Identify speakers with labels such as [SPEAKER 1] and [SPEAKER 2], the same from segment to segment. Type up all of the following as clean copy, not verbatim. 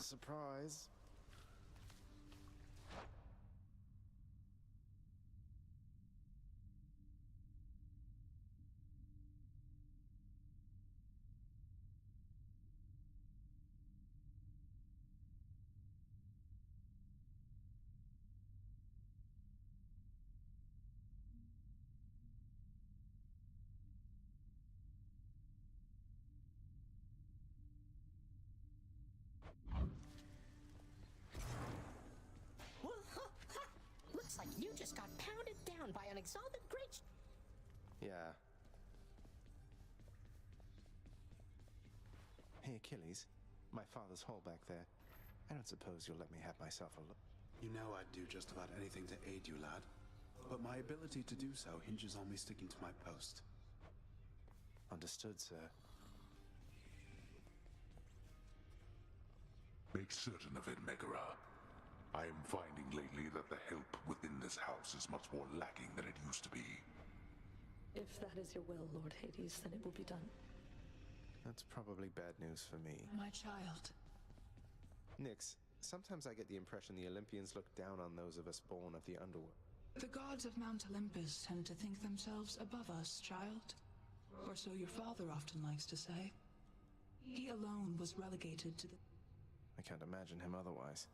[SPEAKER 1] surprise.
[SPEAKER 2] Looks like you just got pounded down by an exalted great...
[SPEAKER 1] Yeah. Hey, Achilles. My father's hall back there. I don't suppose you'll let me have myself a look.
[SPEAKER 3] You know I'd do just about anything to aid you, lad. But my ability to do so hinges on me sticking to my post.
[SPEAKER 1] Understood, sir.
[SPEAKER 4] Make certain of it, Megara. I am finding lately that the help within this house is much more lacking than it used to be.
[SPEAKER 5] If that is your will, Lord Hades, then it will be done.
[SPEAKER 1] That's probably bad news for me.
[SPEAKER 5] My child.
[SPEAKER 1] Nyx, sometimes I get the impression the Olympians look down on those of us born of the underworld.
[SPEAKER 5] The gods of Mount Olympus tend to think themselves above us, child. Or so your father often likes to say. He alone was relegated to the...
[SPEAKER 1] I can't imagine him otherwise.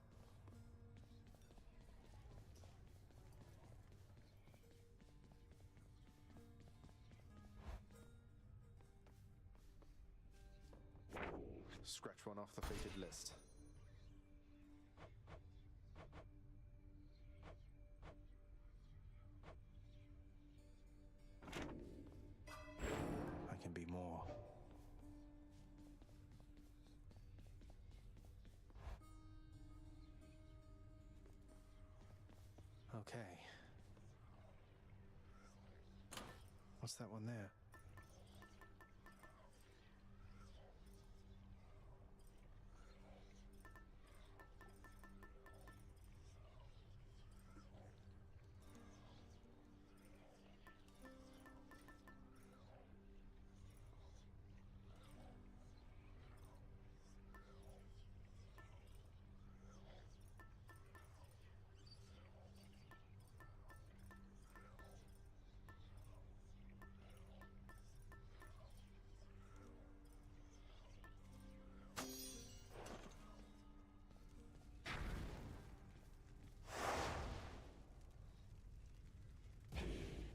[SPEAKER 1] Scratch one off the fated list. I can be more. Okay. What's that one there?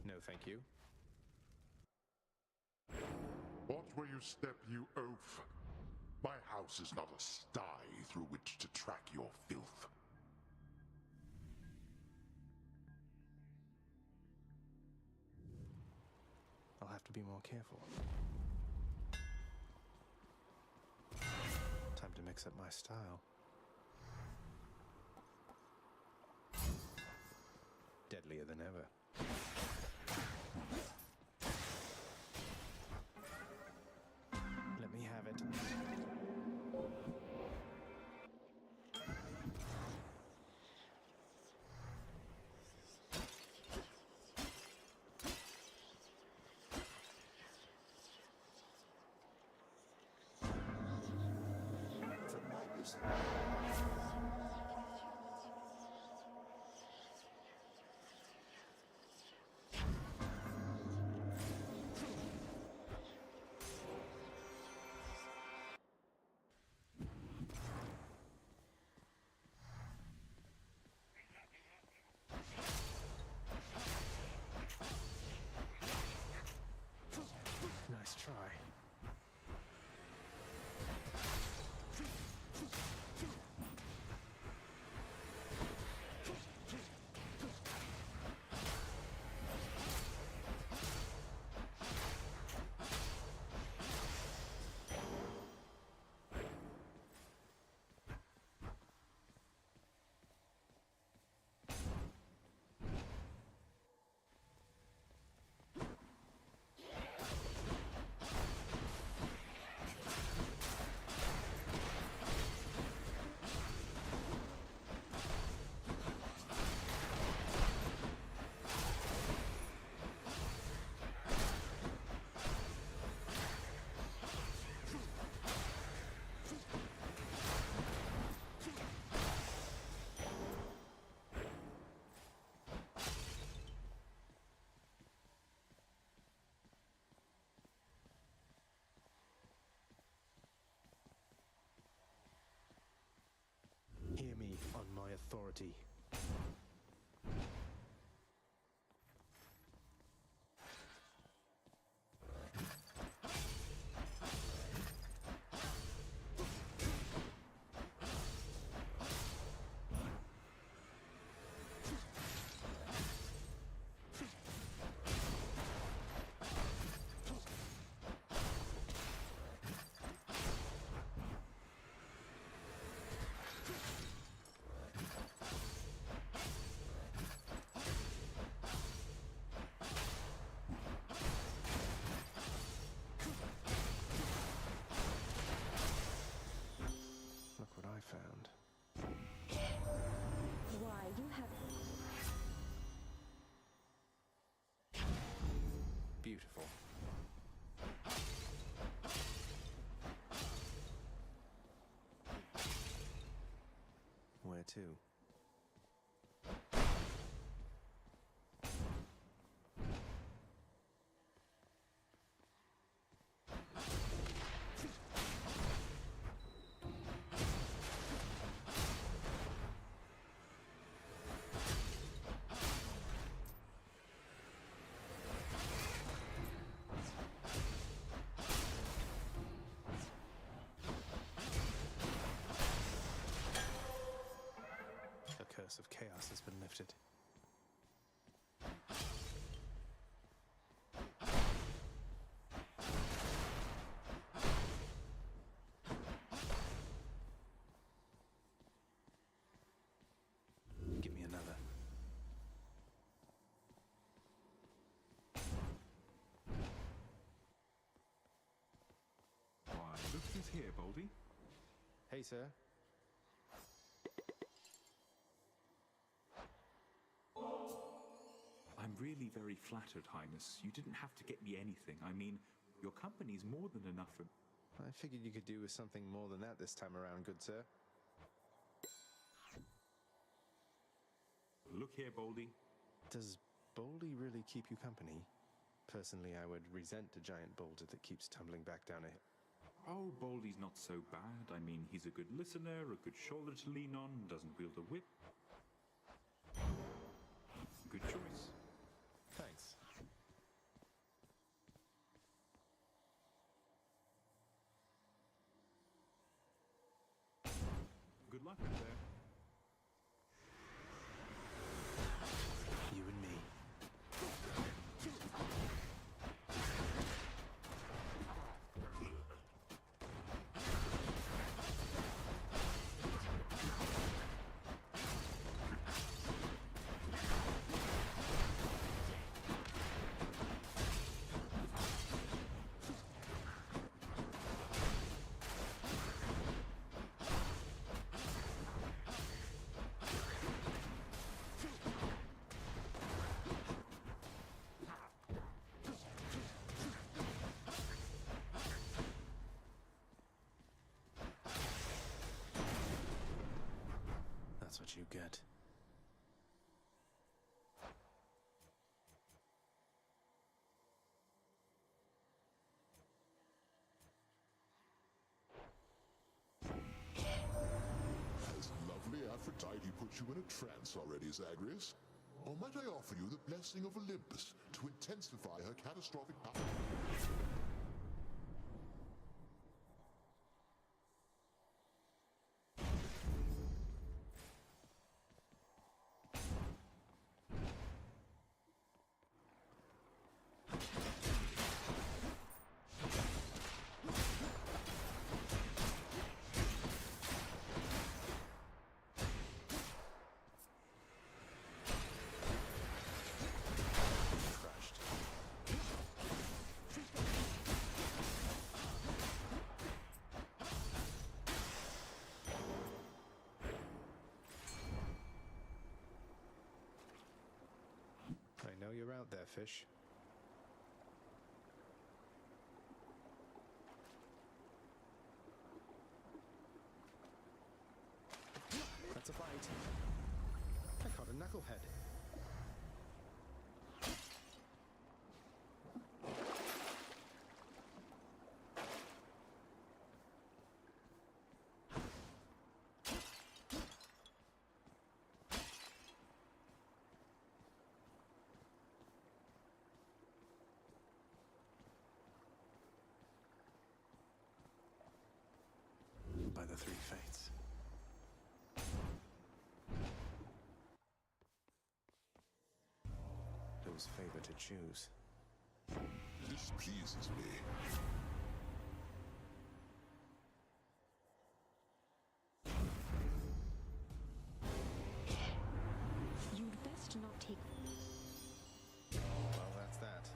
[SPEAKER 1] No, thank you.
[SPEAKER 4] Watch where you step, you oaf. My house is not a sty through which to track your filth.
[SPEAKER 1] I'll have to be more careful. Time to mix up my style. Deadlier than ever. Let me have it. authority. Look what I found.
[SPEAKER 2] Why, you have...
[SPEAKER 1] Beautiful. Where to? The curse of chaos has been lifted. Give me another.
[SPEAKER 6] Why, look who's here, Baldy.
[SPEAKER 1] Hey, sir.
[SPEAKER 6] I'm really very flattered, Highness. You didn't have to get me anything. I mean, your company's more than enough for...
[SPEAKER 1] I figured you could do with something more than that this time around, good sir.
[SPEAKER 6] Look here, Baldy.
[SPEAKER 1] Does Baldy really keep you company? Personally, I would resent a giant boulder that keeps tumbling back down a hill.
[SPEAKER 6] Oh, Baldy's not so bad. I mean, he's a good listener, a good shoulder to lean on, doesn't wield a whip. Good choice.
[SPEAKER 1] Thanks.
[SPEAKER 6] Good luck up there.
[SPEAKER 1] You and me. That's what you get.
[SPEAKER 4] Has lovely Aphrodite put you in a trance already, Zagreus? Or might I offer you the blessing of Olympus to intensify her catastrophic power?
[SPEAKER 1] Crushed. I know you're out there, fish. That's a bite. I caught a knucklehead. whose favor to choose.
[SPEAKER 4] This pleases me.
[SPEAKER 2] You'd best not take...
[SPEAKER 1] Well, that's that.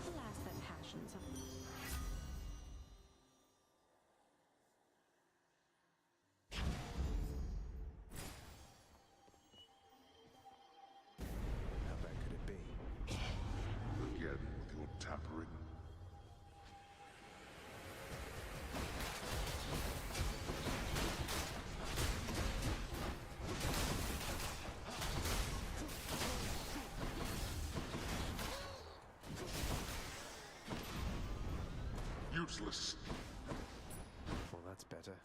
[SPEAKER 2] Alas, that passion's a...
[SPEAKER 1] How bad could it be?
[SPEAKER 4] Again with your tampering. Useless.
[SPEAKER 1] Well, that's better.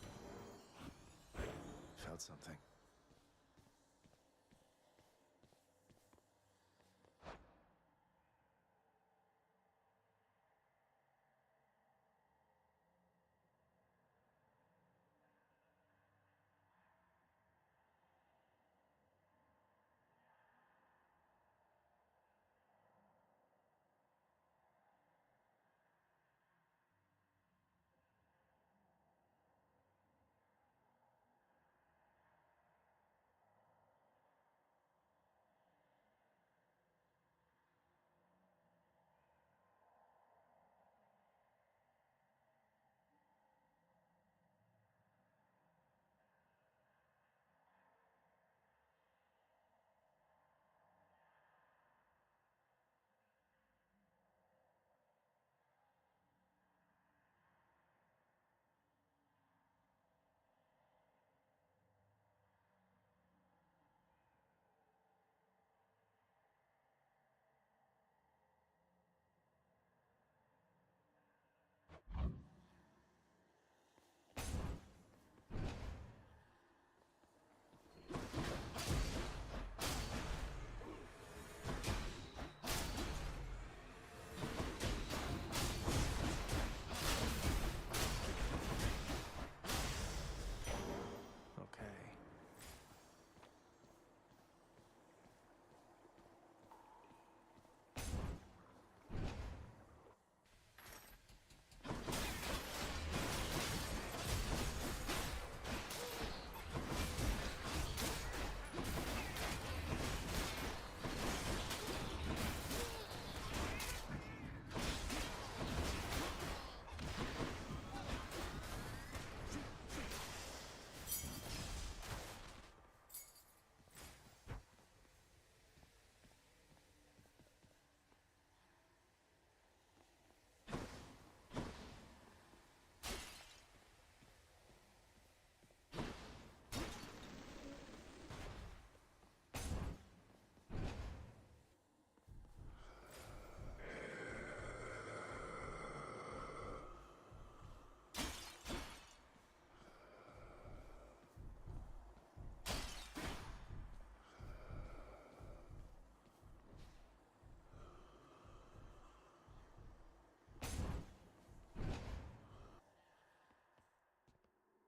[SPEAKER 1] Felt something.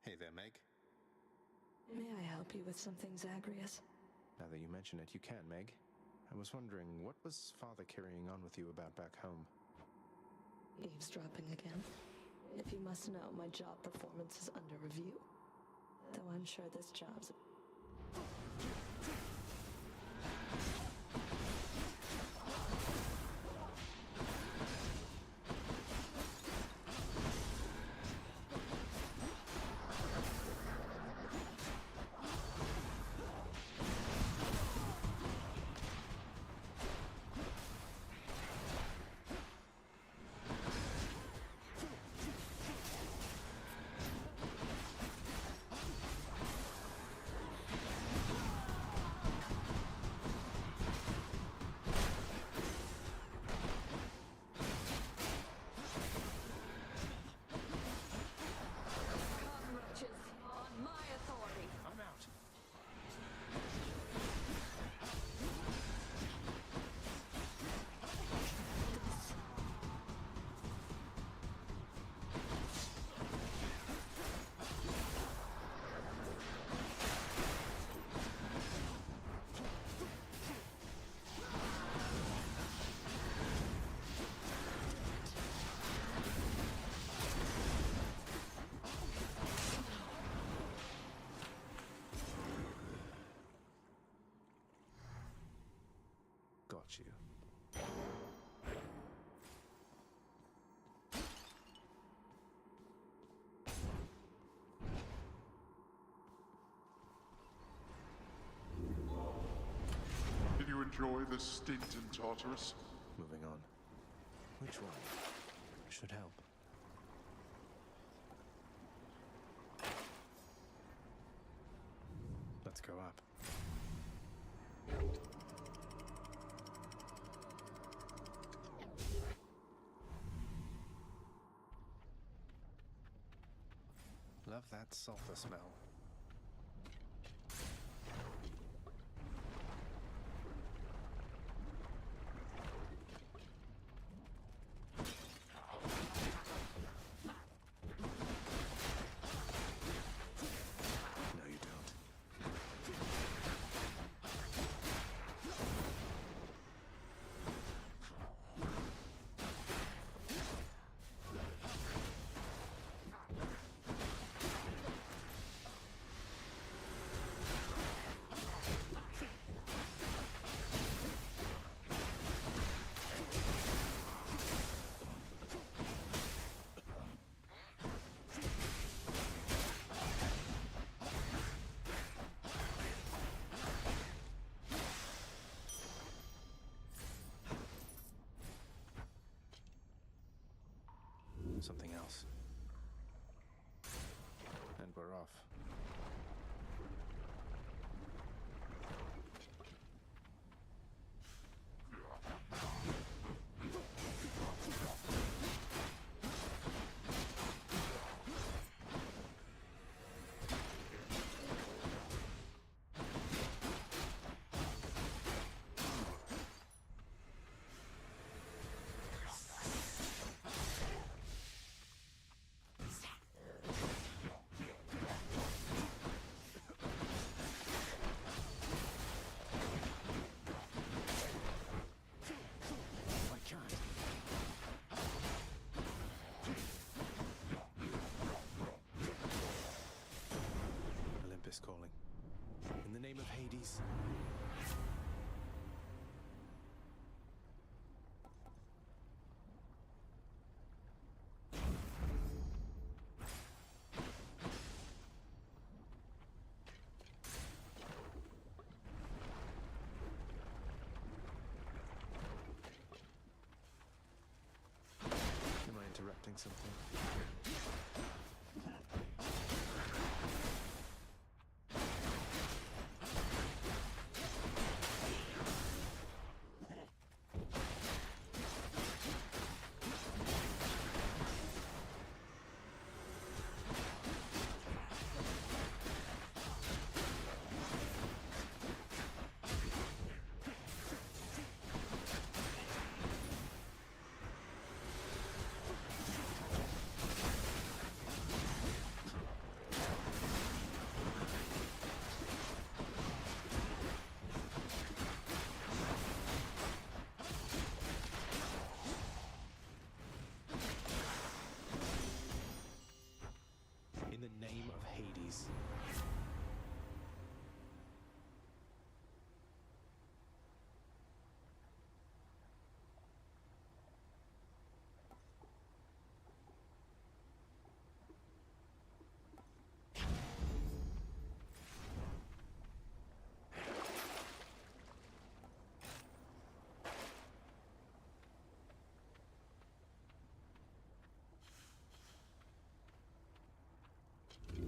[SPEAKER 1] Hey there, Meg.
[SPEAKER 5] May I help you with something, Zagreus?
[SPEAKER 1] Now that you mention it, you can, Meg. I was wondering, what was Father carrying on with you about back home?
[SPEAKER 5] Eavesdropping again. If you must know, my job performance is under review. Though I'm sure this job's...
[SPEAKER 4] this stint in Tartarus?
[SPEAKER 1] Moving on. Which one? Should help. Let's go up. Love that sulfur smell. No, you don't. Something else. And we're off. Olympus calling. In the name of Hades. Am I interrupting something? In the name of Hades.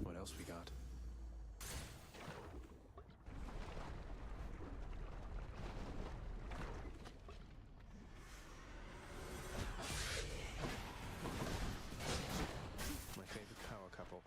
[SPEAKER 1] What else we got? My favorite power couple.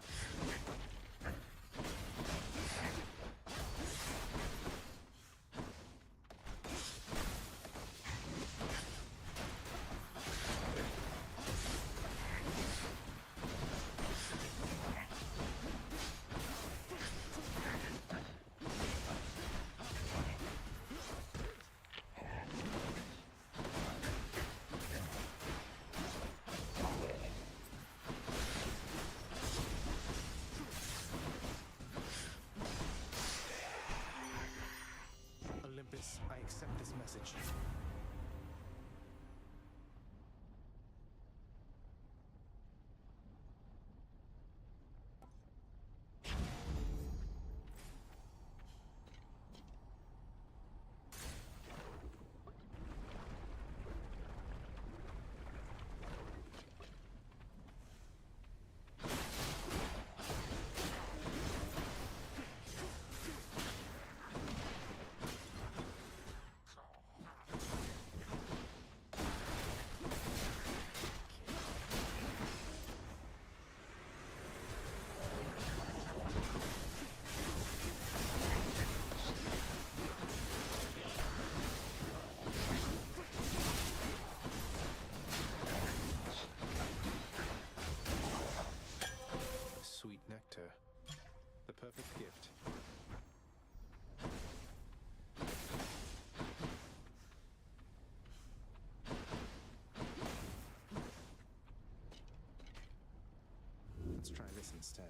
[SPEAKER 1] Let's try this instead.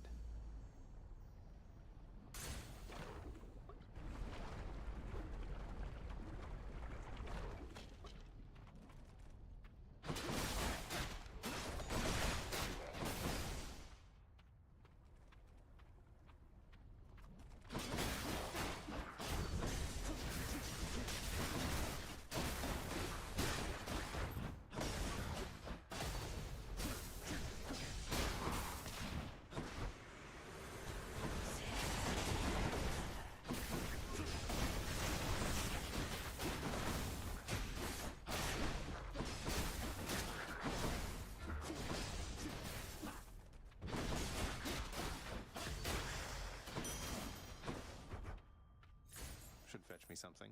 [SPEAKER 1] Should fetch me something.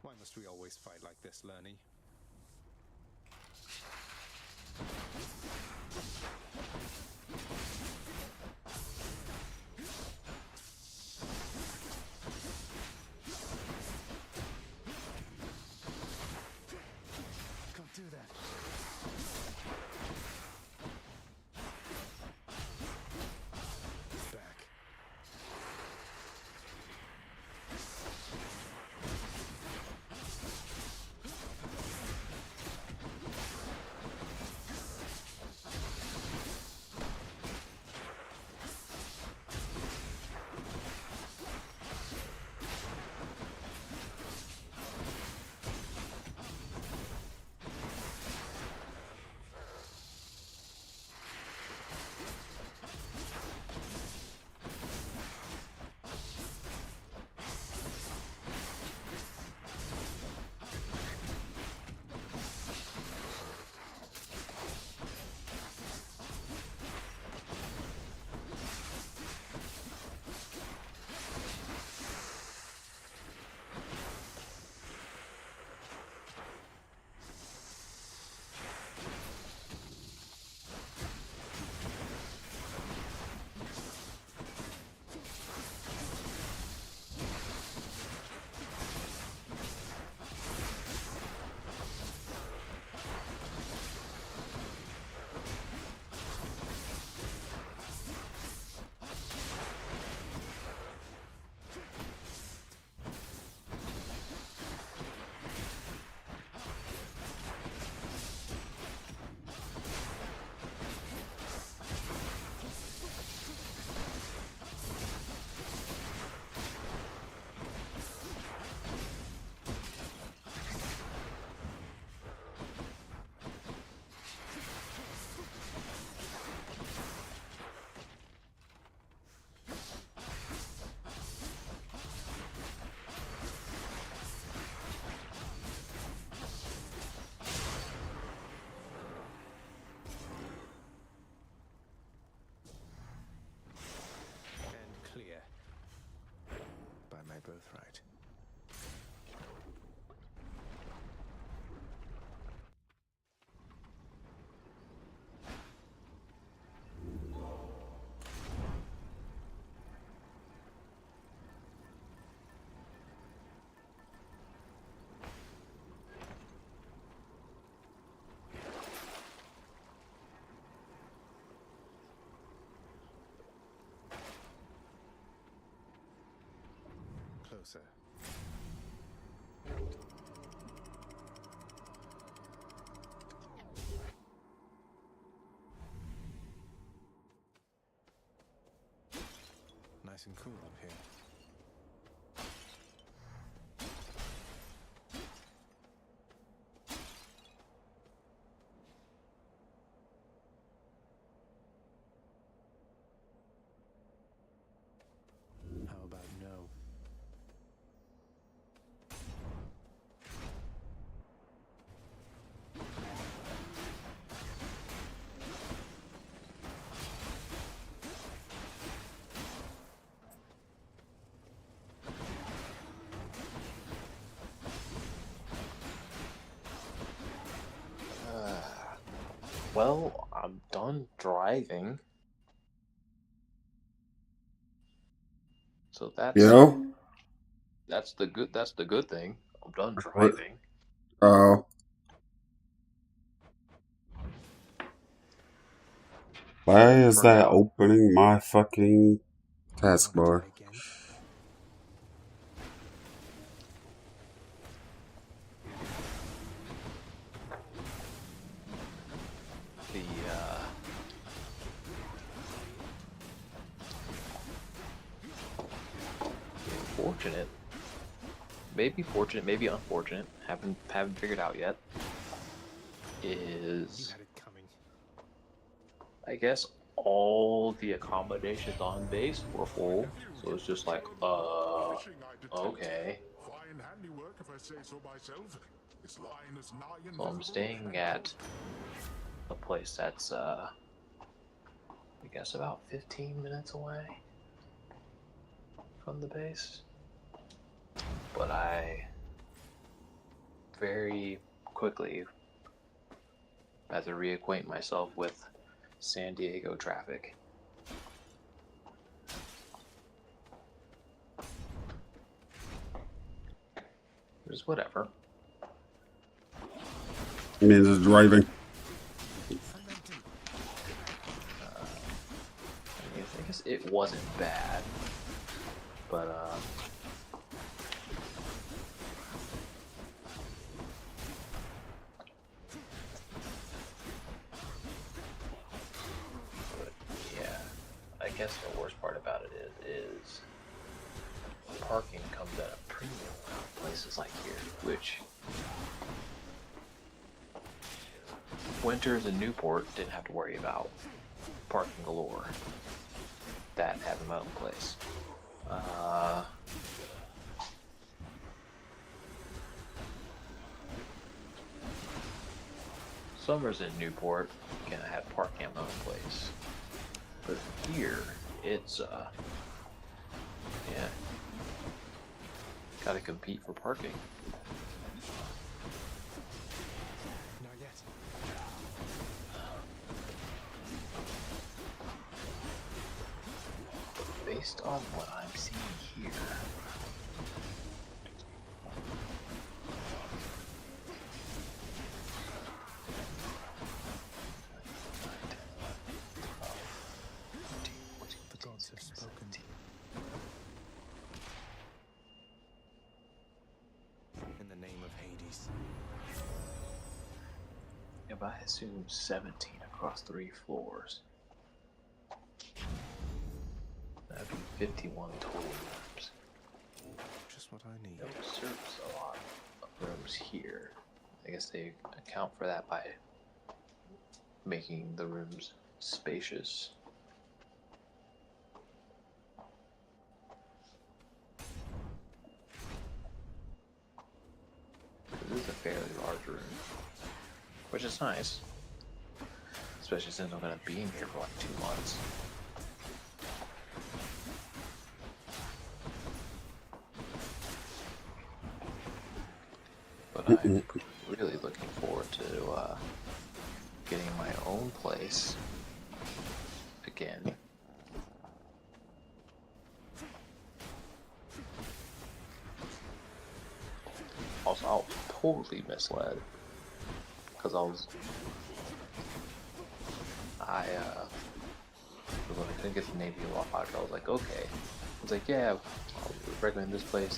[SPEAKER 1] Why must we always fight like this, Lerny? Can't do that. Back. Clear. By my birthright. Closer. Nice and cool up here. How about no?
[SPEAKER 7] Well, I'm done driving. So
[SPEAKER 8] You know?
[SPEAKER 7] that's the good thing. I'm done
[SPEAKER 8] What?
[SPEAKER 7] driving.
[SPEAKER 8] Why is
[SPEAKER 7] For
[SPEAKER 8] that
[SPEAKER 7] now.
[SPEAKER 8] opening my fucking taskbar?
[SPEAKER 1] Again.
[SPEAKER 7] The fortunate, maybe unfortunate, haven't figured out yet, is
[SPEAKER 1] had it coming.
[SPEAKER 7] I guess all the accommodations on base were full, so it's just like, okay.
[SPEAKER 4] Fine handiwork, if I say so myself. This line is nigh
[SPEAKER 7] So I'm staying at a place that's, I guess about 15 minutes away from the base. But I very quickly had to reacquaint myself with San Diego traffic. Just whatever.
[SPEAKER 8] I mean, just driving.
[SPEAKER 7] I guess it wasn't bad, but yeah, I guess the worst part about it is parking comes at a premium around places like here, which Winters and Newport didn't have to worry about parking galore. That having my own place. Summers in Newport, can I have parking at my own place? But here, it's yeah, gotta compete for parking.
[SPEAKER 1] Not yet.
[SPEAKER 7] Based on what I'm seeing here,
[SPEAKER 1] The gods have spoken. In the name of Hades.
[SPEAKER 7] if I assume 17 across 3 floors, that'd be 51 total rooms.
[SPEAKER 1] Just what I need.
[SPEAKER 7] That serves a lot of rooms here. I guess they account for that by making the rooms spacious. This is a fairly large room, which is nice, especially since I'm going to be in here for like 2 months. But I'm really looking forward to getting my own place again. Also, I was totally misled because when I couldn't get the Navy Lodge, I was like, okay. I was like, yeah, I'll recommend this place.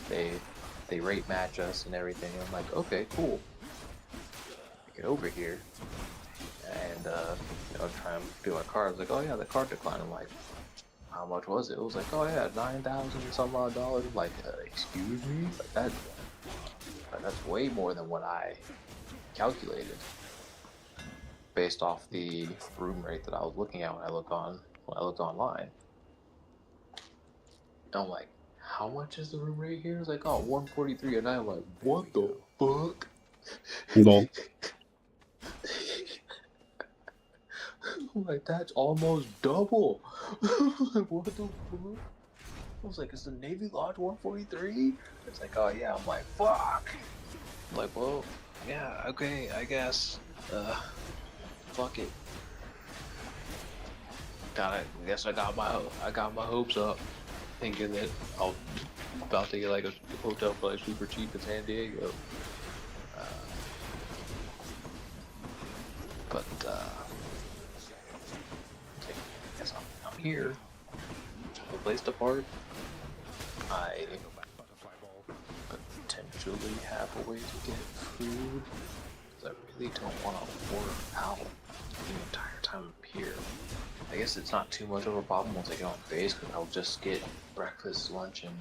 [SPEAKER 7] They rate match us and everything. And I'm like, okay, cool. I get over here and try and do my card. I was like, oh yeah, the card declined. I'm like, how much was it? It was like, oh yeah, $9,000 and some odd dollars. I'm like, excuse me, like that's way more than what I calculated based off the room rate that I was looking at when I looked online. And I'm like, how much is the room rate here? It's like, oh, $143 a night. I'm like, what the fuck?
[SPEAKER 8] Lol.
[SPEAKER 7] I'm like, that's almost double. Like, what the fuck? I was like, is the Navy Lodge 143? It's like, oh yeah. I'm like, fuck. I'm like, well, yeah, okay, I guess. fuck it. Guess I got my hopes up, thinking that I'll about to get like a hotel for like super cheap in San Diego. But I guess I'm here. No place to park. I potentially have a way to get food. I really don't want to order out the entire time I'm here. I guess it's not too much of a problem once I get on base, because I'll just get breakfast, lunch and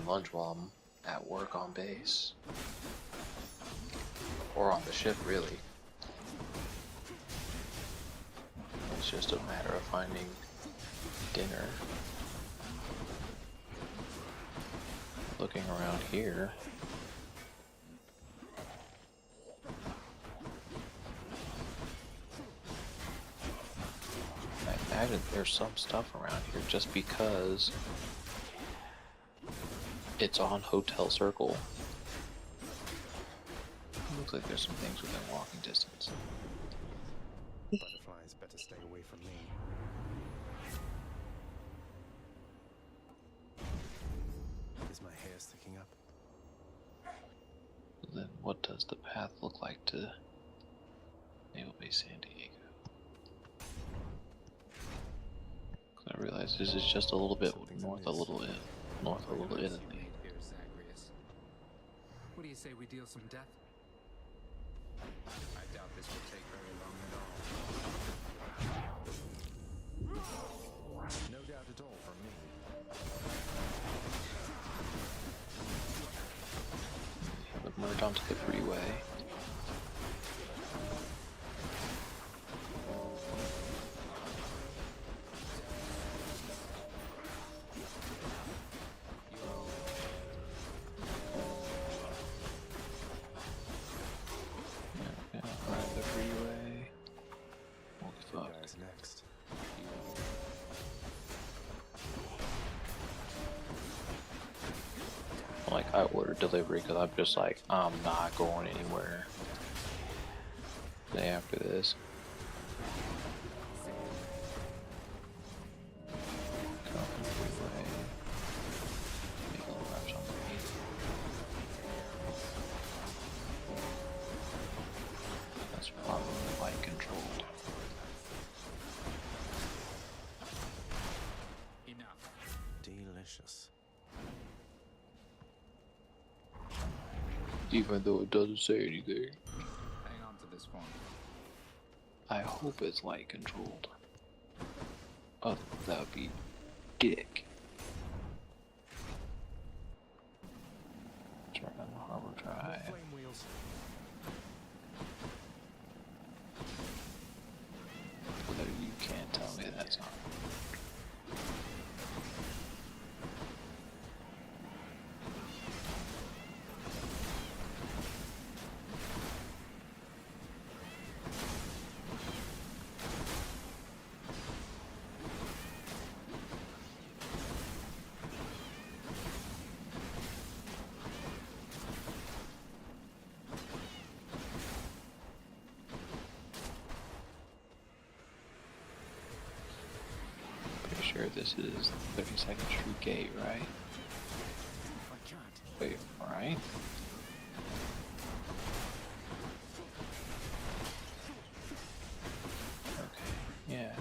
[SPEAKER 7] lunch while I'm at work on base. Or on the ship, really. It's just a matter of finding dinner. Looking around here. I imagine there's some stuff around here just because it's on Hotel Circle. Looks like there's some things within walking distance.
[SPEAKER 1] Butterflies better stay away from me. Is my hair sticking up?
[SPEAKER 7] Then what does the path look like to Naval Base San Diego? I realize this is just a little bit north of Little Italy.
[SPEAKER 9] What do you say we deal some death? I doubt this will take very long at all.
[SPEAKER 1] No doubt at all from me.
[SPEAKER 7] But merge onto the freeway.
[SPEAKER 1] Next.
[SPEAKER 7] Like, I ordered delivery because I'm just like, I'm not going anywhere. Day after this. That's probably light controlled.
[SPEAKER 1] Delicious.
[SPEAKER 7] Even though it doesn't say anything.
[SPEAKER 9] Hang on to this phone.
[SPEAKER 7] I hope it's light controlled. Oh, that would be dick. Turn on the Harbor Drive.
[SPEAKER 1] Flame wheels.
[SPEAKER 7] Whether you can't tell me that's not. Sure, this is 32nd Street Gate, right?
[SPEAKER 1] I can't.
[SPEAKER 7] Wait, right? Okay, yeah.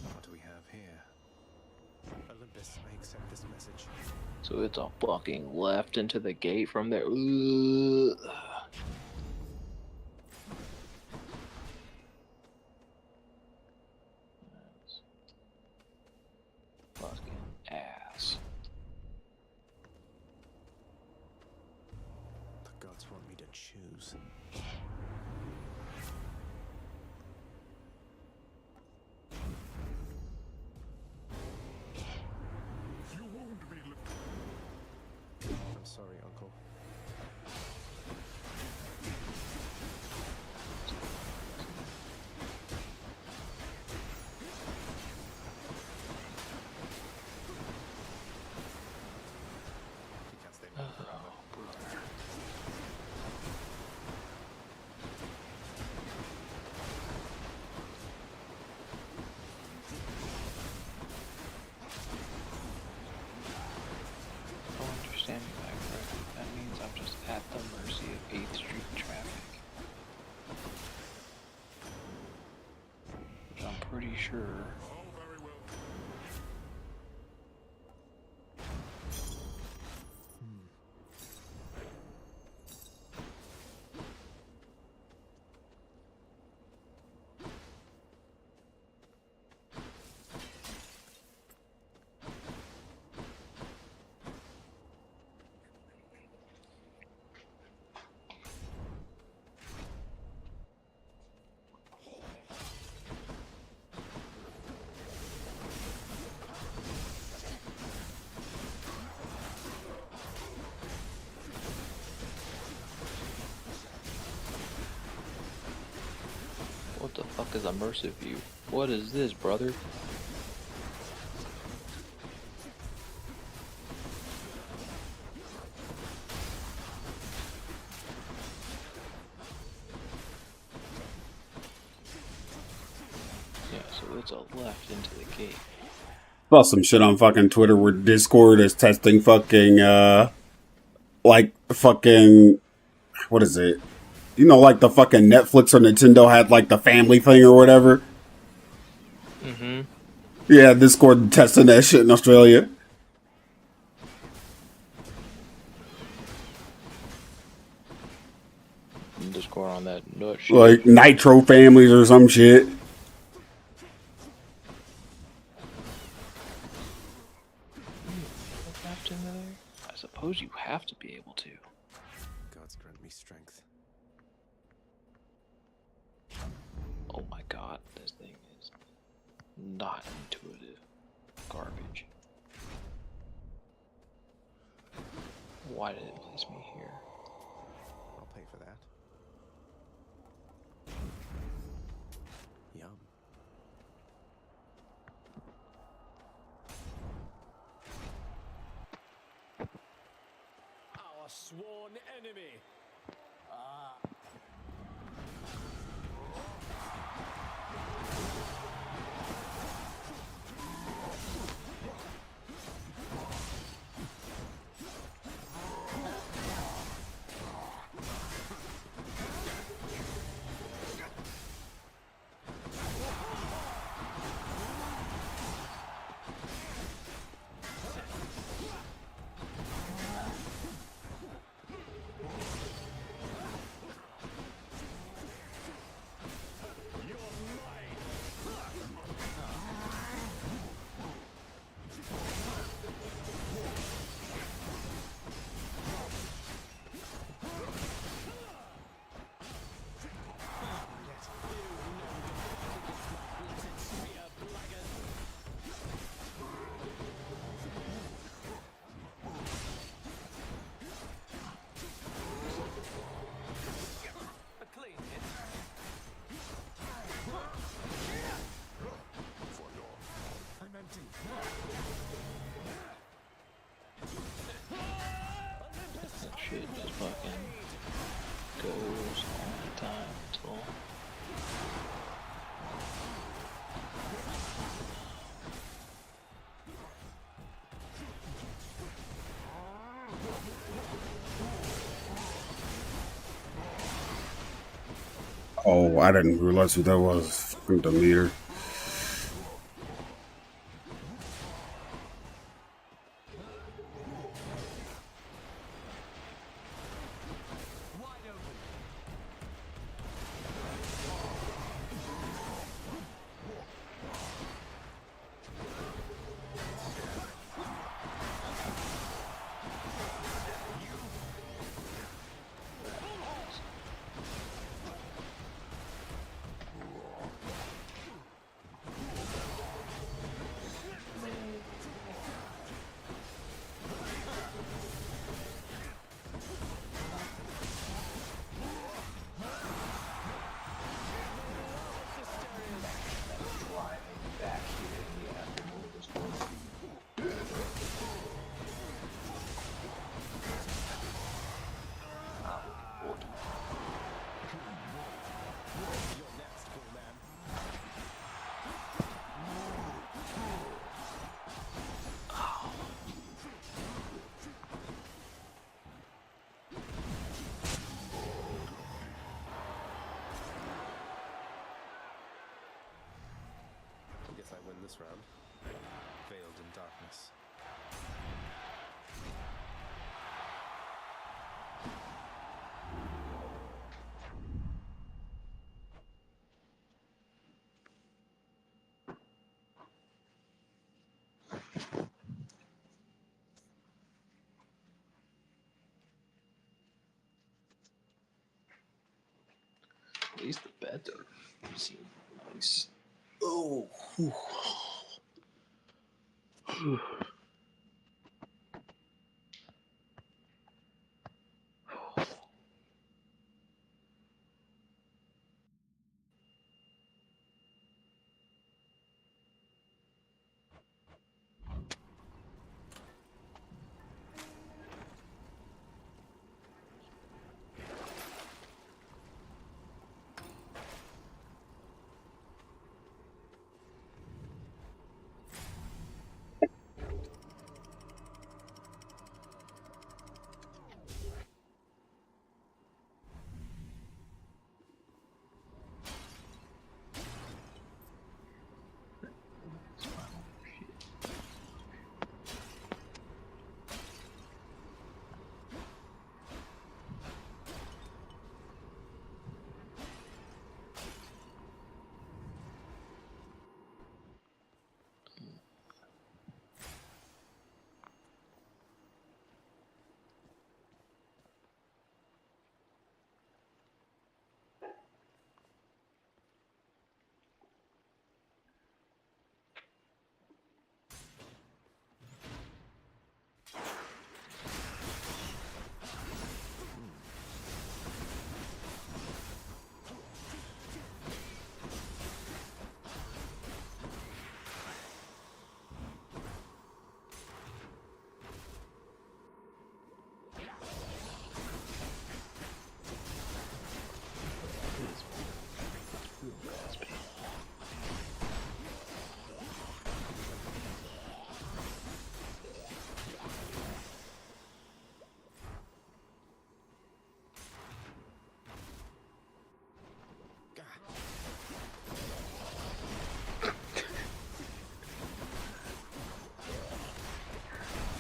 [SPEAKER 1] What do we have here? Olympus, I accept this message.
[SPEAKER 7] So it's a fucking left into the gate from there. Ugh.
[SPEAKER 1] The gods want me to choose.
[SPEAKER 4] You won't be
[SPEAKER 1] I'm sorry, Uncle.
[SPEAKER 7] sure. What the fuck is immersive view? What is this, brother? Yeah, so it's a left into the gate.
[SPEAKER 8] Saw some shit on fucking Twitter where Discord is testing fucking, like, fucking, what is it? You know, like the fucking Netflix or Nintendo had, like, the family thing or whatever?
[SPEAKER 7] Mm-hmm.
[SPEAKER 8] Yeah, Discord testing that shit in Australia.
[SPEAKER 7] Discord on that nut shit.
[SPEAKER 8] Like, Nitro families or some shit.
[SPEAKER 7] Left into there? I suppose you have to be able to.
[SPEAKER 1] Gods grant me strength.
[SPEAKER 7] Oh my god, this thing is not intuitive. Garbage. Why did it place me here?
[SPEAKER 1] I'll pay for that. Yum.
[SPEAKER 10] Our sworn enemy.
[SPEAKER 7] Shit just fucking goes all the time until
[SPEAKER 8] Oh, I didn't realize who that was. Fucking Demeter.
[SPEAKER 1] this round, veiled in darkness.
[SPEAKER 7] At least the beds seem nice. Oh. Whew.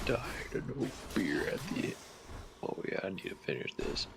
[SPEAKER 7] Died of no beer at the end. Oh yeah, I need to finish this.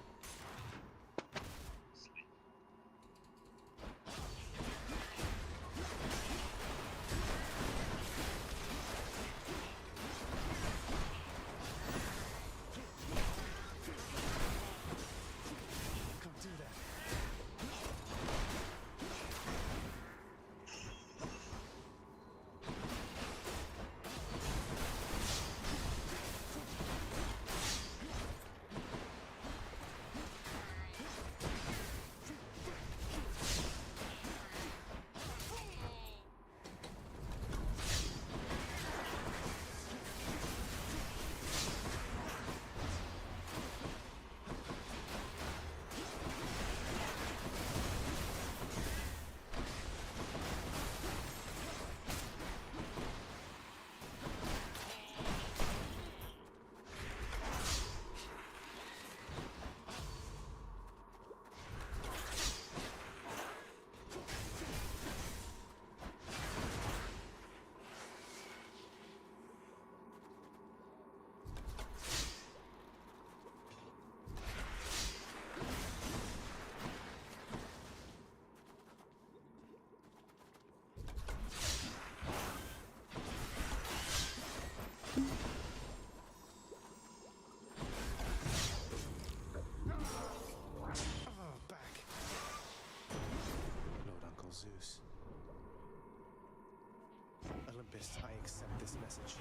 [SPEAKER 1] Zeus. Olympus, I accept this message.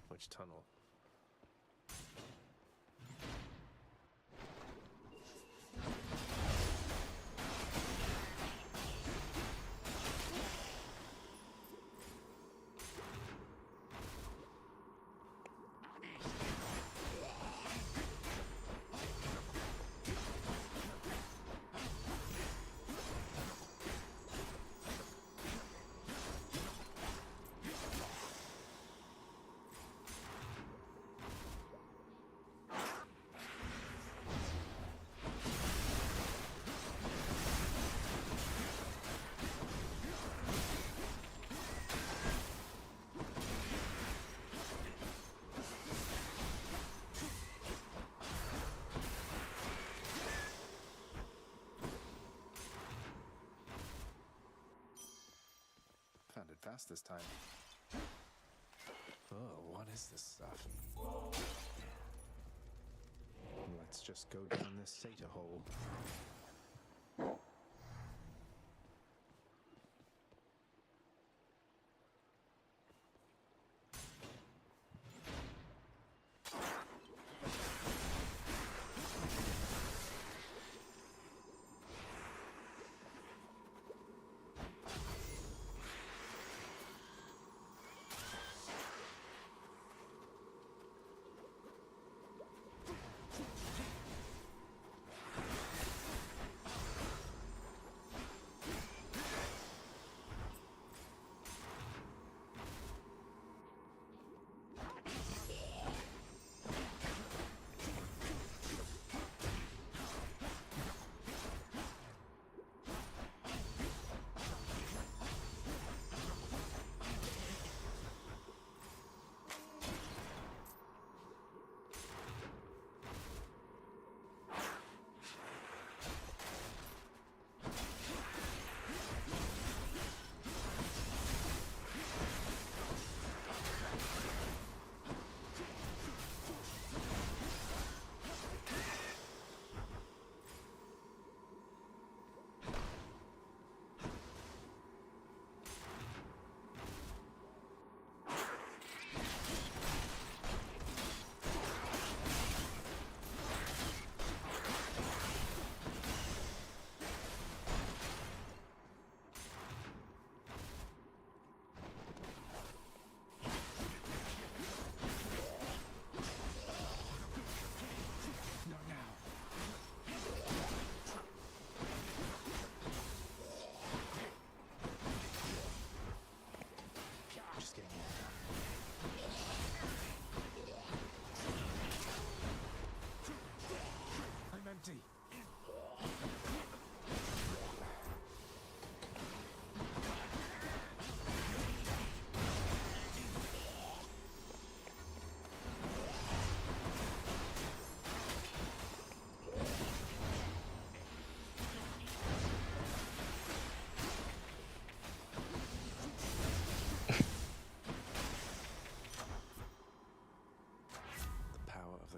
[SPEAKER 1] Which tunnel? fast this time. Oh, what is this stuff? Let's just go down this Sata hole.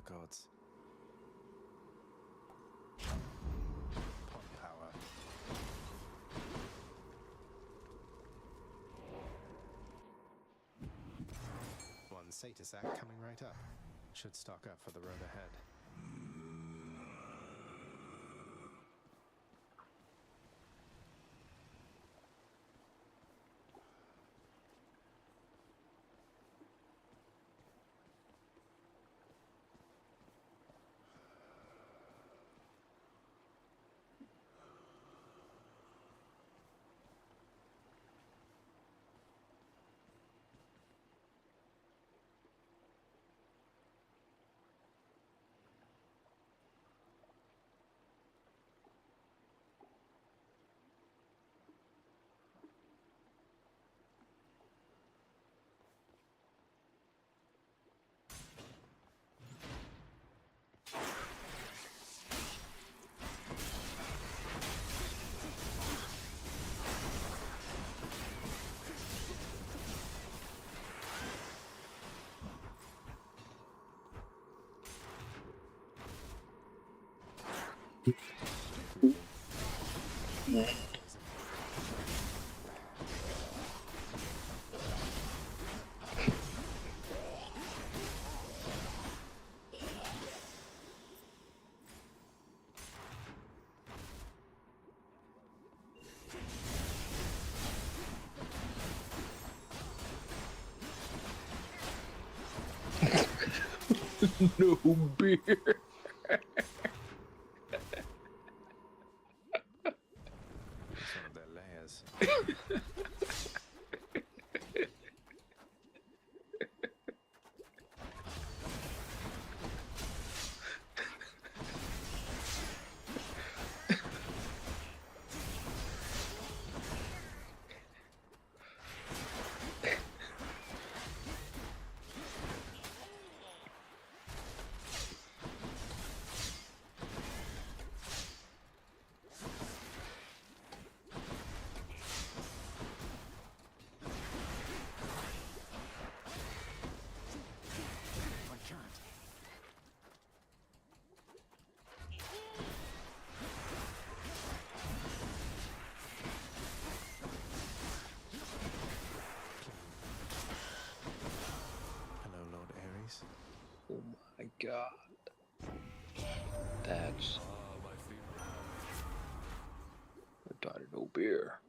[SPEAKER 1] Gods. Pod power. One Sata sack coming right up. Should stock up for the road ahead.
[SPEAKER 7] No beer.
[SPEAKER 1] It's one of their layers.
[SPEAKER 7] Got no beer.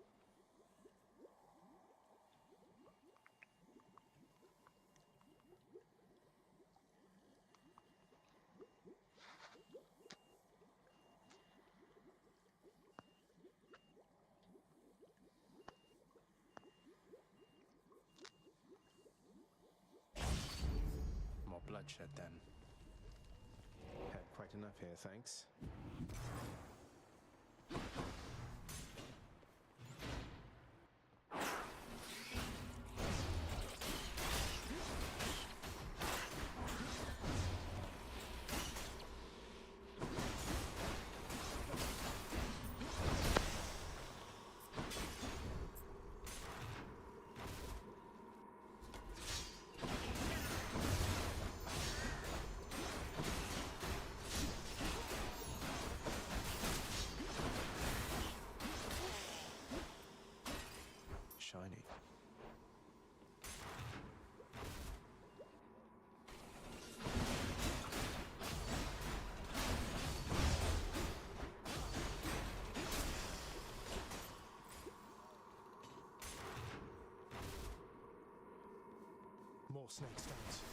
[SPEAKER 1] More bloodshed then. Had quite enough here, thanks. Shiny. More snake stones.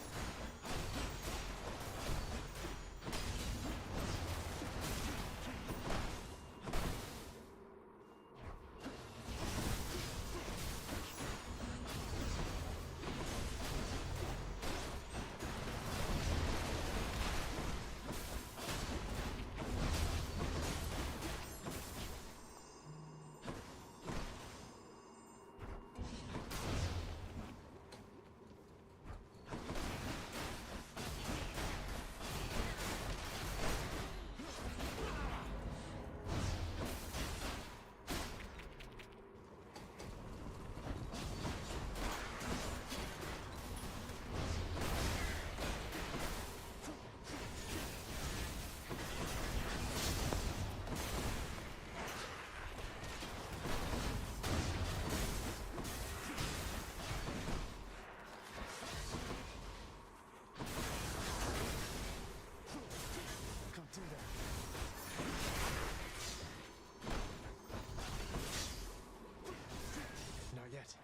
[SPEAKER 1] Not yet.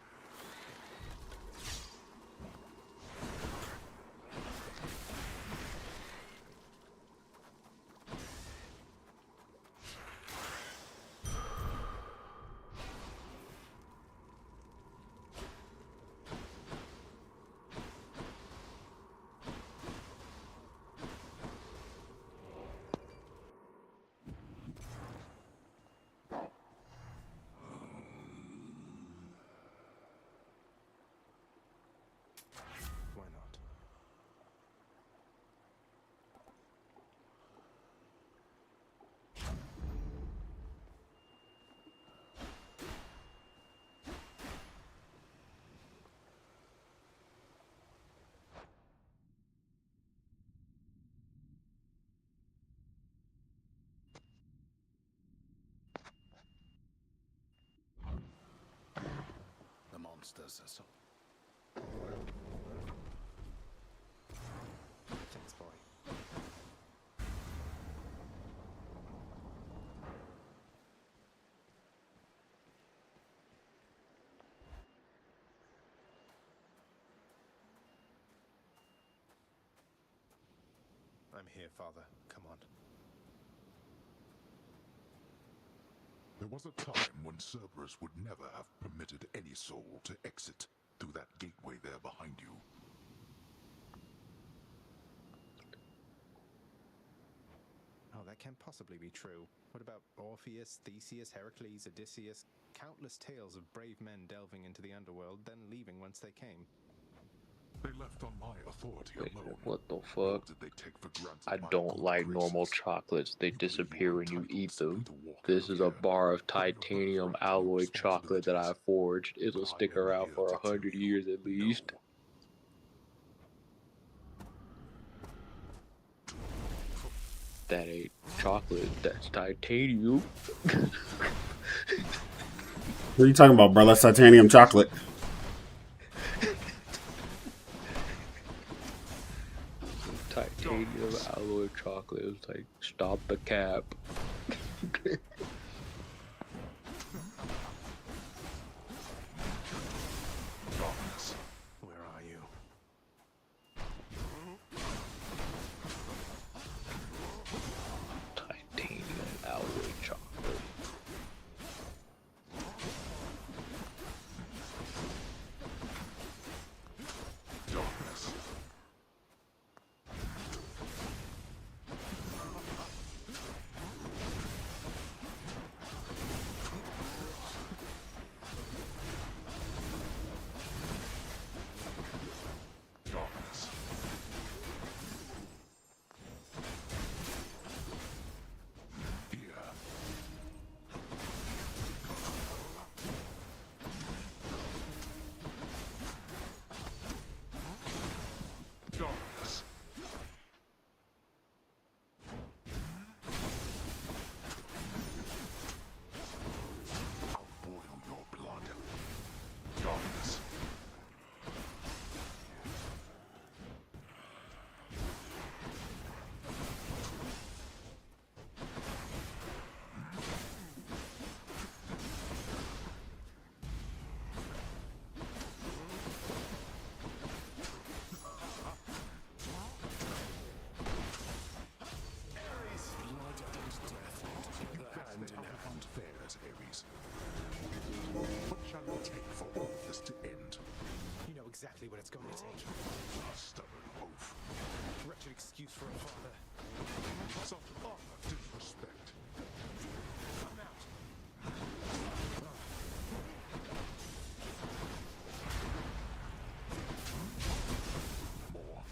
[SPEAKER 1] Why not?
[SPEAKER 3] The monsters are so...
[SPEAKER 1] Thanks, boy. I'm here, Father. Come on.
[SPEAKER 4] There was a time when Cerberus would never have permitted any soul to exit through that gateway there behind you.
[SPEAKER 1] Oh, that can't possibly be true. What about Orpheus, Theseus, Heracles, Odysseus? Countless tales of brave men delving into the underworld, then leaving whence they came.
[SPEAKER 4] They left on my authority
[SPEAKER 7] Wait,
[SPEAKER 4] alone.
[SPEAKER 7] what the
[SPEAKER 4] Nor
[SPEAKER 7] fuck?
[SPEAKER 4] did they take for granted
[SPEAKER 7] I
[SPEAKER 4] my
[SPEAKER 7] don't
[SPEAKER 4] good
[SPEAKER 7] like normal
[SPEAKER 4] graces.
[SPEAKER 7] chocolates. They
[SPEAKER 4] You believe
[SPEAKER 7] disappear
[SPEAKER 4] you are
[SPEAKER 7] when you
[SPEAKER 4] entitled
[SPEAKER 7] eat them.
[SPEAKER 4] simply to walk
[SPEAKER 7] This
[SPEAKER 4] out
[SPEAKER 7] is
[SPEAKER 4] of
[SPEAKER 7] a
[SPEAKER 4] here,
[SPEAKER 7] bar of
[SPEAKER 4] putting your
[SPEAKER 7] titanium
[SPEAKER 4] birthright to
[SPEAKER 7] alloy chocolate that I
[SPEAKER 4] responsibilities.
[SPEAKER 7] forged. It'll
[SPEAKER 4] But
[SPEAKER 7] stick
[SPEAKER 4] I am
[SPEAKER 7] around
[SPEAKER 4] here
[SPEAKER 7] for
[SPEAKER 4] to tell
[SPEAKER 7] 100
[SPEAKER 4] you,
[SPEAKER 7] years at least.
[SPEAKER 4] no.
[SPEAKER 7] That ain't chocolate, that's titanium.
[SPEAKER 8] What are you talking about, bro? That's titanium chocolate.
[SPEAKER 7] Titanium alloy chocolate. It was like, stop the cap.
[SPEAKER 4] shall it take for all this to end?
[SPEAKER 1] You know exactly what it's going to take.
[SPEAKER 4] Stubborn oaf.
[SPEAKER 1] Wretched excuse for a father.
[SPEAKER 4] Such utter disrespect.
[SPEAKER 1] I'm out.
[SPEAKER 4] More.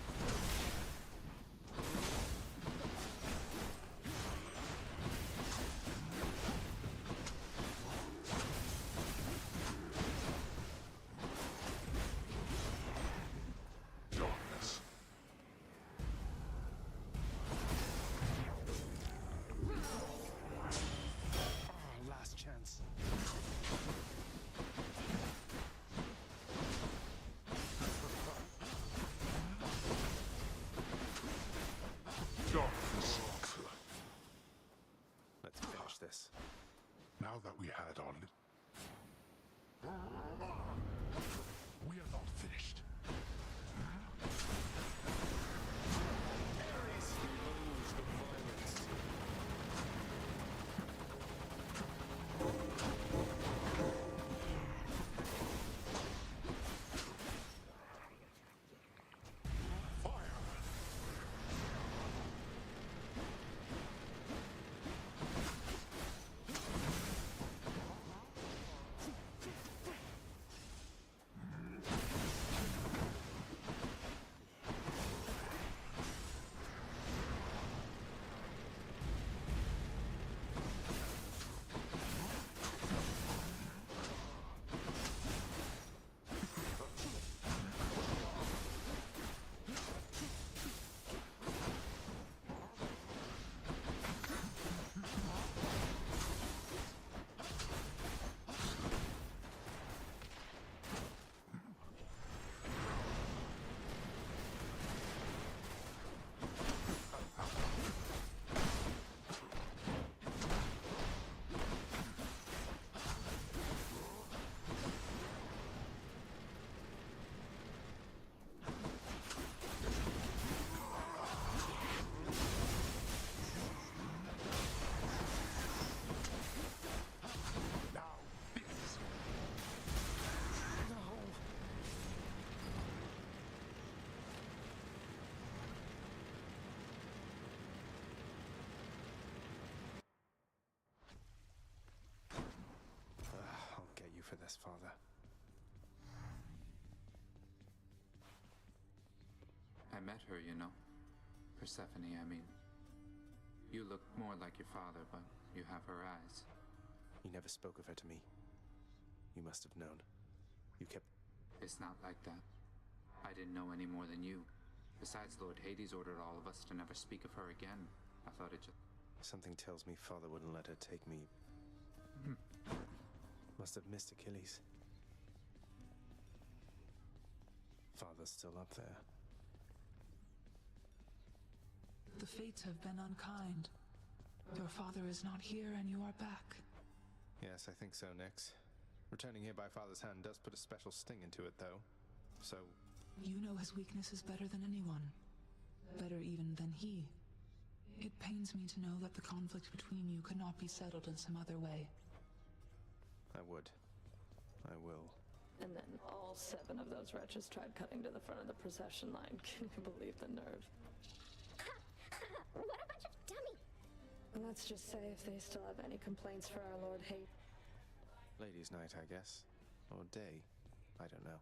[SPEAKER 4] Darkness.
[SPEAKER 1] Last chance.
[SPEAKER 4] Darkness.
[SPEAKER 1] Let's finish this.
[SPEAKER 4] Now that we had our we are not finished.
[SPEAKER 1] For this, Father.
[SPEAKER 9] I met her, you know. Persephone, I mean. You look more like your father, but you have her eyes.
[SPEAKER 1] You never spoke of her to me. You must have known. You kept...
[SPEAKER 9] It's not like that. I didn't know any more than you. Besides, Lord Hades ordered all of us to never speak of her again. I thought it just...
[SPEAKER 1] Something tells me Father wouldn't let her take me. Must have missed Achilles. Father's still up there.
[SPEAKER 5] The fates have been unkind. Your father is not here and you are back.
[SPEAKER 1] Yes, I think so, Nix. Returning here by Father's hand does put a special sting into it, though. So...
[SPEAKER 5] You know his weaknesses better than anyone. Better even than he. It pains me to know that the conflict between you could not be settled in some other way.
[SPEAKER 1] I would. I will.
[SPEAKER 11] And then all 7 of those wretches tried cutting to the front of the procession line. Can you believe the nerve?
[SPEAKER 2] What a bunch of dummy!
[SPEAKER 11] Let's just say if they still have any complaints for our Lord Hate.
[SPEAKER 1] Ladies' night, I guess. Or day. I don't know.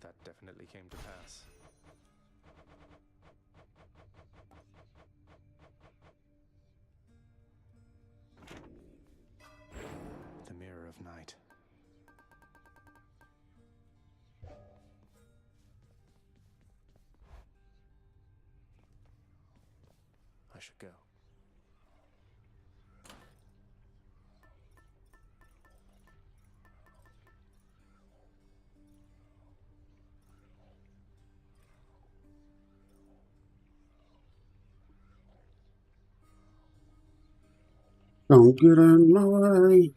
[SPEAKER 1] That definitely came to pass. The Mirror of Night. I should go.
[SPEAKER 8] Don't get in my way.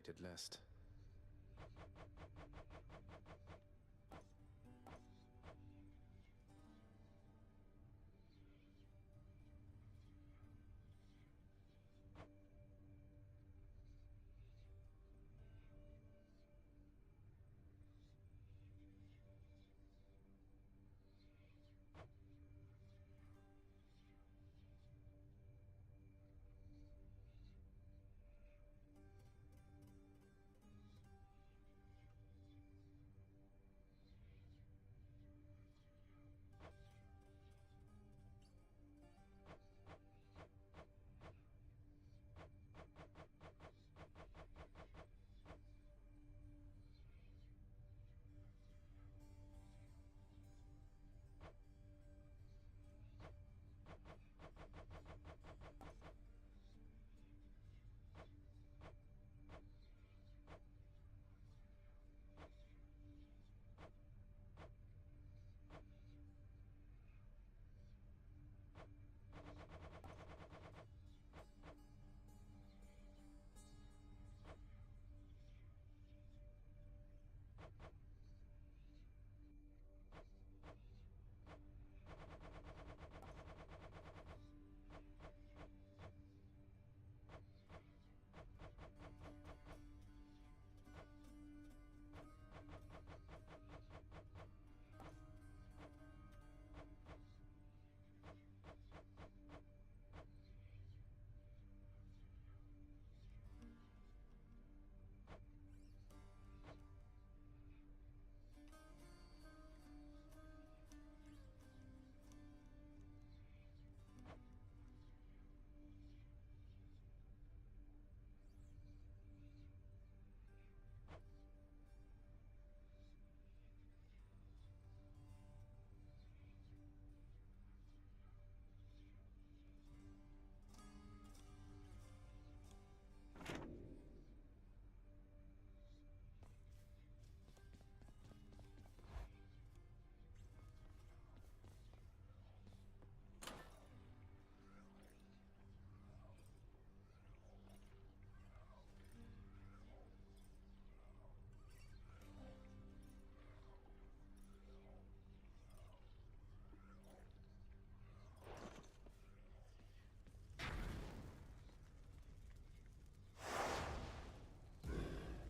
[SPEAKER 1] curated list.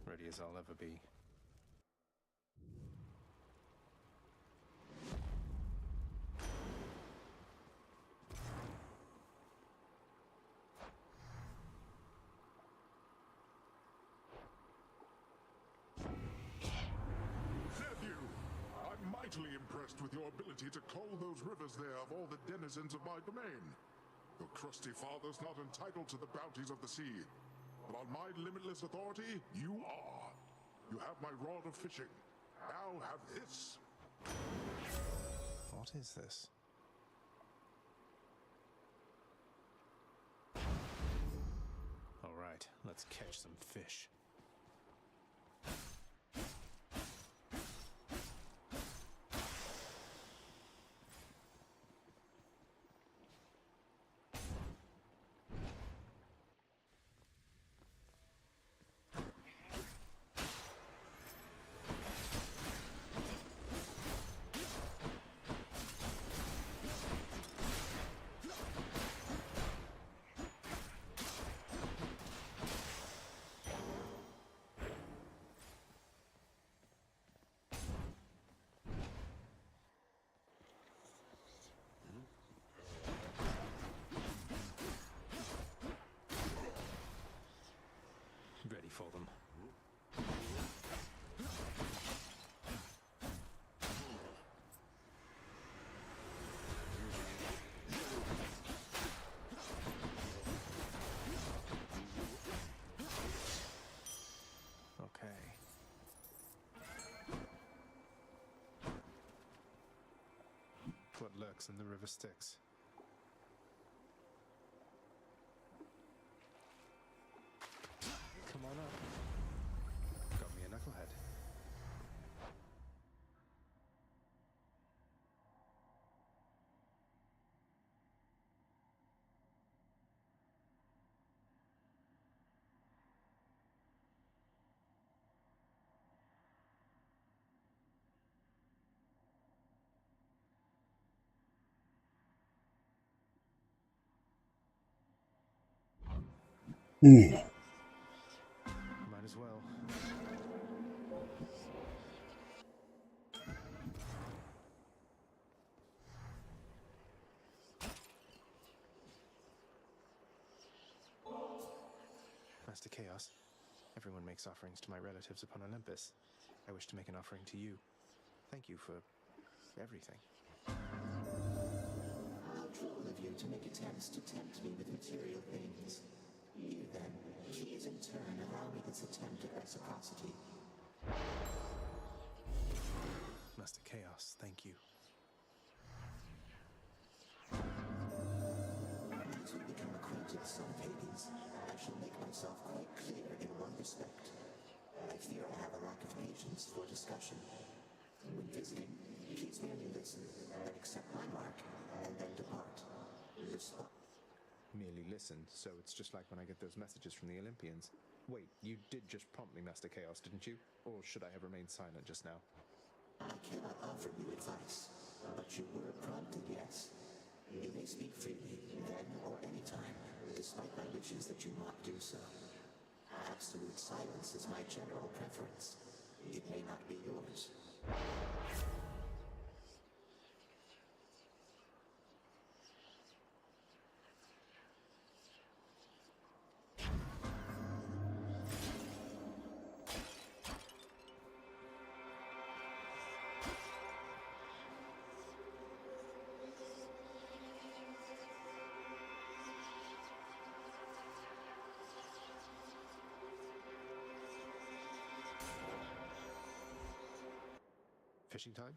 [SPEAKER 1] Ready as I'll ever be.
[SPEAKER 4] I'm mightily impressed with your ability to cull those rivers there of all the denizens of my domain. Your crusty father's not entitled to the bounties of the sea, but on my limitless authority, you are. You have my rod of fishing. Now have this.
[SPEAKER 1] What is this? All right, let's catch some fish. Ready for them. Okay. What lurks in the river Styx? Come on up. Got me a knucklehead. Might as well. Master Chaos, everyone makes offerings to my relatives upon Olympus. I wish to make an offering to you. Thank you for everything.
[SPEAKER 12] How cruel of you to make attempts to tempt me with material things. You then, please in turn allow me this attempt at reciprocity.
[SPEAKER 1] Master Chaos, thank you.
[SPEAKER 12] As we become acquainted, son of Hades, I shall make myself quite clear in one respect. I fear I have a lack of patience for discussion. When visiting, please merely listen, and accept my mark, and then depart.
[SPEAKER 1] Merely listen, so it's just like when I get those messages from the Olympians. Wait, you did just prompt me, Master Chaos, didn't you? Or should I have remained silent just now?
[SPEAKER 12] I cannot offer you advice, but you were prompted, yes. You may speak freely, then or any time, despite my wishes that you not do so. Absolute silence is my general preference. It may not be yours.
[SPEAKER 1] Fishing time?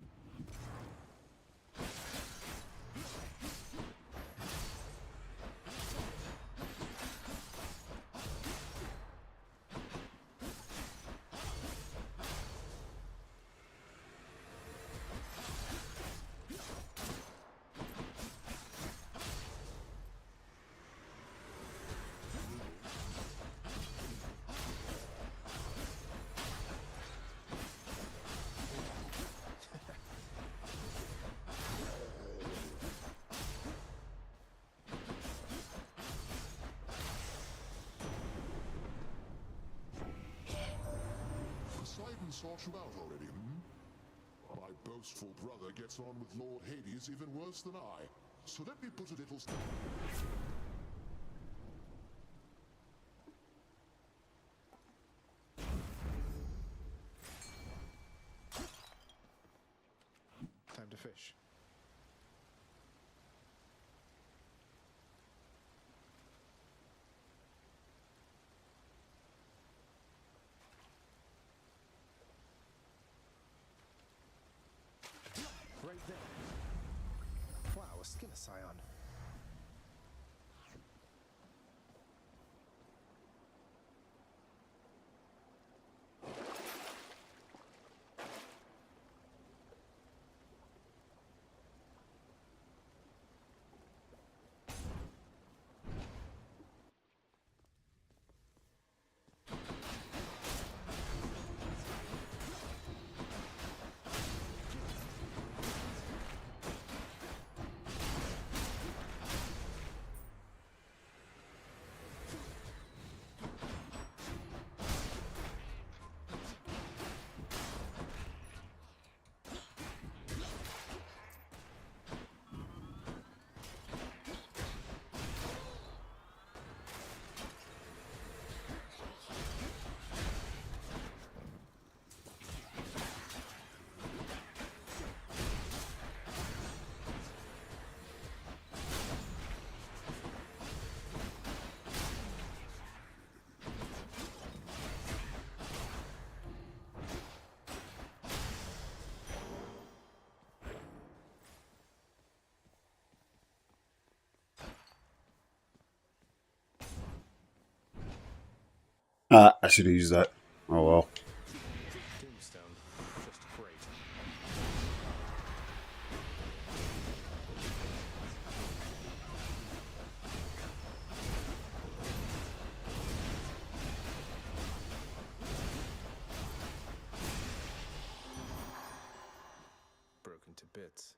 [SPEAKER 4] Sought you out already, My boastful brother gets on with Lord Hades even worse than I. So let me put a little...
[SPEAKER 1] Time to fish. Right there. Wow, a skin of Scion.
[SPEAKER 8] I should have used that. Oh well.
[SPEAKER 1] Tombstone. Just great. Broken to bits.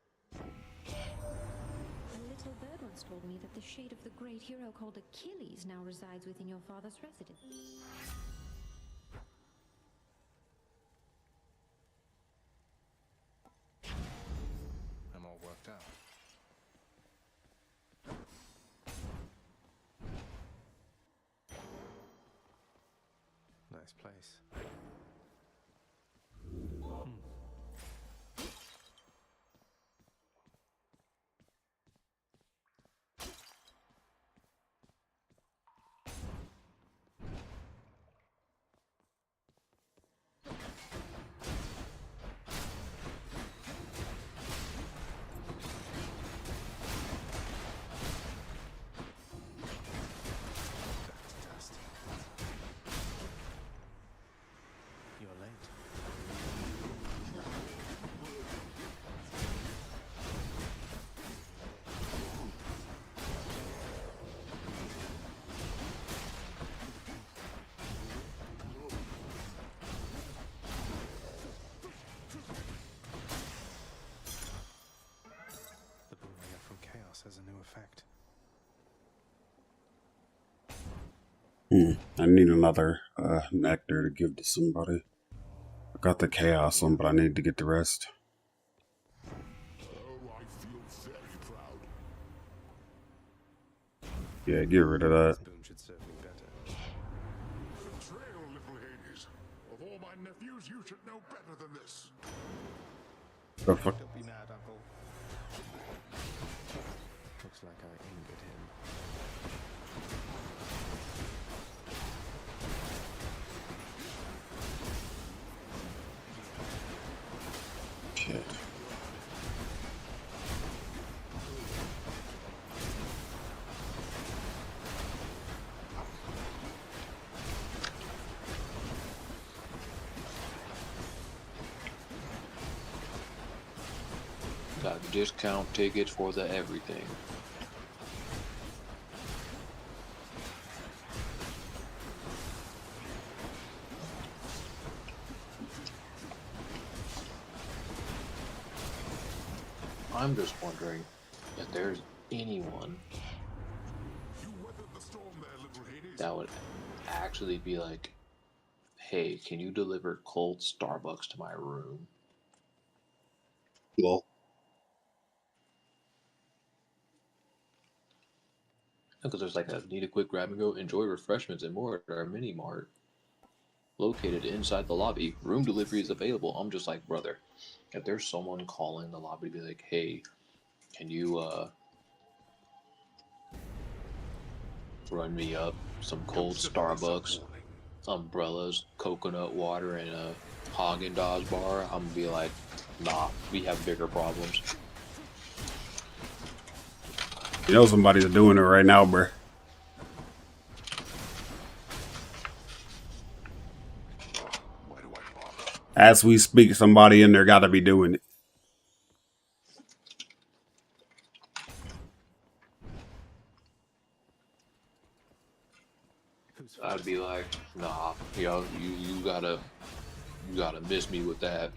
[SPEAKER 13] little bird once told me that the shade of the great hero called Achilles now resides within your father's residence.
[SPEAKER 1] I'm all worked out. Nice place. Has a new effect.
[SPEAKER 8] I need another nectar to give to somebody. I got the chaos one, but I need to get the rest.
[SPEAKER 4] Oh, I feel very proud.
[SPEAKER 8] Yeah, get rid of that.
[SPEAKER 1] Spoon should serve me better.
[SPEAKER 4] Betrayal, little Hades. Of all my nephews, you should know better than this.
[SPEAKER 8] The fuck?
[SPEAKER 1] Don't be mad, Uncle. Looks like I angered him.
[SPEAKER 8] Shit.
[SPEAKER 7] Got discount tickets for the everything. I'm just wondering if there's anyone that would actually be like, hey, can you deliver cold Starbucks to my room?
[SPEAKER 8] Well,
[SPEAKER 7] because there's like a need a quick grab and go, enjoy refreshments and more at our mini mart located inside the lobby. Room delivery is available. I'm just like, brother, if there's someone calling the lobby to be like, hey, can you run me up some cold Starbucks, umbrellas, coconut water, and a Haagen-Dazs bar? I'm gonna be like, nah, we have bigger problems.
[SPEAKER 8] you know somebody's doing it right now, bruh. As we speak, somebody in there gotta be doing it.
[SPEAKER 7] I'd be like, nah, yo, you gotta miss me with that.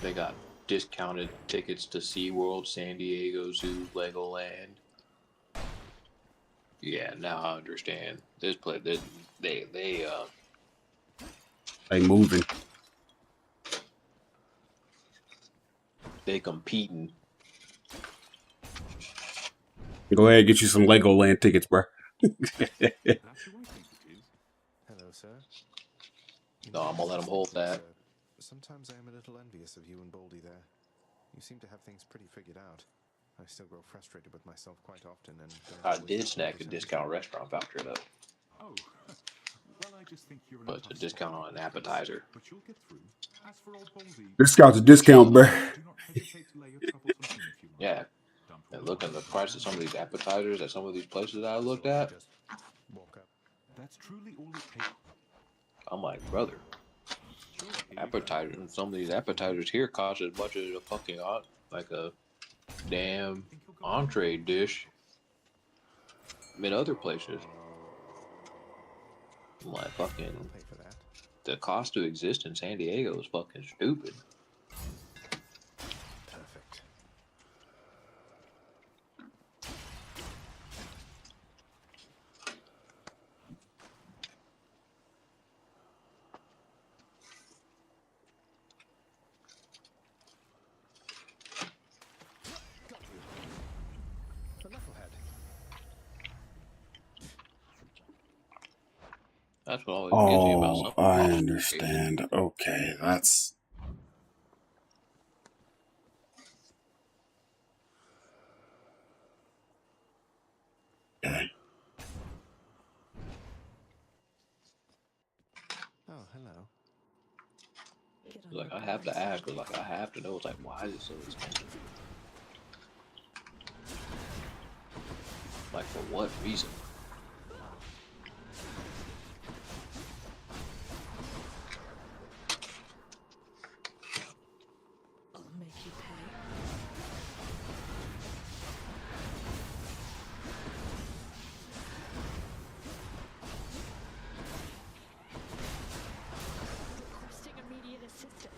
[SPEAKER 7] They got discounted tickets to SeaWorld, San Diego Zoo, Legoland. Yeah, now I understand. This play, they
[SPEAKER 8] moving.
[SPEAKER 7] They competing.
[SPEAKER 8] Go ahead and get you some Legoland tickets, bruh.
[SPEAKER 1] Hello, sir.
[SPEAKER 7] No, I'm gonna let them hold that.
[SPEAKER 1] Sometimes I am a little envious of you and Baldy there. You seem to have things pretty figured out. I still grow frustrated with myself quite often, and
[SPEAKER 7] I did snack a discount restaurant voucher though.
[SPEAKER 6] Oh, well, I just think you're
[SPEAKER 7] But it's a discount on an appetizer.
[SPEAKER 6] But you'll get through. As for old Baldy,
[SPEAKER 8] Discount's a discount, bruh.
[SPEAKER 6] do not hesitate to lay your troubles on him if you like.
[SPEAKER 7] Yeah. And look at the price of some of these appetizers at some of these places that I looked at.
[SPEAKER 6] That's truly all it takes.
[SPEAKER 7] I'm like, brother, Appetizers. Some of these appetizers here cost as much as a fucking like a damn entree dish in other places. Like fucking, the cost to exist in San Diego is fucking stupid.
[SPEAKER 1] Perfect. The knucklehead.
[SPEAKER 7] That's what always gets me about
[SPEAKER 8] Oh, I understand. Okay, that's... Okay.
[SPEAKER 1] Oh, hello.
[SPEAKER 7] Like, I have to ask, but like, I have to know. It's like, why is it so expensive? Like, for what reason?
[SPEAKER 11] I'll make you pay.
[SPEAKER 2] Requesting immediate assistance.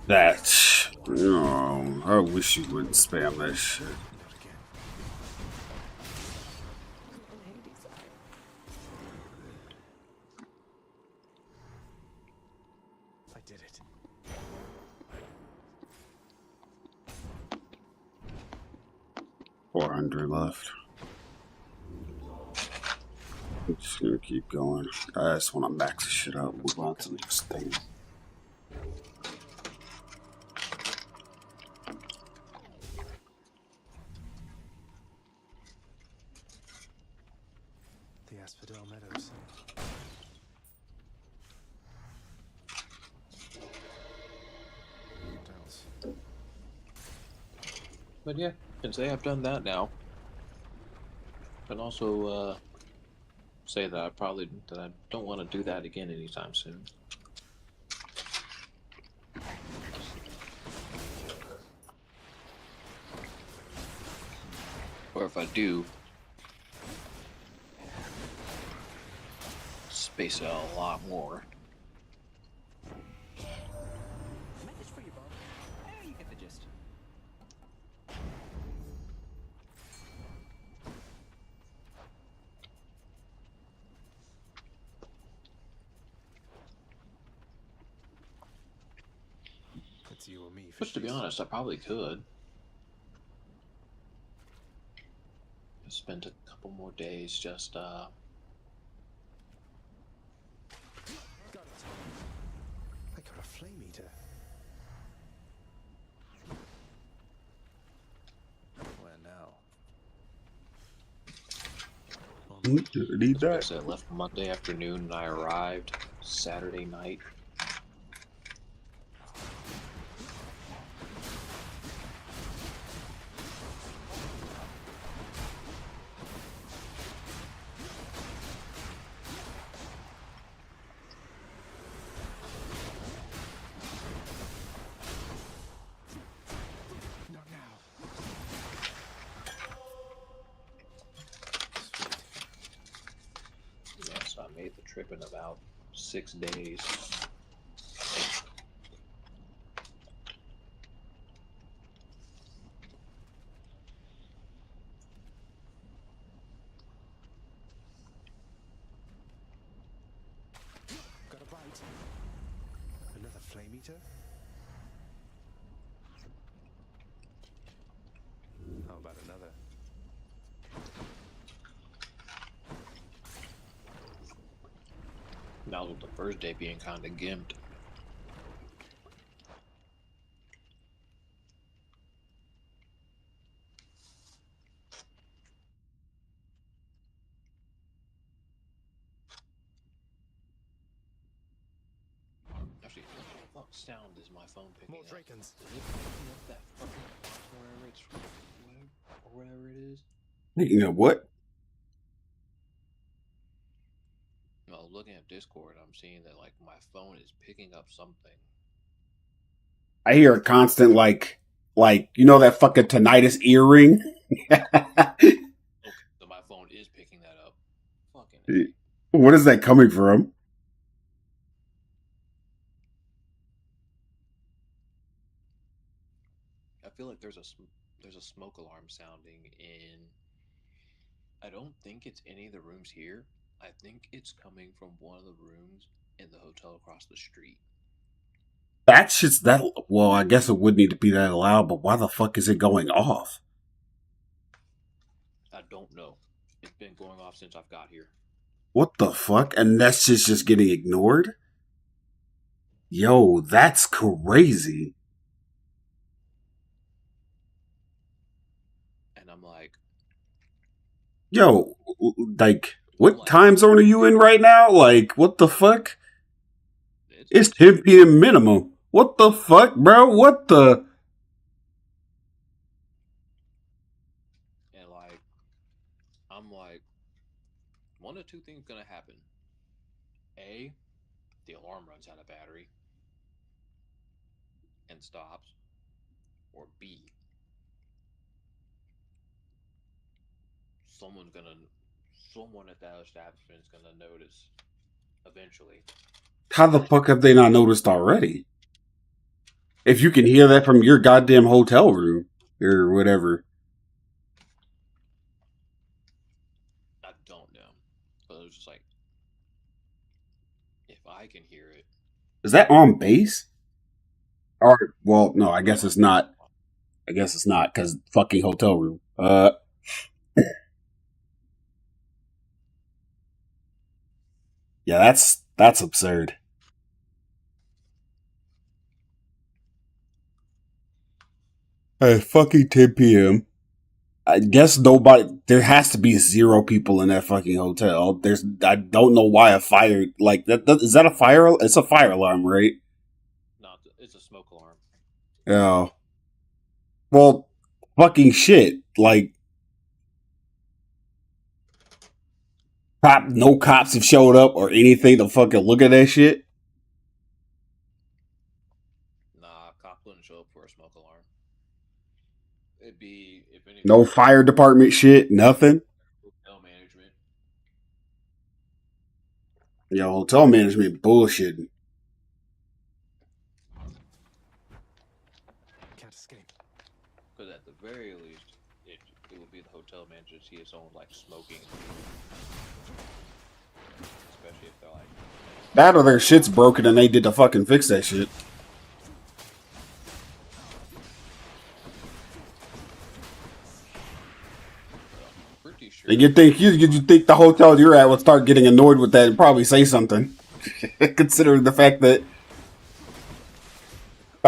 [SPEAKER 8] That... No, I wish you wouldn't spam that shit.
[SPEAKER 1] I did it.
[SPEAKER 8] $400 left. I'm just gonna keep going. I just want to max this shit out. Move on to the next thing.
[SPEAKER 1] The Asphodel Meadows. What else?
[SPEAKER 7] But yeah, can say I've done that now. Can also say that I don't want to do that again anytime soon. Or if I do, space out a lot more.
[SPEAKER 10] Message for you, Bob. You get the gist.
[SPEAKER 1] It's you or me.
[SPEAKER 7] Which, to be honest, I probably could. Spend a couple more days just
[SPEAKER 1] Got it. I got a flame eater. Where now?
[SPEAKER 8] Need
[SPEAKER 7] I
[SPEAKER 8] that.
[SPEAKER 7] left Monday afternoon and I arrived Saturday night.
[SPEAKER 1] Not now.
[SPEAKER 7] Yeah, so I made the trip in about 6 days.
[SPEAKER 1] Got a bite. Another flame eater? How about another?
[SPEAKER 7] That was the first day being kind of gimped. Actually, what the fuck sound is my phone picking
[SPEAKER 1] More
[SPEAKER 7] up?
[SPEAKER 1] Drakens.
[SPEAKER 7] Is it picking up that fucking wherever it's or whatever it is?
[SPEAKER 8] You know what?
[SPEAKER 7] I was looking at Discord. I'm seeing that like my phone is picking up something.
[SPEAKER 8] I hear a constant like you know that fucking tinnitus earring.
[SPEAKER 7] Okay, so my phone is picking that up. Fucking.
[SPEAKER 8] What is that coming from?
[SPEAKER 7] I feel like there's a smoke alarm sounding in. I don't think it's any of the rooms here. I think it's coming from one of the rooms in the hotel across the street.
[SPEAKER 8] That's just that. Well, I guess it would need to be that loud, but why the fuck is it going off?
[SPEAKER 7] I don't know. It's been going off since I've got here.
[SPEAKER 8] What the fuck? And that's just getting ignored? Yo, that's crazy.
[SPEAKER 7] And I'm like,
[SPEAKER 8] yo, like, what time zone are you in right now? Like, what the fuck? It's 10 p.m. minimum. What the fuck, bro? What the?
[SPEAKER 7] And like, I'm like, one of two things gonna happen. A, the alarm runs out of battery and stops. Or B, someone at that establishment is gonna notice eventually.
[SPEAKER 8] How the fuck have they not noticed already? If you can hear that from your goddamn hotel room or whatever.
[SPEAKER 7] I don't know. But it was just like, if I can hear it.
[SPEAKER 8] Is that on base? Or, well, no, I guess it's not. I guess it's not, because fucking hotel room. Yeah, that's absurd. Hey, fucking 10 p.m. I guess nobody. There has to be 0 people in that fucking hotel. I don't know why a fire like that. Is that a fire? It's a fire alarm, right?
[SPEAKER 7] No, it's a smoke alarm.
[SPEAKER 8] Yeah. Well, fucking shit. Like, no cops have showed up or anything to fucking look at that shit.
[SPEAKER 7] Nah, cop wouldn't show up for a smoke alarm. It'd be, if anything,
[SPEAKER 8] No fire department shit, nothing.
[SPEAKER 7] Hotel management.
[SPEAKER 8] Yo, hotel management bullshitting.
[SPEAKER 1] Can't escape.
[SPEAKER 7] Because at the very least, it would be the hotel manager to see if someone's like smoking. Especially if they're like.
[SPEAKER 8] That or their shit's broken and they did to fucking fix that shit. Sure. And you think the hotel you're at would start getting annoyed with that and probably say something, considering the fact that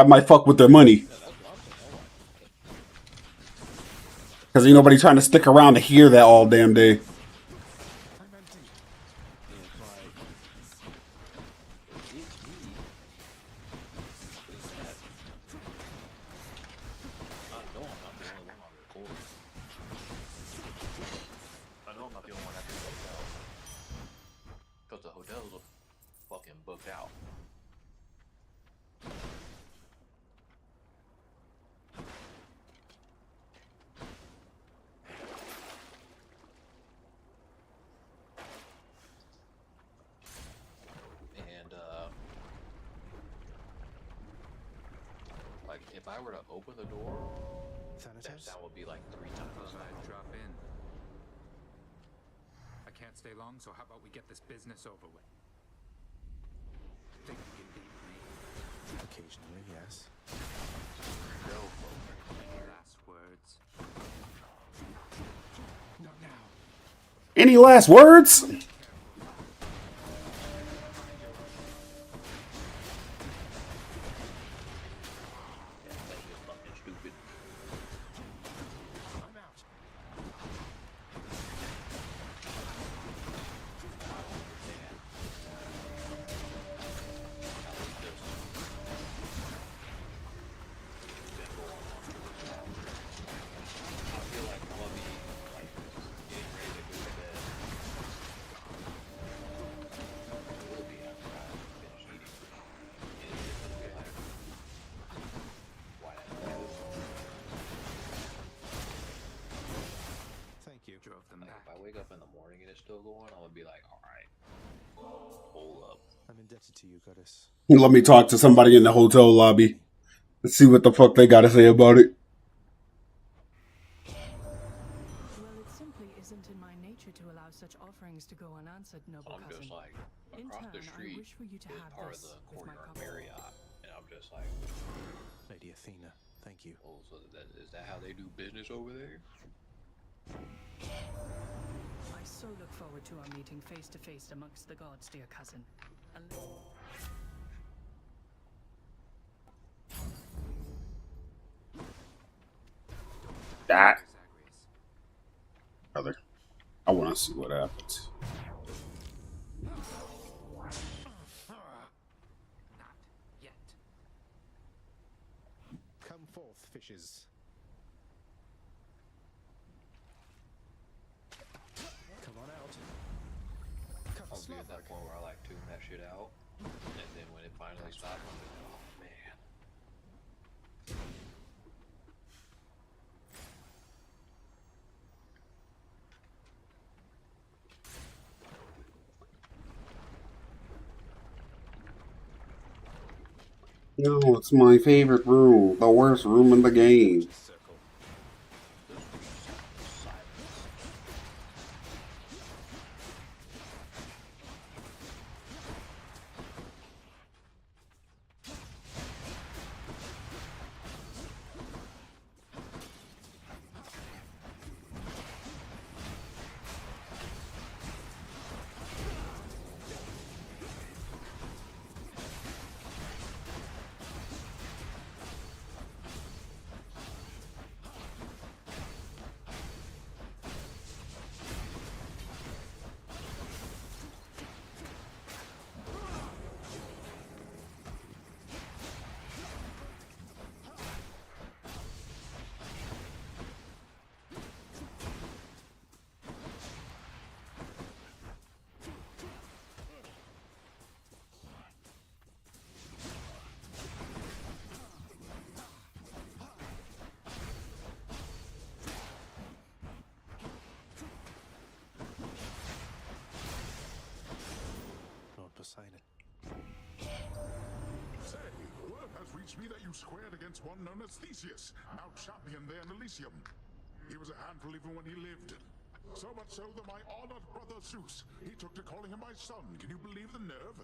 [SPEAKER 8] might fuck with their money. Because ain't nobody trying to stick around to hear that all damn day.
[SPEAKER 7] If I were to open the door, that sound would be like 3 times as loud.
[SPEAKER 9] Drop in. I can't stay long, so how about we get this business over with? Think you can beat me?
[SPEAKER 1] Occasionally, yes.
[SPEAKER 9] No. Any last words? Not now.
[SPEAKER 8] Any last words?
[SPEAKER 7] still going, I'm gonna be like, all right, hold up.
[SPEAKER 1] I'm indebted to you, goddess.
[SPEAKER 8] Let me talk to somebody in the hotel lobby. Let's see what the fuck they gotta say about it.
[SPEAKER 14] Well, it simply isn't in my nature to allow such offerings to go unanswered, noble
[SPEAKER 7] I'm
[SPEAKER 14] cousin.
[SPEAKER 7] just like, across the street is part of the courtyard Marriott, and I'm just like,
[SPEAKER 1] Lady Athena, thank you.
[SPEAKER 7] oh, so is that how they do business over there?
[SPEAKER 14] I so look forward to our meeting face to face amongst the gods, dear cousin.
[SPEAKER 8] That. Brother, I want to see what happens.
[SPEAKER 9] Not yet.
[SPEAKER 1] Come forth, fishes. Come on out.
[SPEAKER 7] I'll be at that point where I like tune that shit out, and then when it finally stops, I'm like, oh man.
[SPEAKER 8] No, it's my favorite room. The worst room in the game.
[SPEAKER 1] Poseidon.
[SPEAKER 4] Say, word has reached me that you squared against one known as Theseus, now champion there in Elysium. He was a handful even when he lived. So much so that my honored brother Zeus, he took to calling him my son. Can you believe the nerve?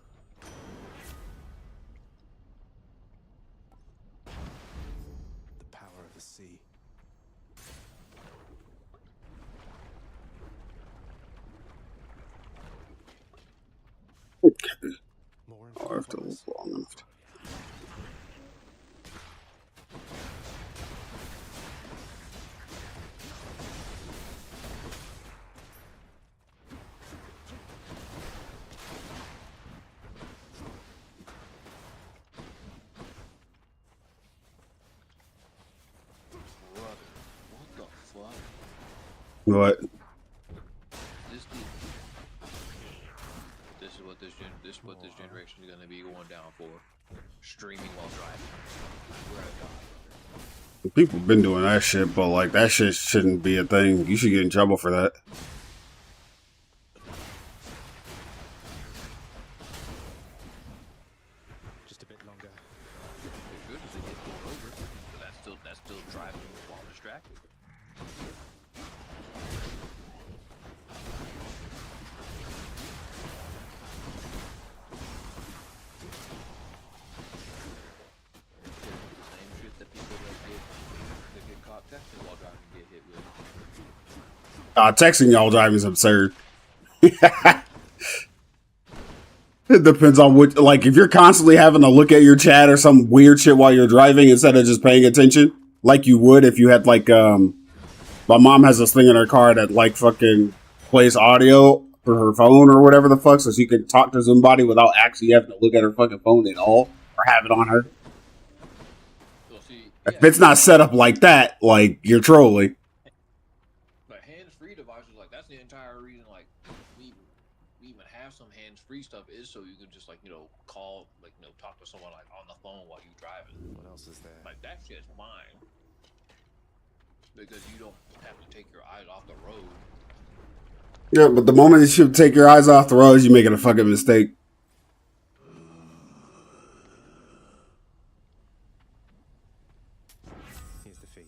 [SPEAKER 1] The power of the sea.
[SPEAKER 8] Okay. Oh, I have to look long enough. What?
[SPEAKER 7] This is what this generation is gonna be going down for. Streaming while driving.
[SPEAKER 8] People been doing that shit, but like that shit shouldn't be a thing. You should get in trouble for that.
[SPEAKER 1] Just a bit longer.
[SPEAKER 7] It's good if they get pulled over, but that's still driving while distracted.
[SPEAKER 8] Texting y'all driving is absurd. It depends on what, like, if you're constantly having to look at your chat or some weird shit while you're driving instead of just paying attention, like you would if you had, like, my mom has this thing in her car that, like, fucking plays audio for her phone or whatever the fuck, so she can talk to somebody without actually having to look at her fucking phone at all or have it on her.
[SPEAKER 7] Well, see,
[SPEAKER 8] If it's not set up like that, like, you're trolling.
[SPEAKER 7] But hands-free devices, like, that's the entire reason, like, we even have some hands-free stuff is so you can just, like, you know, call, like, you know, talk to someone, like, on the phone while you're driving.
[SPEAKER 1] What else is there?
[SPEAKER 7] Like, that shit's fine. Because you don't have to take your eyes off the road.
[SPEAKER 8] Yeah, but the moment you take your eyes off the road, you're making a fucking mistake.
[SPEAKER 1] Here's the fee.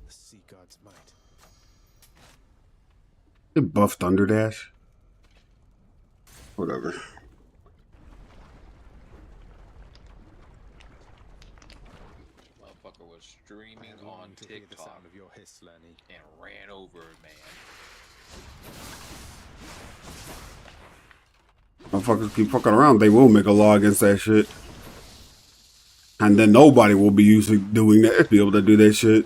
[SPEAKER 1] The sea god's might.
[SPEAKER 8] It buffed Thunderdash. Whatever.
[SPEAKER 7] Motherfucker was streaming on TikTok
[SPEAKER 1] the sound of your hiss, Lenny,
[SPEAKER 7] and ran over a man.
[SPEAKER 8] Motherfuckers keep fucking around, they will make a law against that shit. And then nobody will be usually doing that, be able to do that shit.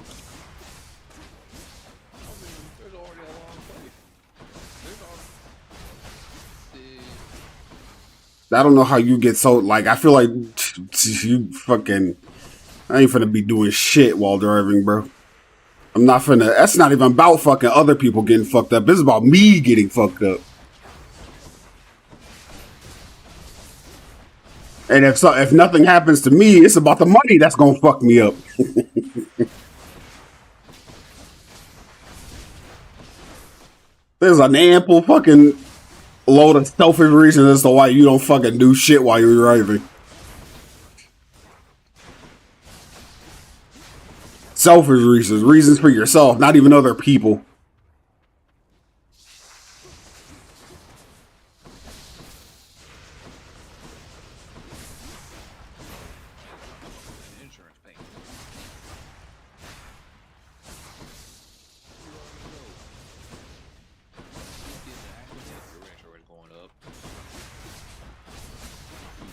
[SPEAKER 8] I don't know how you get so, like, I feel like you fucking, I ain't finna be doing shit while driving, bro. I'm not finna, that's not even about fucking other people getting fucked up. This is about me getting fucked up. And if nothing happens to me, it's about the money that's gonna fuck me up. There's an ample fucking load of selfish reasons as to why you don't fucking do shit while you're driving. Selfish reasons for yourself, not even other people.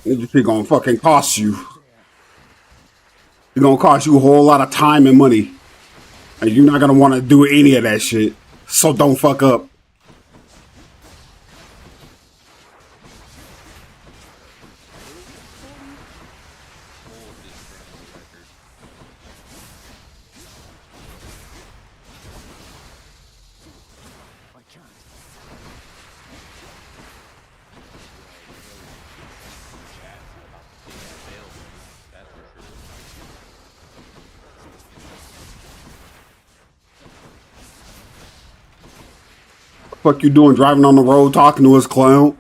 [SPEAKER 8] It's just gonna fucking cost you. It's gonna cost you a whole lot of time and money. And you're not gonna want to do any of that shit. So don't fuck up. Fuck you doing driving on the road talking to us, clown?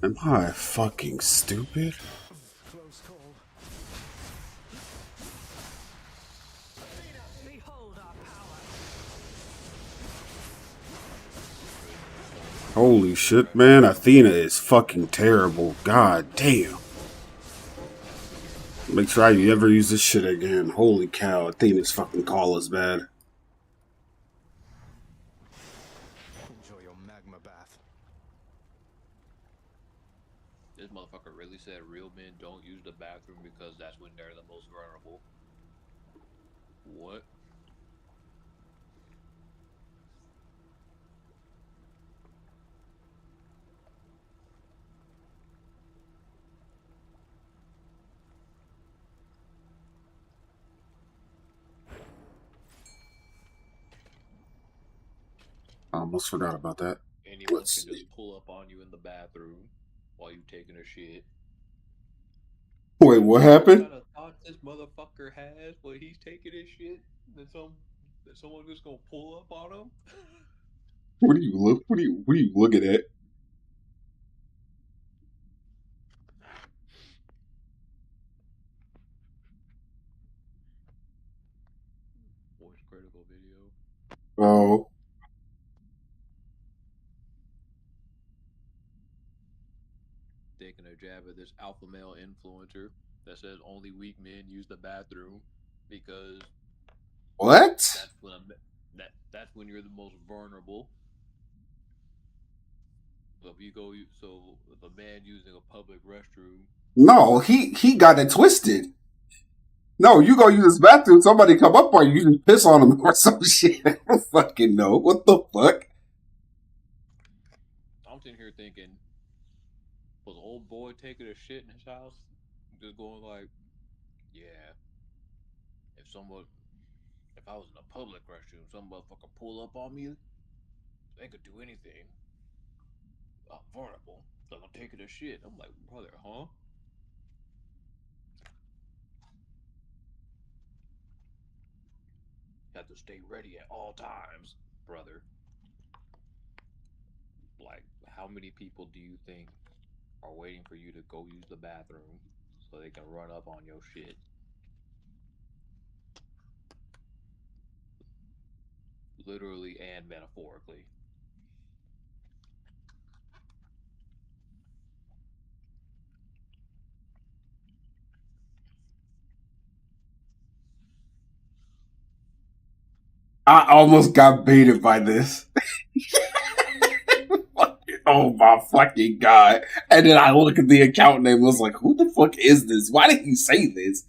[SPEAKER 8] Am I fucking stupid?
[SPEAKER 1] Close call.
[SPEAKER 8] Holy shit, man. Athena is fucking terrible. God damn. Make sure I ever use this shit again. Holy cow. Athena's fucking call is bad.
[SPEAKER 1] Enjoy your magma bath.
[SPEAKER 7] This motherfucker really said real men don't use the bathroom because that's when they're the most vulnerable. What?
[SPEAKER 8] I almost forgot about that.
[SPEAKER 7] Anyone can just pull up on you in the bathroom while you taking a shit.
[SPEAKER 8] Wait, what happened?
[SPEAKER 7] What kind of thoughts this motherfucker has when he's taking his shit? That someone just gonna pull up on him?
[SPEAKER 8] What are you looking at?
[SPEAKER 7] Voice critical video.
[SPEAKER 8] Oh.
[SPEAKER 7] Taking a jab at this alpha male influencer that says only weak men use the bathroom because
[SPEAKER 8] What?
[SPEAKER 7] That's when you're the most vulnerable. So if you go, so the man using a public restroom.
[SPEAKER 8] No, he got it twisted. No, you go use this bathroom, somebody come up on you, you just piss on them or some shit. I don't fucking know. What the fuck?
[SPEAKER 15] I'm sitting here thinking, was old boy taking a shit in his house? Just going like, yeah, if I was in a public restroom, some motherfucker pull up on me, they could do anything. I'm vulnerable. Like I'm taking a shit. I'm like, brother, huh? You have to stay ready at all times, brother. Like, how many people do you think are waiting for you to go use the bathroom so they can run up on your shit? Literally and metaphorically.
[SPEAKER 8] I almost got baited by this. Oh my fucking god. And then I look at the account name and was like, who the fuck is this? Why did he say this?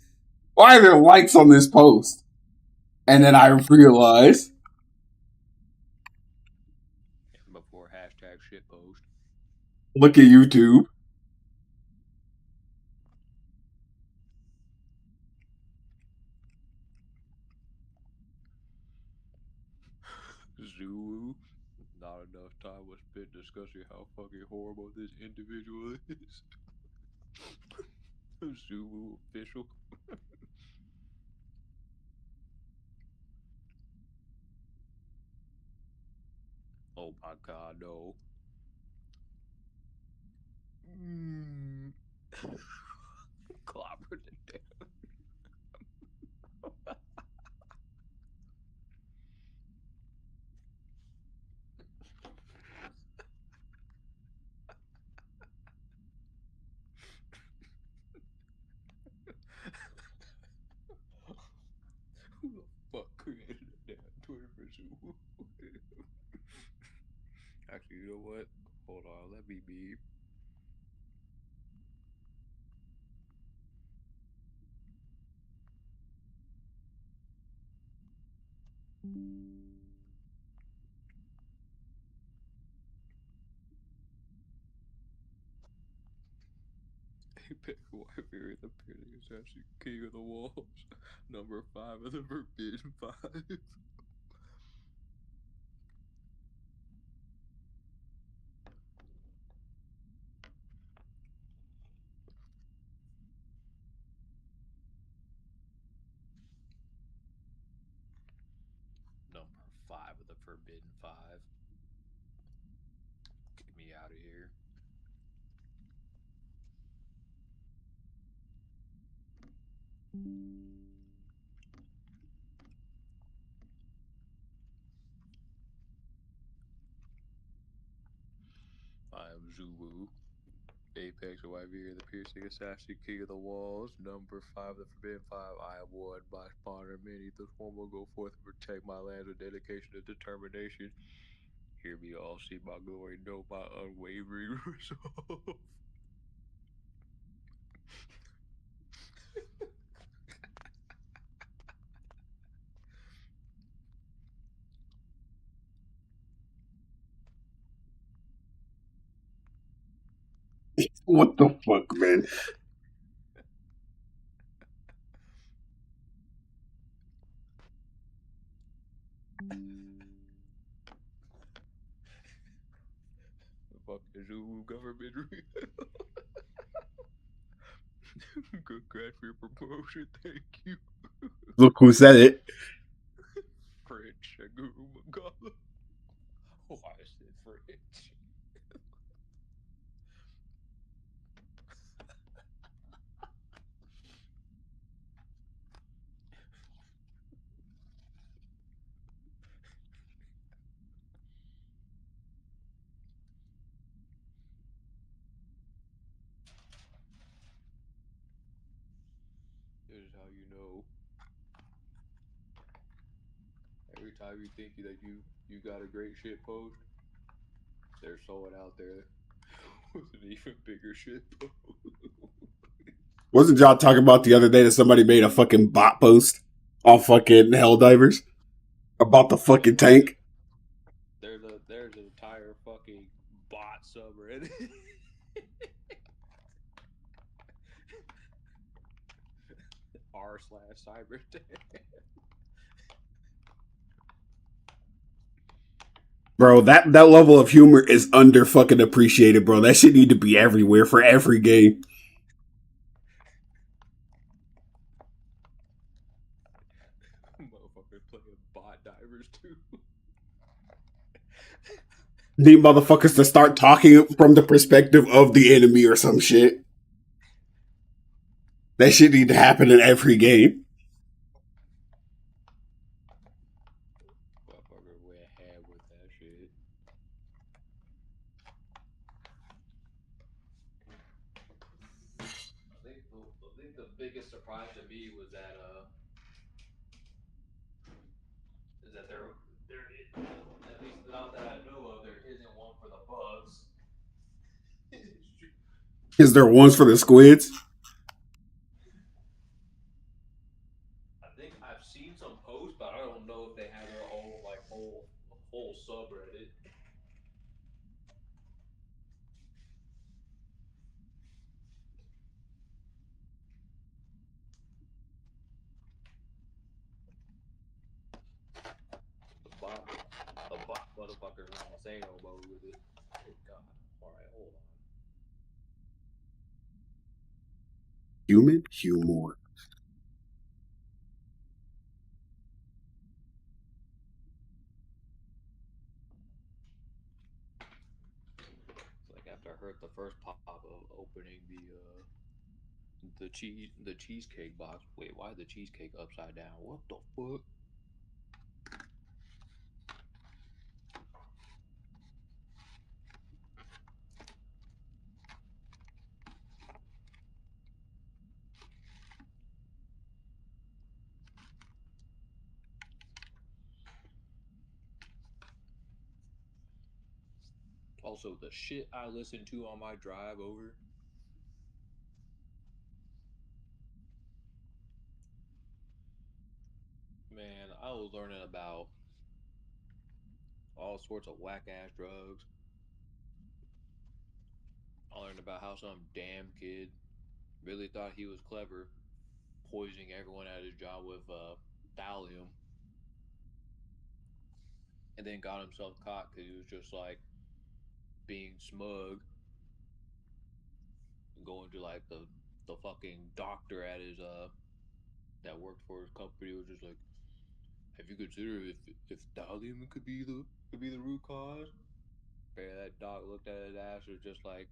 [SPEAKER 8] Why are there likes on this post? And then I realized.
[SPEAKER 15] Before hashtag shitpost.
[SPEAKER 8] Look at YouTube.
[SPEAKER 15] Zulu. Not enough time was spent discussing how fucking horrible this individual is. Zulu official. Oh my god, no. Clobbered to death. Who the fuck created a damn Twitter for Zulu? Actually, you know what? Hold on, let me be. Apex Warrior, the Penny Assassin, King of the Walls, number 5 of the Forbidden 5. Number 5 of the Forbidden 5. Get me out of here. I am Zulu. Apex Wyverian, the Piercing Assassin, King of the Walls, number 5 of the Forbidden 5. I am one by spawner many. This one will go forth and protect my lands with dedication and determination. Hear me all, see my glory, know my unwavering resolve.
[SPEAKER 8] What the fuck, man?
[SPEAKER 15] Fuck the Zulu government. Congrats for your promotion, thank you.
[SPEAKER 8] Look who said it.
[SPEAKER 15] French, Guru Magala. Oh, I said French. This is how you know. Every time you think that you got a great shit post, there's someone out there with an even bigger shit post.
[SPEAKER 8] Wasn't y'all talking about the other day that somebody made a fucking bot post on fucking Helldivers about the fucking tank?
[SPEAKER 15] There's an entire fucking bot subreddit. r/cyber.
[SPEAKER 8] Bro, that level of humor is under fucking appreciated, bro. That shit need to be everywhere for every game.
[SPEAKER 15] Motherfuckers playing bot divers too.
[SPEAKER 8] Need motherfuckers to start talking from the perspective of the enemy or some shit. That shit need to happen in every game.
[SPEAKER 15] Motherfucker went ahead with that shit. I think the biggest surprise to me was that is that there at least not that I know of, there isn't one for the bugs.
[SPEAKER 8] Is there ones for the squids?
[SPEAKER 15] I think I've seen some posts, but I don't know if they have their own like whole subreddit. The bot motherfuckers are insane mode with it. Oh god. Alright, hold on.
[SPEAKER 8] Human humor.
[SPEAKER 15] Like after I heard the first pop of opening the cheesecake box. Wait, why the cheesecake upside down? What the fuck? Also, the shit I listen to on my drive over. Man, I was learning about all sorts of whack ass drugs. I learned about how some damn kid really thought he was clever, poisoning everyone at his job with thallium, and then got himself caught because he was just like being smug, going to like the fucking doctor at his that worked for his company was just like, have you considered if thallium could be the root cause? Man, that doc looked at his ass and was just like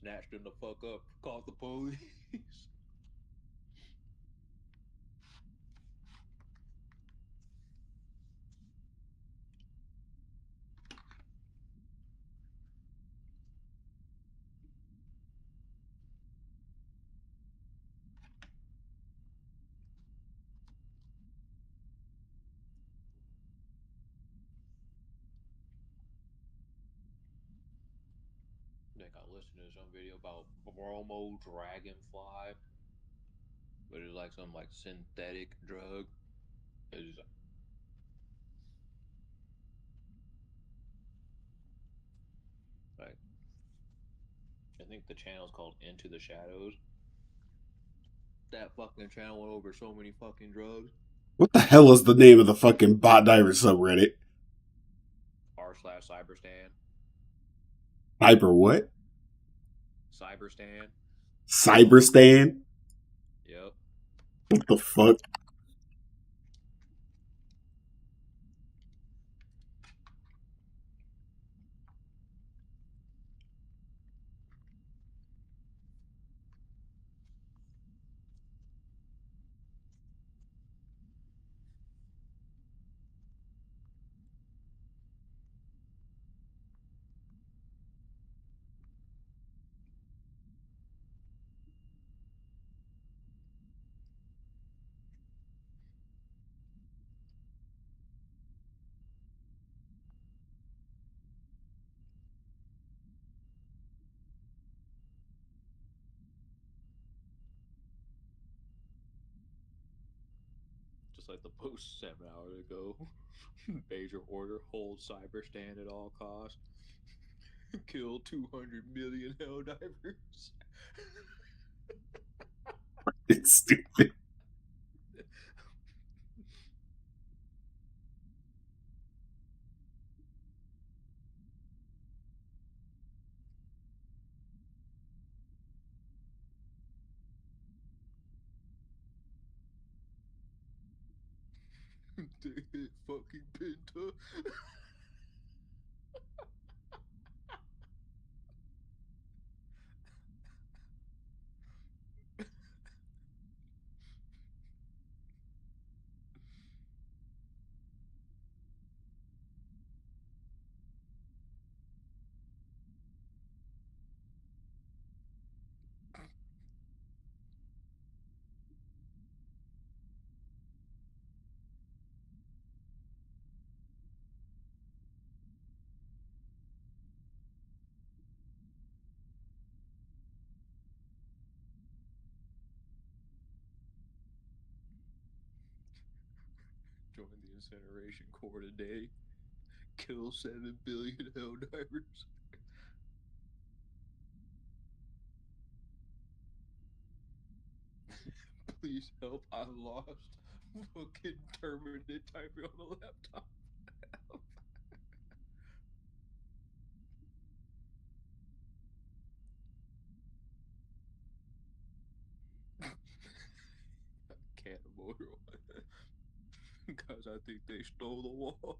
[SPEAKER 15] snatched him the fuck up, called the police. Think I listened to some video about bromo dragonfly, but it's like some like synthetic drug. It's like I think the channel's called Into the Shadows. That fucking channel went over so many fucking drugs.
[SPEAKER 8] What the hell is the name of the fucking bot diver subreddit?
[SPEAKER 15] r/cyberstan.
[SPEAKER 8] Hyper what?
[SPEAKER 15] Cyberstan.
[SPEAKER 8] Cyberstan?
[SPEAKER 15] Yep.
[SPEAKER 8] What the fuck?
[SPEAKER 15] just like the post 7 hours ago. Major order: hold cyber stand at all costs. Kill 200 million Helldivers.
[SPEAKER 8] It's stupid.
[SPEAKER 15] They hit fucking Pinta. Join the incineration corps today. Kill 7 billion Helldivers. Please help, I'm lost. Fucking terminate typing on the laptop. Can't avoid one. Because I think they stole the wall.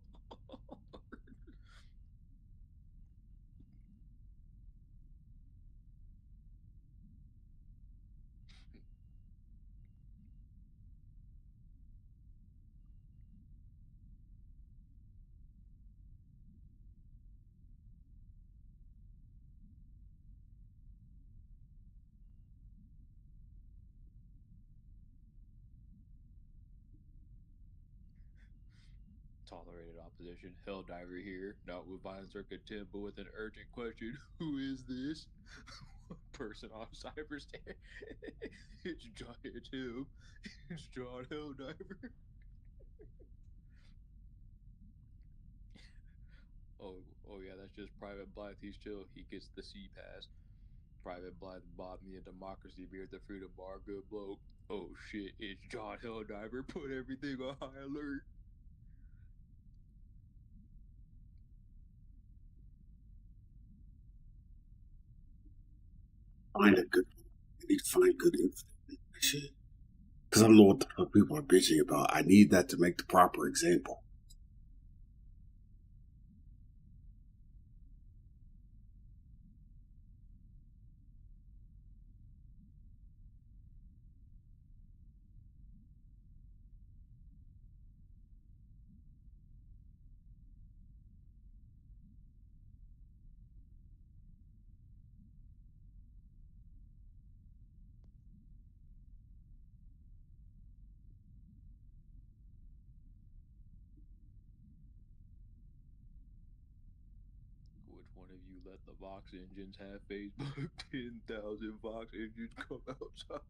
[SPEAKER 15] Tolerated opposition. Helldiver here, not with violence or contempt, but with an urgent question. Who is this? Person on cyberstand. It's John. It's him. It's John Helldiver. Oh yeah, that's just Private Blythe. He's chill. He gets the C pass. Private Blythe bought me a democracy beer at the Freedom Bar. Good bloke. Oh shit, it's John Helldiver. Put everything on high alert.
[SPEAKER 8] Find a good. I need to find good information. Because I don't know what the fuck people are bitching about. I need that to make the proper example.
[SPEAKER 15] Which one of you let the Vox engines have Facebook? 10,000 Vox engines come outside.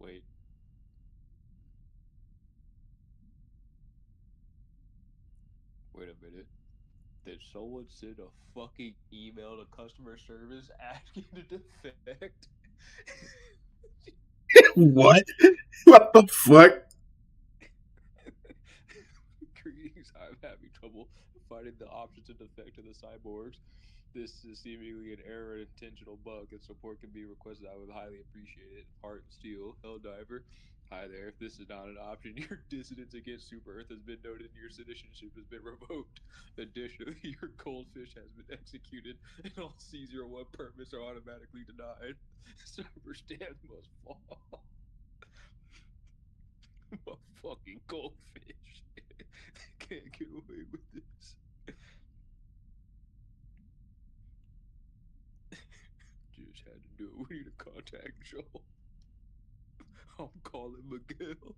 [SPEAKER 15] Wait. Wait a minute. Did someone send a fucking email to customer service asking to defect?
[SPEAKER 8] What? What the fuck?
[SPEAKER 15] Greetings, I'm having trouble finding the option to defect to the cyborgs. This is seemingly an error and intentional bug. If support can be requested, I would highly appreciate it. Heart Steel, Helldiver. Hi there. If this is not an option, your dissidence against Super Earth has been noted and your citizenship has been revoked. Additionally, your goldfish has been executed and all C01 permits are automatically denied. Cyber stand must fall. My fucking goldfish. Can't get away with this. Just had to do it. We need to contact Joel. I'm calling Miguel.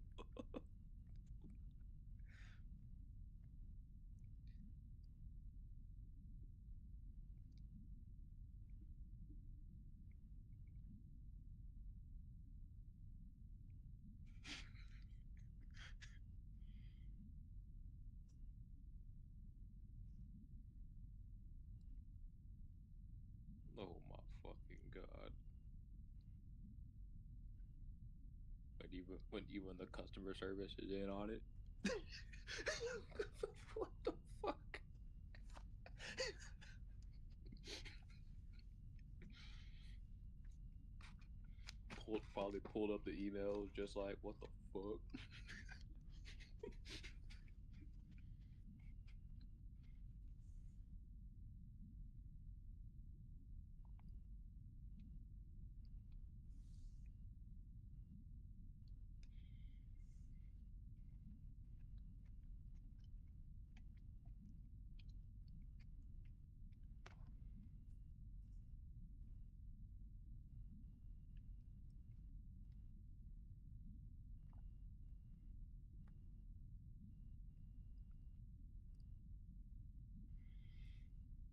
[SPEAKER 15] Oh my fucking god. When the customer service is in on it. What the fuck? Probably pulled up the emails just like, what the fuck?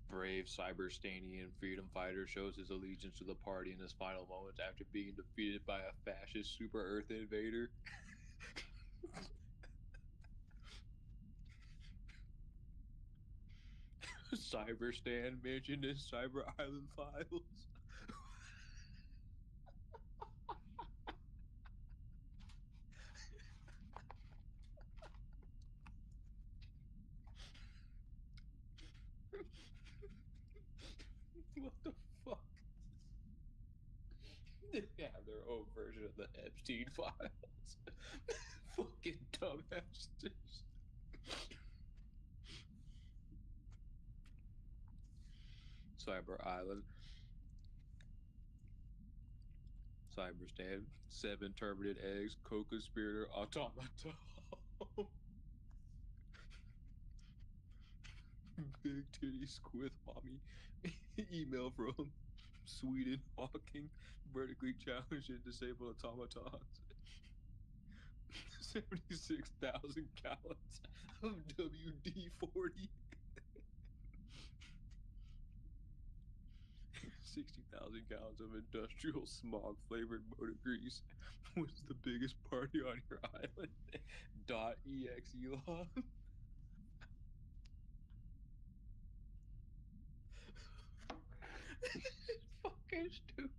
[SPEAKER 15] Brave Cyberstanian freedom fighter shows his allegiance to the party in his final moments after being defeated by a fascist super Earth invader. Cyberstan mentioned in Cyber Island files. What the fuck? They have their own version of the Epstein files. Fucking dumbasses. Cyber Island. Cyberstan. 7 terminated eggs. Co-conspirator automata. Big titty squith mommy. Email from Sweden Hawking. Vertically challenged and disabled automatons. 76,000 gallons of WD-40. 60,000 gallons of industrial smog flavored motor grease was the biggest party on your island. .exe log. It's fucking stupid.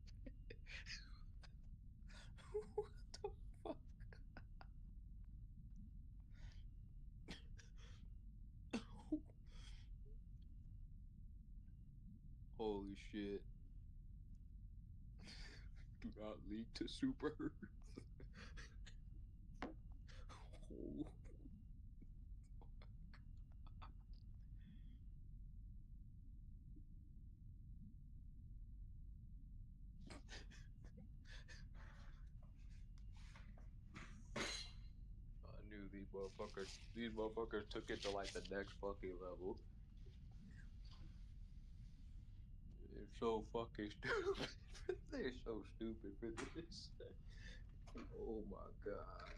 [SPEAKER 15] What the fuck? Holy shit. Do not leak to Super Earth. Oh. I knew these motherfuckers took it to like the next fucking level. They're so fucking stupid. They're so stupid for this. Oh my god.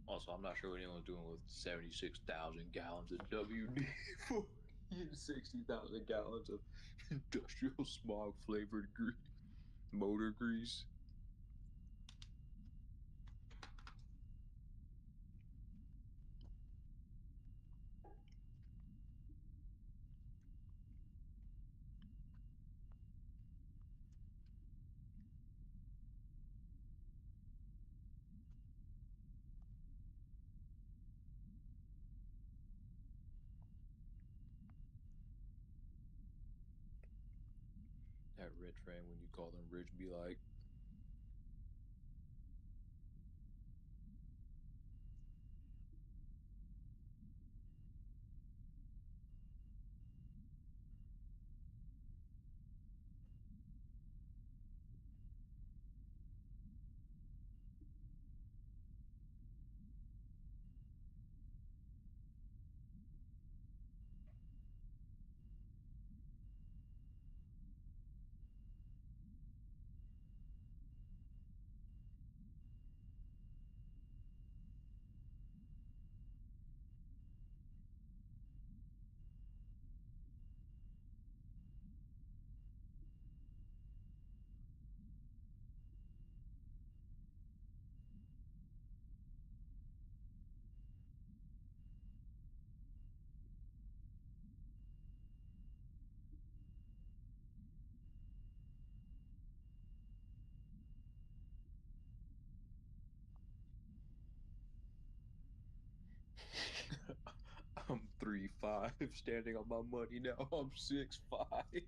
[SPEAKER 15] Also, I'm not sure what anyone's doing with 76,000 gallons of WD-40 and 60,000 gallons of industrial smog flavored grease. Motor grease. That rich friend, when you call them rich, be like, I'm 3'5", standing on my money now. I'm 6'5".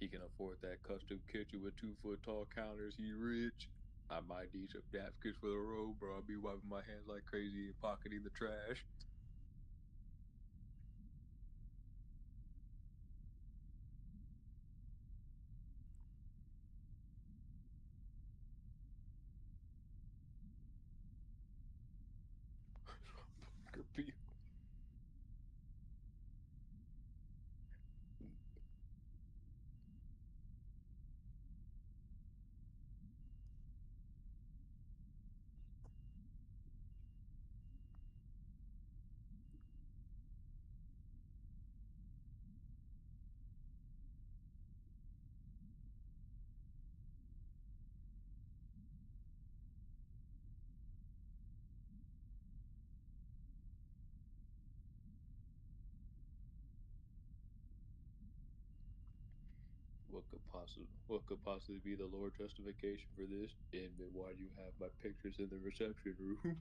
[SPEAKER 15] He can afford that custom kitchen with 2-foot tall counters. He rich. I might need some napkins for the road, bro. I'll be wiping my hands like crazy and pocketing the trash. What could possibly be the Lord justification for this? And then why do you have my pictures in the reception room?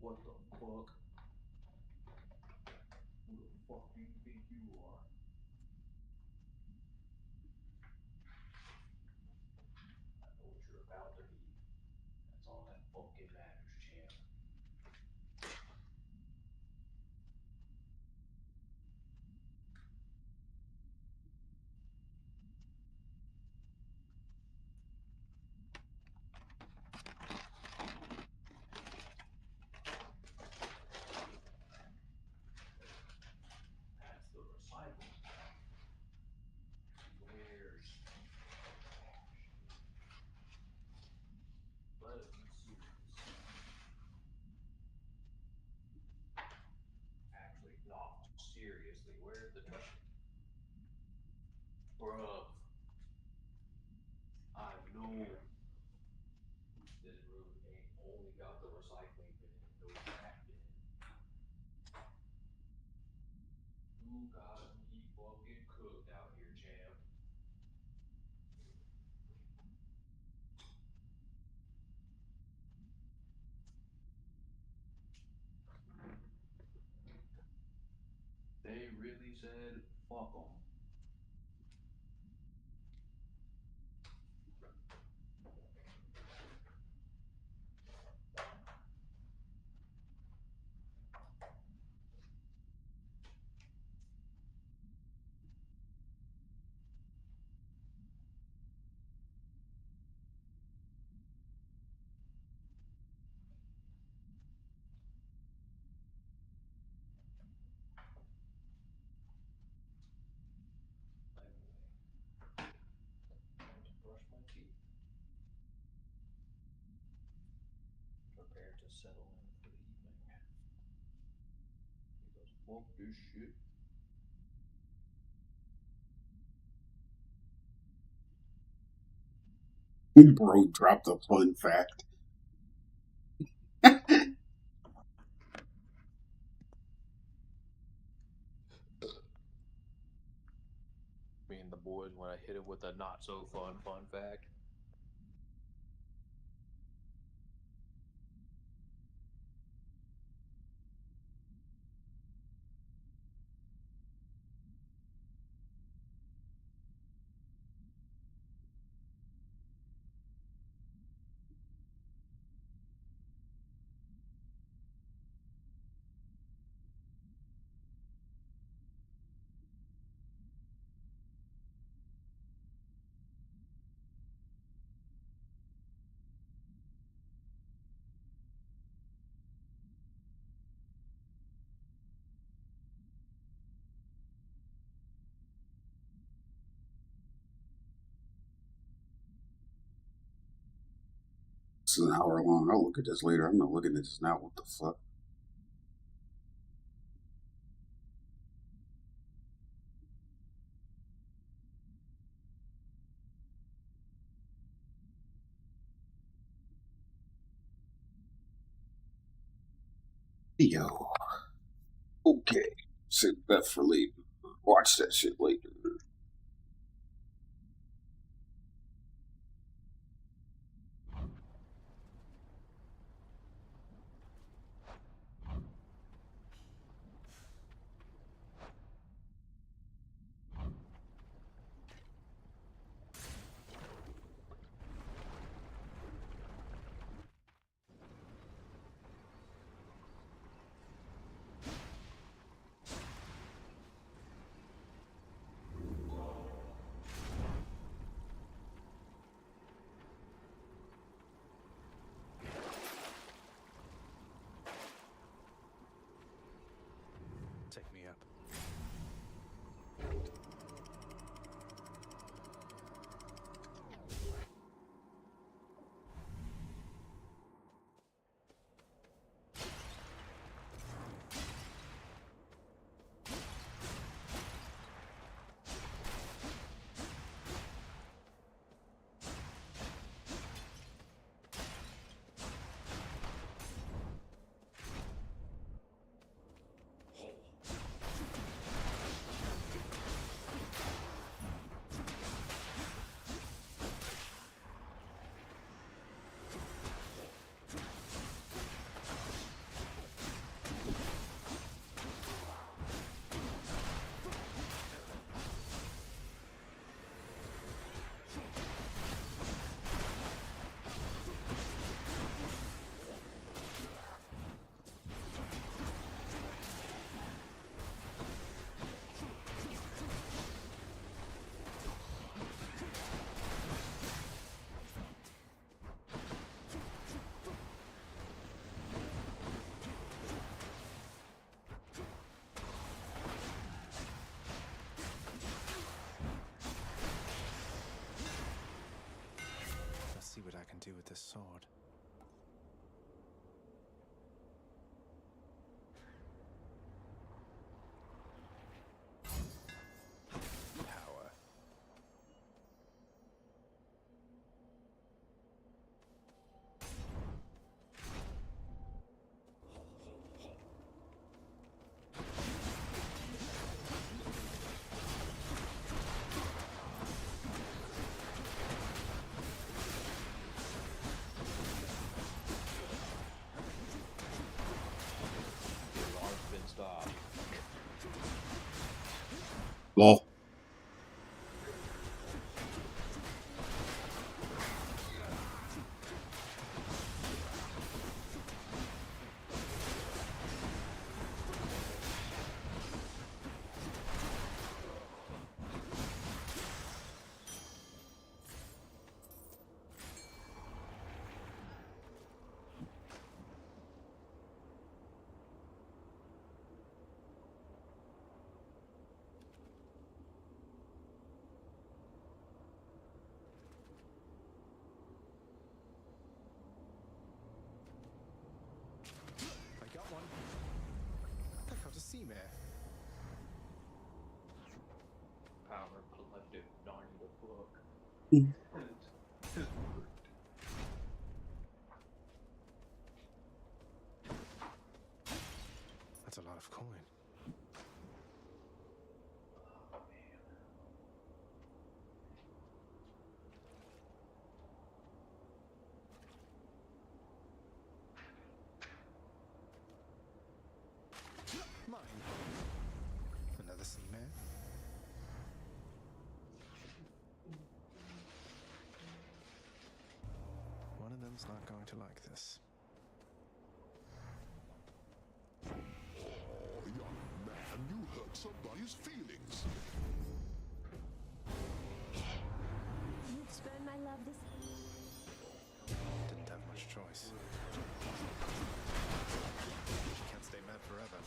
[SPEAKER 15] What the fuck? Who the fuck do you think you are? I know what you're about to be. That's all that fucking matters, champ. That's the recycle. Where's... Let it be serious. Actually, no, seriously, where's the trash? Bruh. I know this room ain't only got the recycling bin and no trash bin. You got me fucking cooked out here, champ. They really said, fuck them. Brush my teeth. Prepare to settle in for the evening. Because fuck this shit.
[SPEAKER 8] Bro dropped a fun fact.
[SPEAKER 15] Me and the boys when I hit it with a not so fun fact.
[SPEAKER 8] It's an hour long. I'll look at this later. I'm not looking at this now. What the fuck? Yo. Okay. Save that for later. Watch that shit later.
[SPEAKER 1] I can do with this sword. Power.
[SPEAKER 8] Lol.
[SPEAKER 15] Power Collective Narnia book.
[SPEAKER 1] That's a lot of coin. Mine. Another sea mare. One of them's not going to like this.
[SPEAKER 4] Oh, young man, you hurt somebody's feelings.
[SPEAKER 13] You've spurned my love this...
[SPEAKER 1] Didn't have much choice. She can't stay mad forever.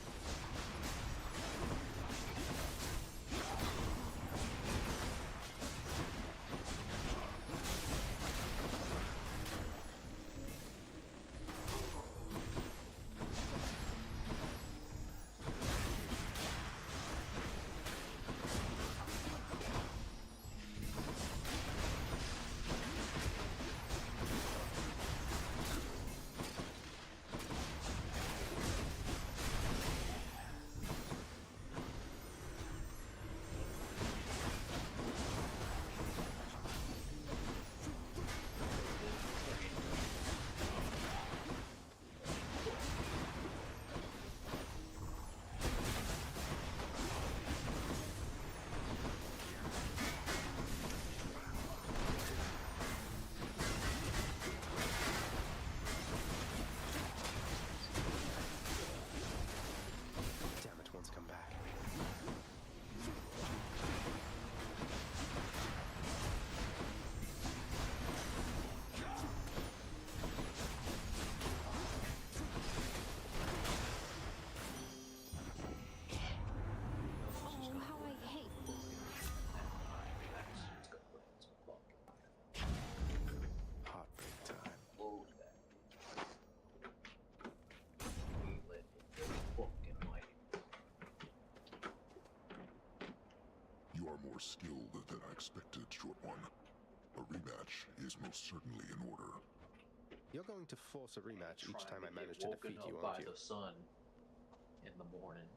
[SPEAKER 4] More skilled than I expected, short one. A rematch is most certainly in order.
[SPEAKER 1] You're going to force a rematch each time I manage to defeat you,
[SPEAKER 15] by
[SPEAKER 1] aren't you?
[SPEAKER 15] the sun in the morning.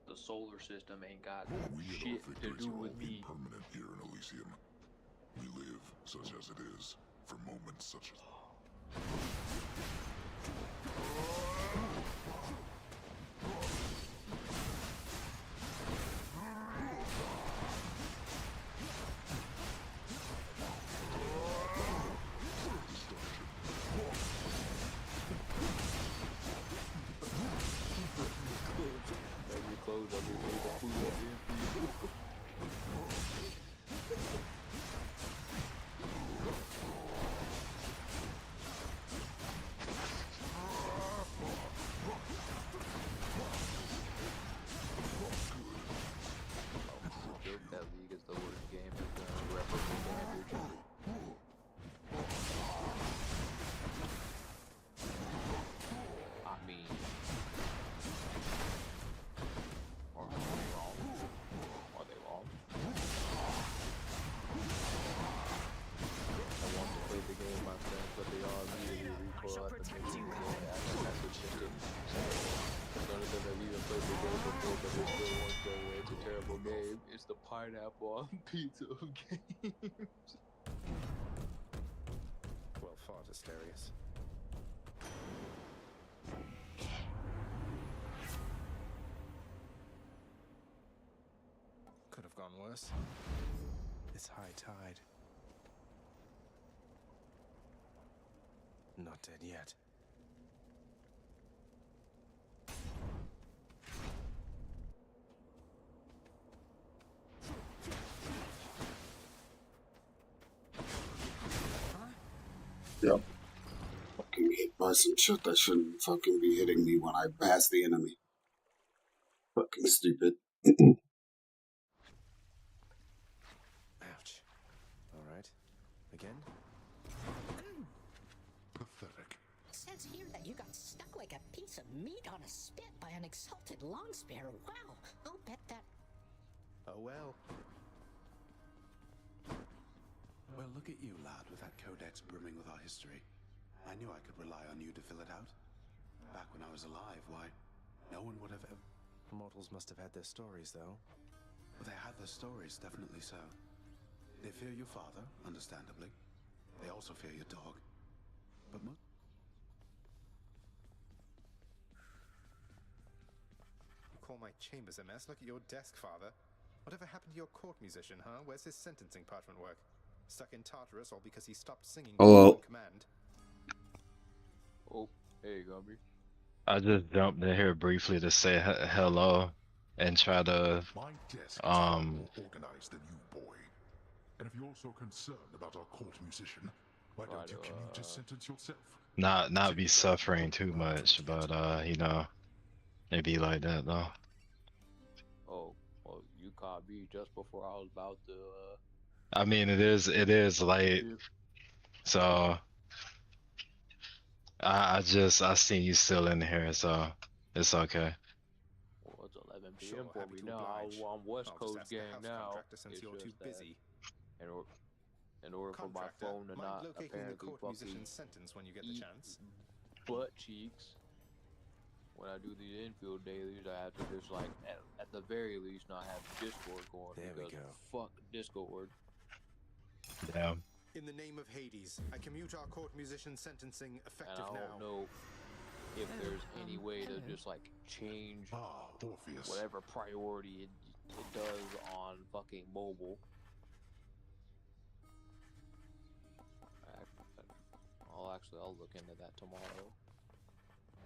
[SPEAKER 15] The solar system ain't got shit to do with me.
[SPEAKER 4] Permanent here in Elysium. We live, such as it is, for moments such as...
[SPEAKER 15] pineapple on pizza games.
[SPEAKER 1] Well fought, Asterius. Could have gone worse. It's high tide. Not dead yet.
[SPEAKER 8] Yep. Fucking hit by some shit that shouldn't fucking be hitting me when I pass the enemy. Fucking stupid.
[SPEAKER 1] Ouch. Alright. Again?
[SPEAKER 4] Pathetic.
[SPEAKER 2] It says here that you got stuck like a piece of meat on a spit by an exalted longspear. Wow. I'll bet that.
[SPEAKER 1] Oh well.
[SPEAKER 3] Well, look at you, lad, with that codex brimming with our history. I knew I could rely on you to fill it out. Back when I was alive, why, no one would have ever...
[SPEAKER 1] Mortals must have had their stories, though.
[SPEAKER 3] Well, they had their stories, definitely so. They fear your father, understandably. They also fear your dog. But
[SPEAKER 1] You call my chambers a mess? Look at your desk, father. Whatever happened to your court musician, huh? Where's his sentencing parchment work? Stuck in Tartarus all because he stopped singing
[SPEAKER 8] Hello.
[SPEAKER 1] on command.
[SPEAKER 15] Oh, hey, Gumby.
[SPEAKER 16] I just jumped in here briefly to say hello and try to
[SPEAKER 4] My desk is far more organized than you, boy. And if you're so concerned about our court musician, why don't you commute his sentence yourself?
[SPEAKER 16] not be suffering too much, but you know, it be like that though.
[SPEAKER 15] Oh, well, you caught me just before I was about to.
[SPEAKER 16] I mean, it is late, so I seen you still in here, so it's okay.
[SPEAKER 15] Well, it's 11 p.m. for me now. I'm West Coast gang now.
[SPEAKER 1] Since
[SPEAKER 15] It's
[SPEAKER 1] you're too
[SPEAKER 15] just that
[SPEAKER 1] busy.
[SPEAKER 15] in order for my phone to not apparently
[SPEAKER 1] the court
[SPEAKER 15] fucking
[SPEAKER 1] musician's sentence when you get the chance.
[SPEAKER 15] butt cheeks. When I do these infield dailies, I have to just like at the very least not have Discord going because fuck Discord.
[SPEAKER 16] Yeah.
[SPEAKER 1] In the name of Hades, I commute our court musician sentencing effective
[SPEAKER 15] And I don't know if there's any way to just like change whatever priority it does on fucking mobile. I'll look into that tomorrow.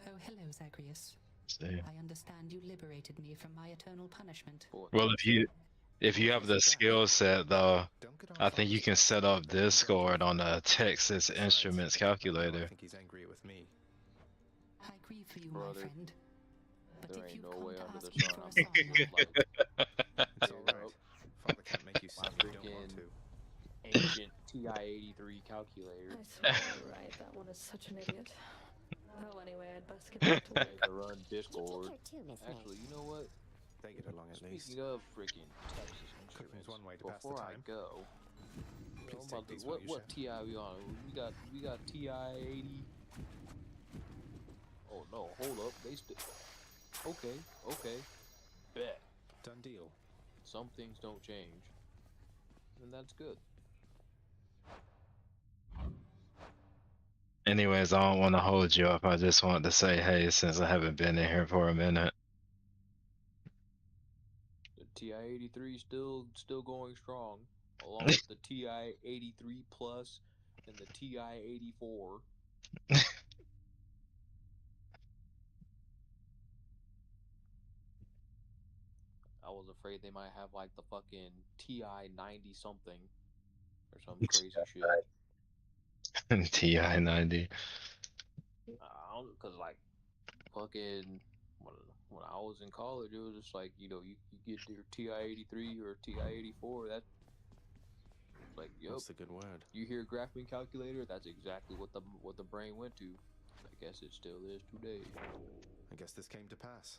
[SPEAKER 17] Oh, hello, Zagreus.
[SPEAKER 16] See.
[SPEAKER 17] I understand you liberated me from my eternal punishment.
[SPEAKER 16] Well, if you have the skill set though, I think you can set up Discord on the Texas Instruments calculator.
[SPEAKER 1] I think he's angry with me.
[SPEAKER 17] I grieve for you,
[SPEAKER 15] Brother,
[SPEAKER 17] my friend. But
[SPEAKER 15] there
[SPEAKER 17] if
[SPEAKER 15] ain't
[SPEAKER 17] you
[SPEAKER 15] no
[SPEAKER 17] come
[SPEAKER 15] way
[SPEAKER 17] to
[SPEAKER 15] under
[SPEAKER 17] ask
[SPEAKER 15] the
[SPEAKER 17] me
[SPEAKER 15] sun
[SPEAKER 17] for a
[SPEAKER 15] I'm
[SPEAKER 17] song,
[SPEAKER 1] It's alright. Father can't make you sing if you don't want to.
[SPEAKER 15] Ancient TI-83 calculator.
[SPEAKER 11] I swear you're right. That one is such an idiot. Oh, anyway, I'd best get back to work.
[SPEAKER 15] To run Discord. Actually, you know what?
[SPEAKER 1] They get along at least.
[SPEAKER 15] Speaking of freaking Texas Instruments,
[SPEAKER 1] one way to pass the
[SPEAKER 15] before
[SPEAKER 1] time.
[SPEAKER 15] I go,
[SPEAKER 1] Please
[SPEAKER 15] I'm
[SPEAKER 1] take
[SPEAKER 15] about to,
[SPEAKER 1] these while you
[SPEAKER 15] what TI we on? We got TI-80. Oh no, hold up, they still. Okay, bet.
[SPEAKER 1] Done deal.
[SPEAKER 15] Some things don't change, and that's good.
[SPEAKER 16] Anyways, I don't want to hold you up. I just wanted to say hey since I haven't been in here for a minute.
[SPEAKER 15] The TI-83 still going strong, along with the TI-83 Plus and the TI-84. I was afraid they might have like the fucking TI-90 something or some crazy shit.
[SPEAKER 16] TI-90.
[SPEAKER 15] Cause like fucking when I was in college, it was just like you get your TI-83 or TI-84. That's like
[SPEAKER 1] That's a good word.
[SPEAKER 15] You hear graphing calculator? That's exactly what the brain went to. I guess it still is today.
[SPEAKER 1] I guess this came to pass.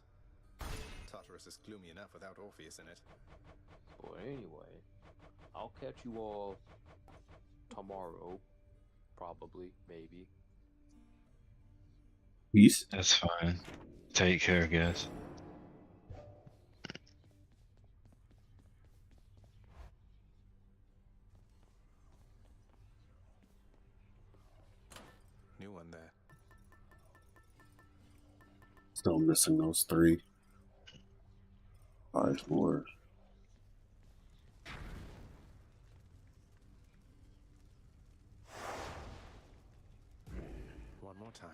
[SPEAKER 1] Tartarus is gloomy enough without Orpheus in it.
[SPEAKER 15] But anyway, I'll catch you all tomorrow, probably, maybe.
[SPEAKER 8] Peace.
[SPEAKER 16] That's fine. Take care, guys.
[SPEAKER 1] done there?
[SPEAKER 8] Still missing those 3. 5 more.
[SPEAKER 1] One more time.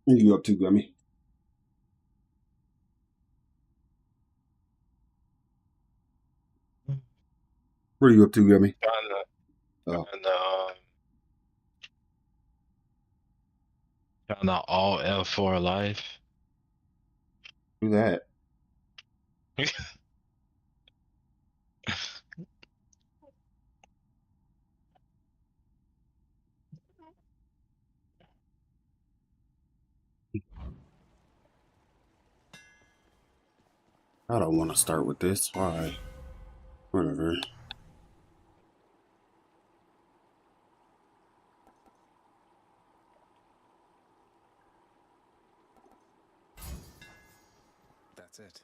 [SPEAKER 8] What are you up to, Gummy? What are you up to, Gummy?
[SPEAKER 16] Trying to all F4 life.
[SPEAKER 8] Do that. I don't want to start with this. Why? Whatever.
[SPEAKER 1] That's it.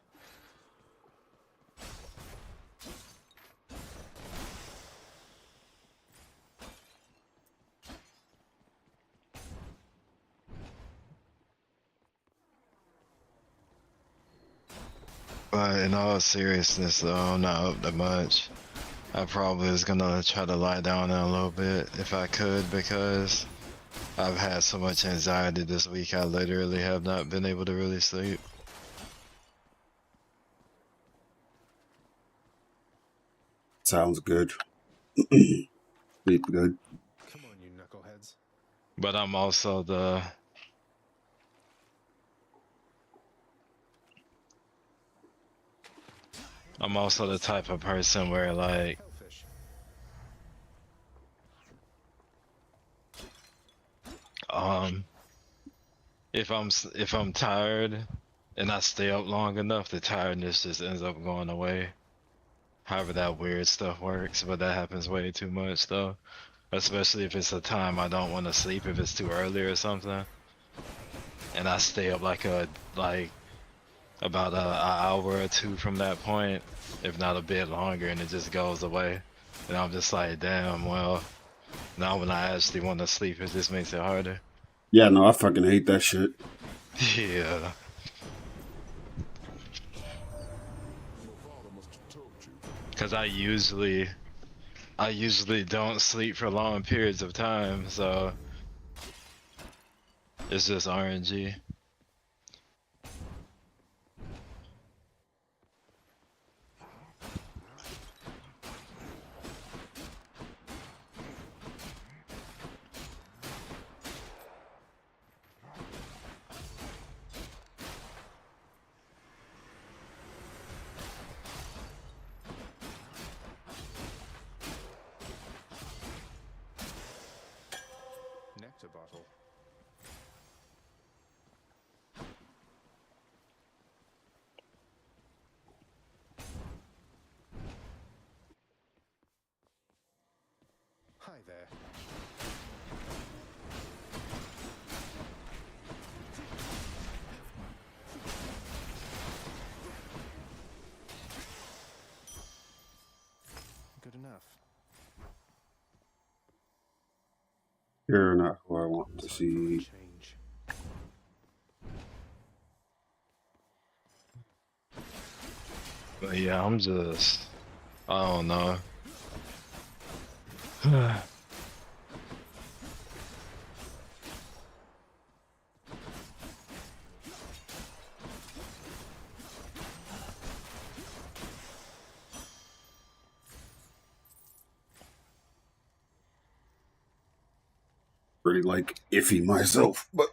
[SPEAKER 16] But in all seriousness, though, I'm not up to much. I probably was gonna try to lie down in a little bit if I could, because I've had so much anxiety this week. I literally have not been able to really sleep.
[SPEAKER 8] Sounds good. Sleep good.
[SPEAKER 1] Come on, you knuckleheads.
[SPEAKER 16] But I'm also the type of person where, like, if I'm tired and I stay up long enough, the tiredness just ends up going away. However that weird stuff works, but that happens way too much though. Especially if it's a time I don't want to sleep, if it's too early or something. And I stay up like about an hour or 2 from that point, if not a bit longer, and it just goes away. And I'm just like, damn, well, now when I actually want to sleep, it just makes it harder.
[SPEAKER 8] Yeah, no, I fucking hate that shit.
[SPEAKER 16] Yeah. Cause I usually don't sleep for long periods of time, so it's just RNG.
[SPEAKER 1] Nectar bottle. Hi there. Good enough.
[SPEAKER 8] You're not who I want to see.
[SPEAKER 16] But yeah, I'm just, I don't know.
[SPEAKER 8] Pretty like iffy myself, but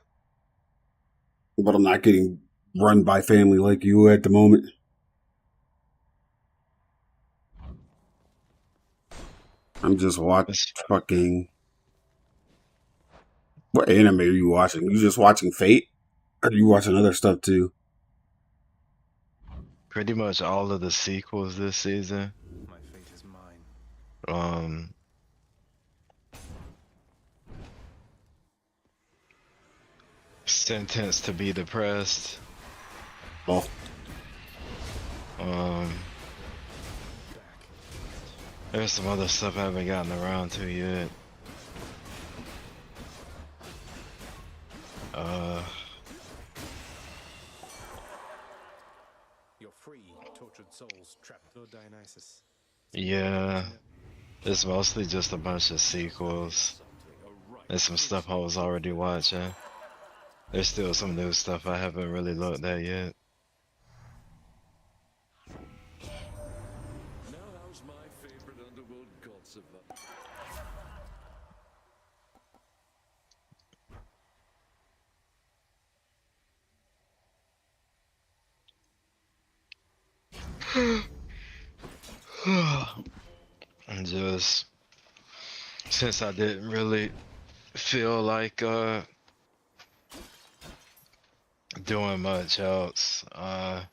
[SPEAKER 8] I'm not getting run by family like you at the moment. I'm just watching fucking. What anime are you watching? You just watching Fate? Or are you watching other stuff too?
[SPEAKER 16] Pretty much all of the sequels this season.
[SPEAKER 1] My fate is mine.
[SPEAKER 16] Sentenced to be depressed.
[SPEAKER 8] Oh.
[SPEAKER 16] There's some other stuff I haven't gotten around to yet.
[SPEAKER 1] You're free, tortured souls trapped. Lord Dionysus.
[SPEAKER 16] Yeah, it's mostly just a bunch of sequels. There's some stuff I was already watching. There's still some new stuff I haven't really looked at yet.
[SPEAKER 18] Now how's my favorite underworld god survive?
[SPEAKER 16] And just since I didn't really feel like doing much else, I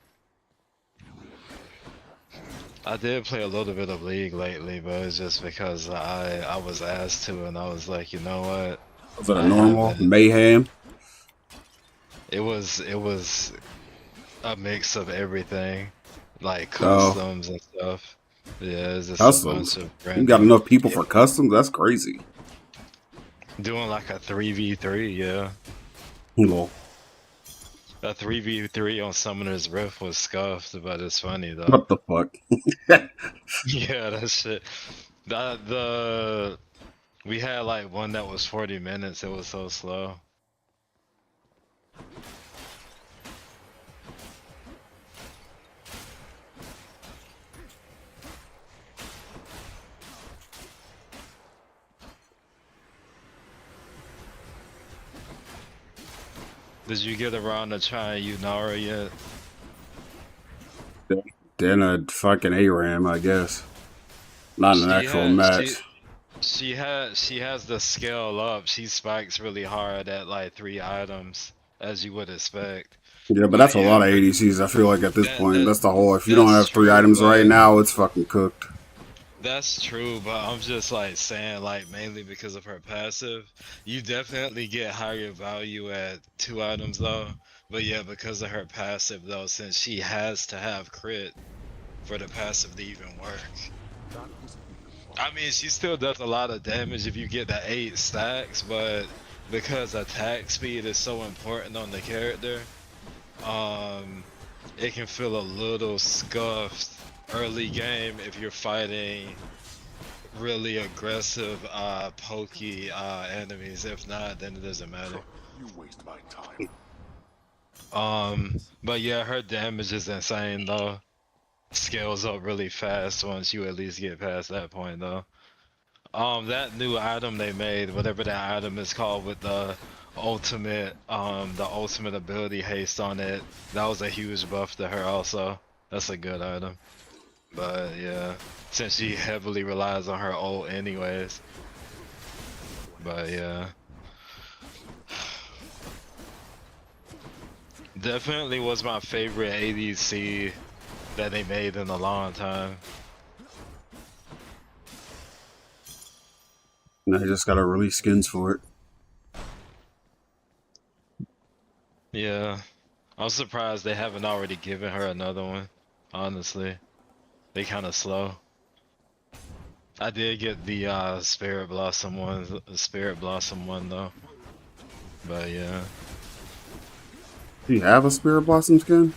[SPEAKER 16] did play a little bit of League lately, but it's just because I was asked to, and I was like, you know what?
[SPEAKER 8] Was it a normal mayhem?
[SPEAKER 16] It was a mix of everything, like customs and stuff. Yeah, it's just
[SPEAKER 8] Customs.
[SPEAKER 16] a bunch of
[SPEAKER 8] You
[SPEAKER 16] random.
[SPEAKER 8] got enough people for customs? That's crazy.
[SPEAKER 16] Doing like a 3v3, yeah.
[SPEAKER 8] Lol.
[SPEAKER 16] A 3v3 on Summoner's Rift was scuffed, but it's funny though.
[SPEAKER 8] What the fuck?
[SPEAKER 16] Yeah, that shit. We had like one that was 40 minutes. It was so slow. Did you get around to trying Yunara yet?
[SPEAKER 8] Then a fucking ARAM, I guess. Not an actual match.
[SPEAKER 16] She has the scale up. She spikes really hard at like 3 items, as you would expect.
[SPEAKER 8] Yeah, but that's a lot of ADCs. I feel like at this point, that's the whole. If you don't have 3 items right now, it's fucking cooked.
[SPEAKER 16] That's true, but I'm just like saying, like mainly because of her passive, you definitely get higher value at 2 items though. But yeah, because of her passive though, since she has to have crit for the passive to even work. I mean, she still does a lot of damage if you get the 8 stacks, but because attack speed is so important on the character, it can feel a little scuffed early game if you're fighting really aggressive, pokey enemies. If not, then it doesn't matter.
[SPEAKER 4] You waste my time.
[SPEAKER 16] But yeah, her damage is insane though. Scales up really fast once you at least get past that point though. That new item they made, whatever that item is called with the ultimate ability haste on it, that was a huge buff to her also. That's a good item. But yeah, since she heavily relies on her ult anyways. But yeah. Definitely was my favorite ADC that they made in a long time.
[SPEAKER 8] Now you just gotta release skins for it.
[SPEAKER 16] Yeah. I'm surprised they haven't already given her another one, honestly. They kind of slow. I did get the Spirit Blossom one though. But yeah.
[SPEAKER 8] Do you have a Spirit Blossom skin?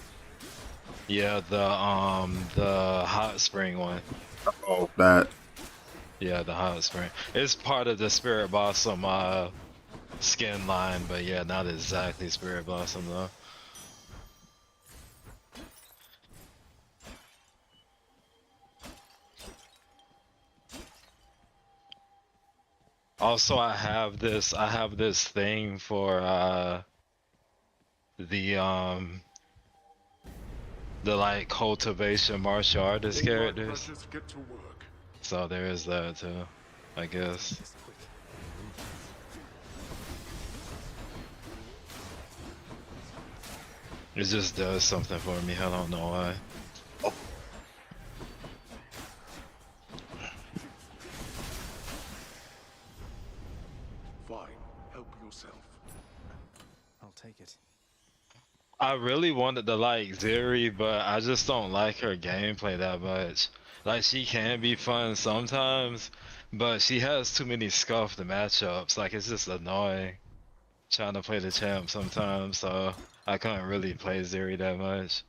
[SPEAKER 16] Yeah, the Hot Spring one.
[SPEAKER 8] Oh, that.
[SPEAKER 16] Yeah, the Hot Spring. It's part of the Spirit Blossom skin line, but yeah, not exactly Spirit Blossom though. Also, I have this thing for the like cultivation martial artist characters. So there is that too, I guess. It just does something for me, I don't know why.
[SPEAKER 4] Fine, help yourself.
[SPEAKER 1] I'll take it.
[SPEAKER 16] I really wanted to like Zeri, but I just don't like her gameplay that much. Like she can be fun sometimes, but she has too many scuffed matchups. Like it's just annoying trying to play the champ sometimes, so I couldn't really play Zeri that much.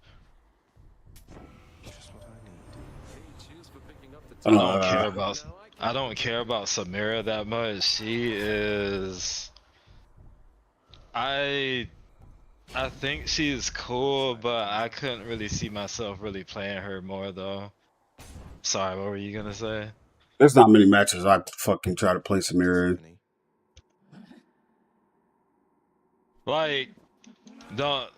[SPEAKER 16] I don't care about Samira that much. She is I think she's cool, but I couldn't really see myself really playing her more though. Sorry, what were you gonna say?
[SPEAKER 8] There's not many matches I fucking try to play Samira in.
[SPEAKER 16] Like, don't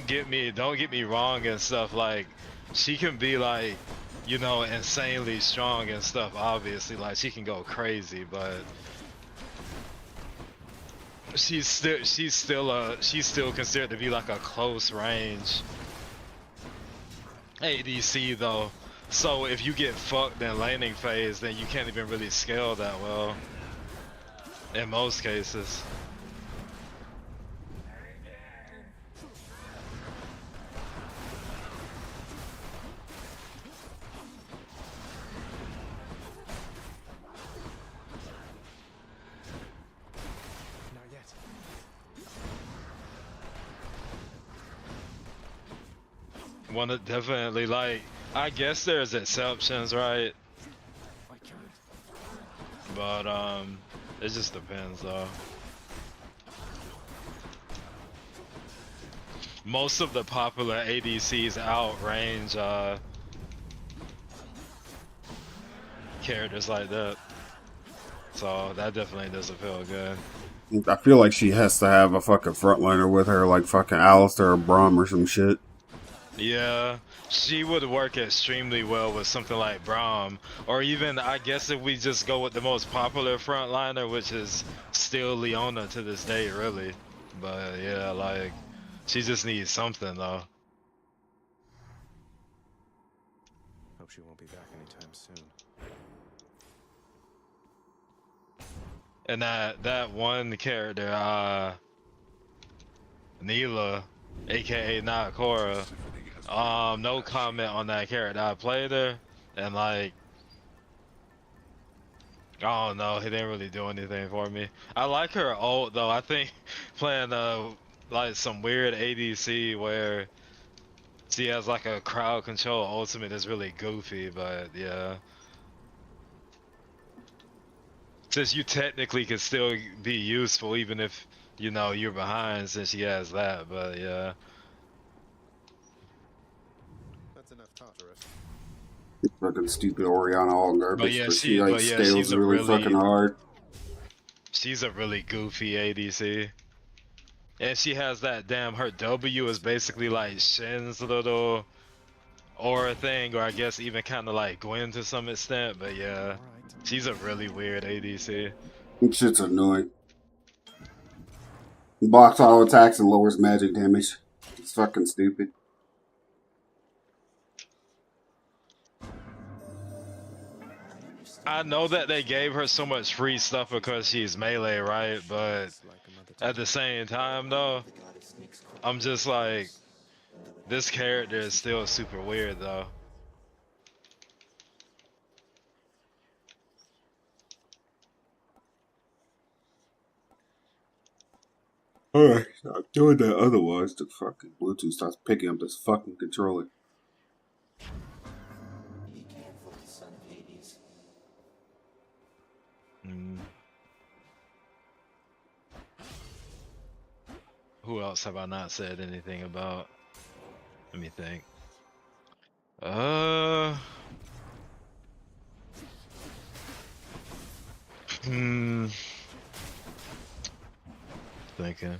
[SPEAKER 16] get me wrong and stuff. Like, she can be like, you know, insanely strong and stuff. Obviously, like she can go crazy, but she's still considered to be like a close range ADC though. So if you get fucked in laning phase, then you can't even really scale that well. In most cases. One that definitely, like, I guess there's exceptions, right? But it just depends though. Most of the popular ADCs outrange characters like that, so that definitely doesn't feel good.
[SPEAKER 8] I feel like she has to have a fucking frontliner with her, like fucking Alistair or Braum or some shit.
[SPEAKER 16] Yeah, she would work extremely well with something like Braum, or even, I guess if we just go with the most popular frontliner, which is still Leona to this day, really. But yeah, like, she just needs something though.
[SPEAKER 1] Hope she won't be back anytime soon.
[SPEAKER 16] And that one character, Neela, aka not Korra, no comment on that character. I played her, and like, I don't know, he didn't really do anything for me. I like her ult though. I think playing like some weird ADC where she has like a crowd control ultimate is really goofy, but yeah. Since you technically can still be useful even if, you know, you're behind, since she has that, but yeah.
[SPEAKER 1] That's enough Tartarus.
[SPEAKER 8] Fucking stupid Oriana all garbage,
[SPEAKER 16] But yeah,
[SPEAKER 8] she like scales really fucking hard.
[SPEAKER 16] She's a really goofy ADC. And she has that damn, her W is basically like Shin's little aura thing, or I guess even kind of like Gwen to some extent, but yeah. She's a really weird ADC.
[SPEAKER 8] Shit's annoying. Blocks all attacks and lowers magic damage. It's fucking stupid.
[SPEAKER 16] I know that they gave her so much free stuff because she's melee, right? But at the same time though, I'm just like, this character is still super weird though.
[SPEAKER 8] Alright, I'm doing that otherwise the fucking Bluetooth starts picking up this fucking controller.
[SPEAKER 12] Be careful, son of Hades.
[SPEAKER 16] Who else have I not said anything about? Let me think. Thinking.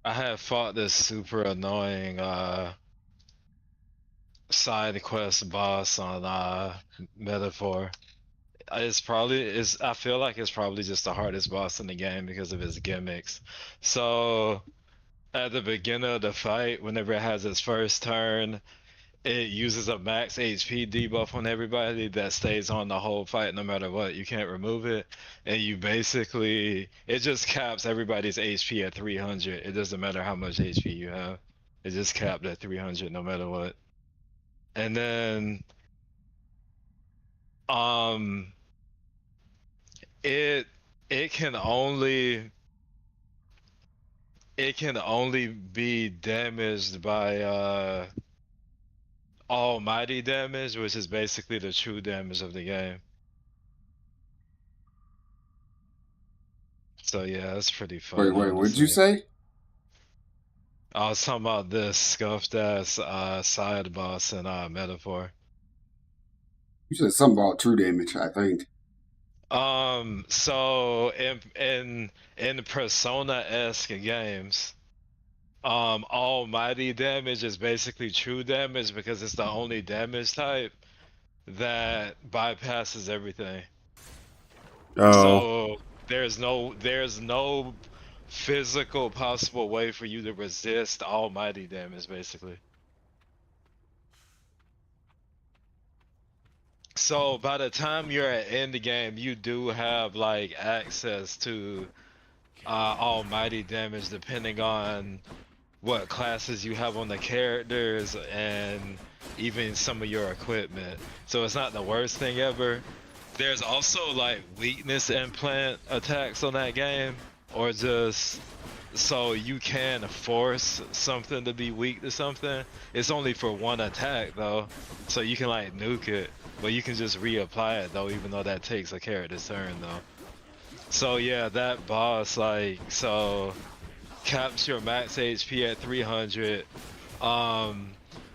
[SPEAKER 16] I have fought this super annoying side quest boss on Metaphor. I feel like it's probably just the hardest boss in the game because of his gimmicks. So at the beginning of the fight, whenever it has its first turn, it uses a max HP debuff on everybody that stays on the whole fight no matter what. You can't remove it. And it just caps everybody's HP at 300. It doesn't matter how much HP you have. It just capped at 300 no matter what. And then, um, it it can only be damaged by almighty damage, which is basically the true damage of the game. So yeah, that's pretty fun.
[SPEAKER 8] Wait, what'd you say?
[SPEAKER 16] I was talking about this scuffed ass side boss in Metaphor.
[SPEAKER 8] You said something about true damage, I think.
[SPEAKER 16] So in Persona-esque games, almighty damage is basically true damage because it's the only damage type that bypasses everything.
[SPEAKER 8] Oh.
[SPEAKER 16] So there's no physical possible way for you to resist almighty damage, basically. So by the time you're at end game, you do have like access to almighty damage depending on what classes you have on the characters and even some of your equipment. So it's not the worst thing ever. There's also like weakness implant attacks on that game, or just so you can force something to be weak to something. It's only for one attack though, so you can like nuke it, but you can just reapply it though, even though that takes a character's turn though. So yeah, that boss caps your max HP at 300.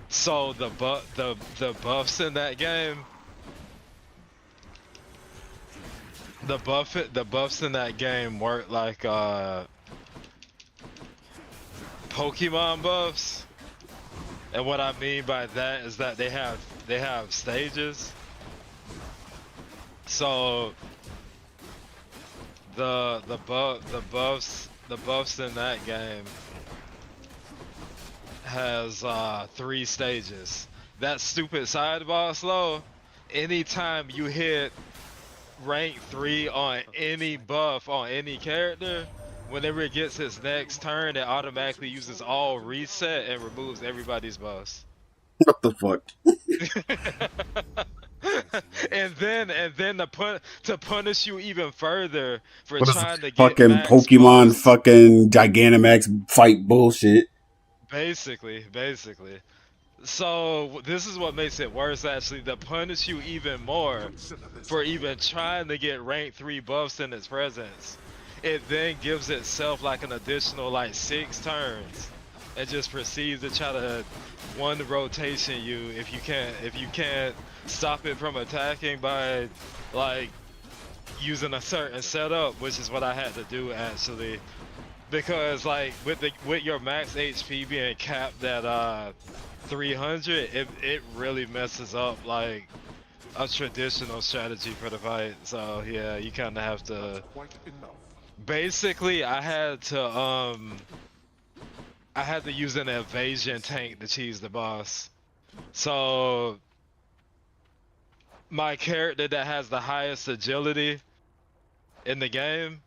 [SPEAKER 16] So the buffs in that game, the buffs in that game work like Pokemon buffs, and what I mean by that is that they have stages. So the buffs in that game has 3 stages. That stupid side boss though, anytime you hit rank 3 on any buff on any character, whenever it gets its next turn, it automatically uses all reset and removes everybody's buffs.
[SPEAKER 8] What the fuck?
[SPEAKER 16] and then to punish you even further for
[SPEAKER 8] What is
[SPEAKER 16] trying to get
[SPEAKER 8] fucking
[SPEAKER 16] max
[SPEAKER 8] Pokemon
[SPEAKER 16] buffs.
[SPEAKER 8] fucking Gigantamax fight bullshit?
[SPEAKER 16] Basically. So this is what makes it worse actually, to punish you even more for even trying to get rank 3 buffs in its presence. It then gives itself like an additional like 6 turns and just proceeds to try to one rotation you if you can't stop it from attacking by like using a certain setup, which is what I had to do actually. Because like with your max HP being capped at 300, it really messes up like a traditional strategy for the fight. So yeah, you kind of have to. Basically, I had to use an evasion tank to cheese the boss. So my character that has the highest agility in the game,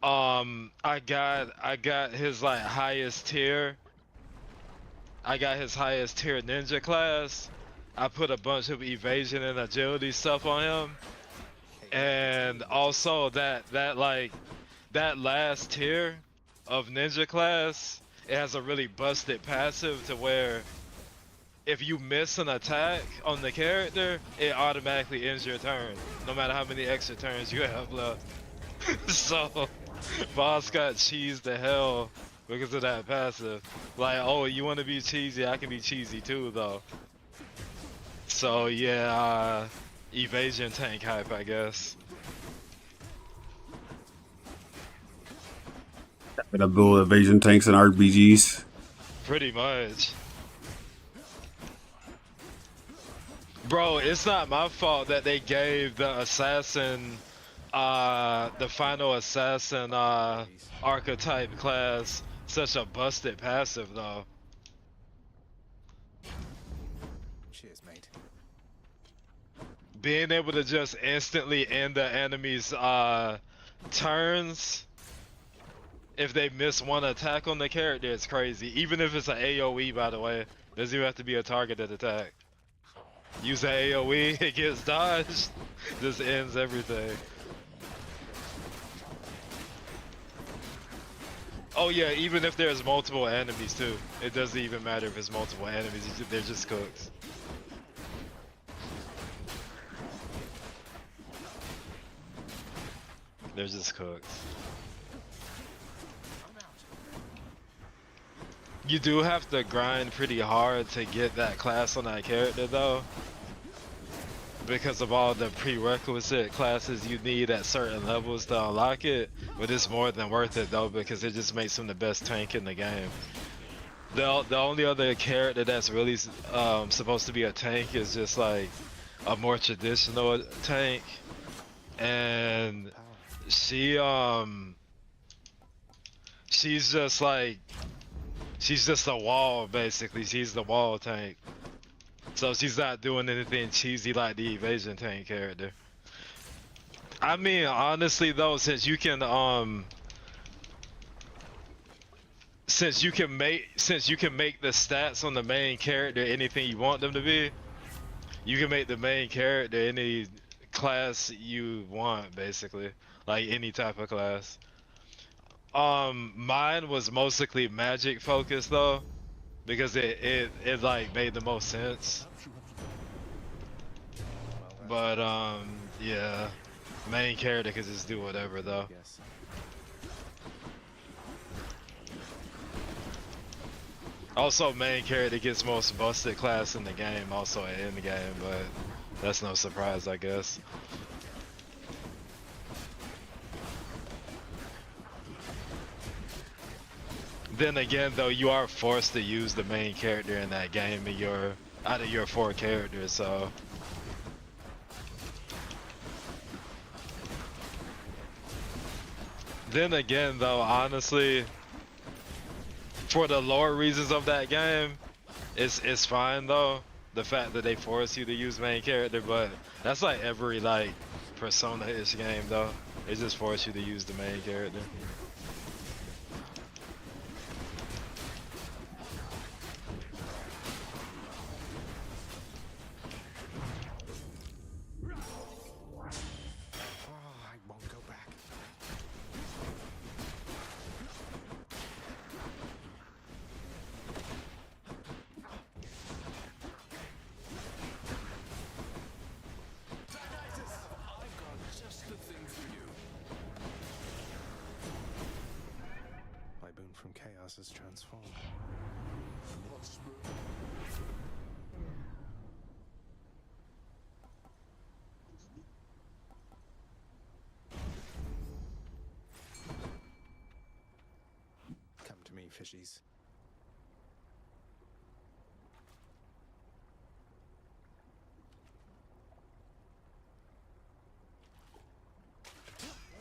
[SPEAKER 16] I got his like highest tier. I got his highest tier ninja class. I put a bunch of evasion and agility stuff on him, and also that last tier of ninja class, it has a really busted passive to where if you miss an attack on the character, it automatically ends your turn, no matter how many extra turns you have left. So, boss got cheesed to hell because of that passive. Like, oh, you want to be cheesy? I can be cheesy too, though. So yeah, evasion tank hype, I guess.
[SPEAKER 8] Gotta build evasion tanks and RPGs.
[SPEAKER 16] Pretty much. Bro, it's not my fault that they gave the assassin, the final assassin, archetype class such a busted passive, though.
[SPEAKER 1] Cheers, mate.
[SPEAKER 16] Being able to just instantly end the enemy's, turns if they miss one attack on the character, it's crazy. Even if it's an AoE, by the way. Doesn't even have to be a targeted attack. Use an AoE, it gets dodged. Just ends everything. Oh yeah, even if there's multiple enemies too. It doesn't even matter if it's multiple enemies, they're just cooks. They're just cooks. You do have to grind pretty hard to get that class on that character though, because of all the prerequisite classes you need at certain levels to unlock it, but it's more than worth it though because it just makes him the best tank in the game. The only other character that's really supposed to be a tank is just like a more traditional tank, and she's just like, she's just a wall basically. She's the wall tank. So she's not doing anything cheesy like the evasion tank character. I mean, honestly though, since you can make the stats on the main character anything you want them to be, you can make the main character any class you want basically, like any type of class. Mine was mostly magic focused though, because it like made the most sense. But yeah, main character could just do whatever though. Also, main character gets most busted class in the game, also in the game, but that's no surprise, I guess. Then again, though, you are forced to use the main character in that game out of your 4 characters, so. Then again, though, honestly, for the lore reasons of that game, it's fine though. The fact that they force you to use main character, but that's like every like Persona-ish game though. They just force you to use the main character.
[SPEAKER 1] From chaos is transformed. Come to me, fishies.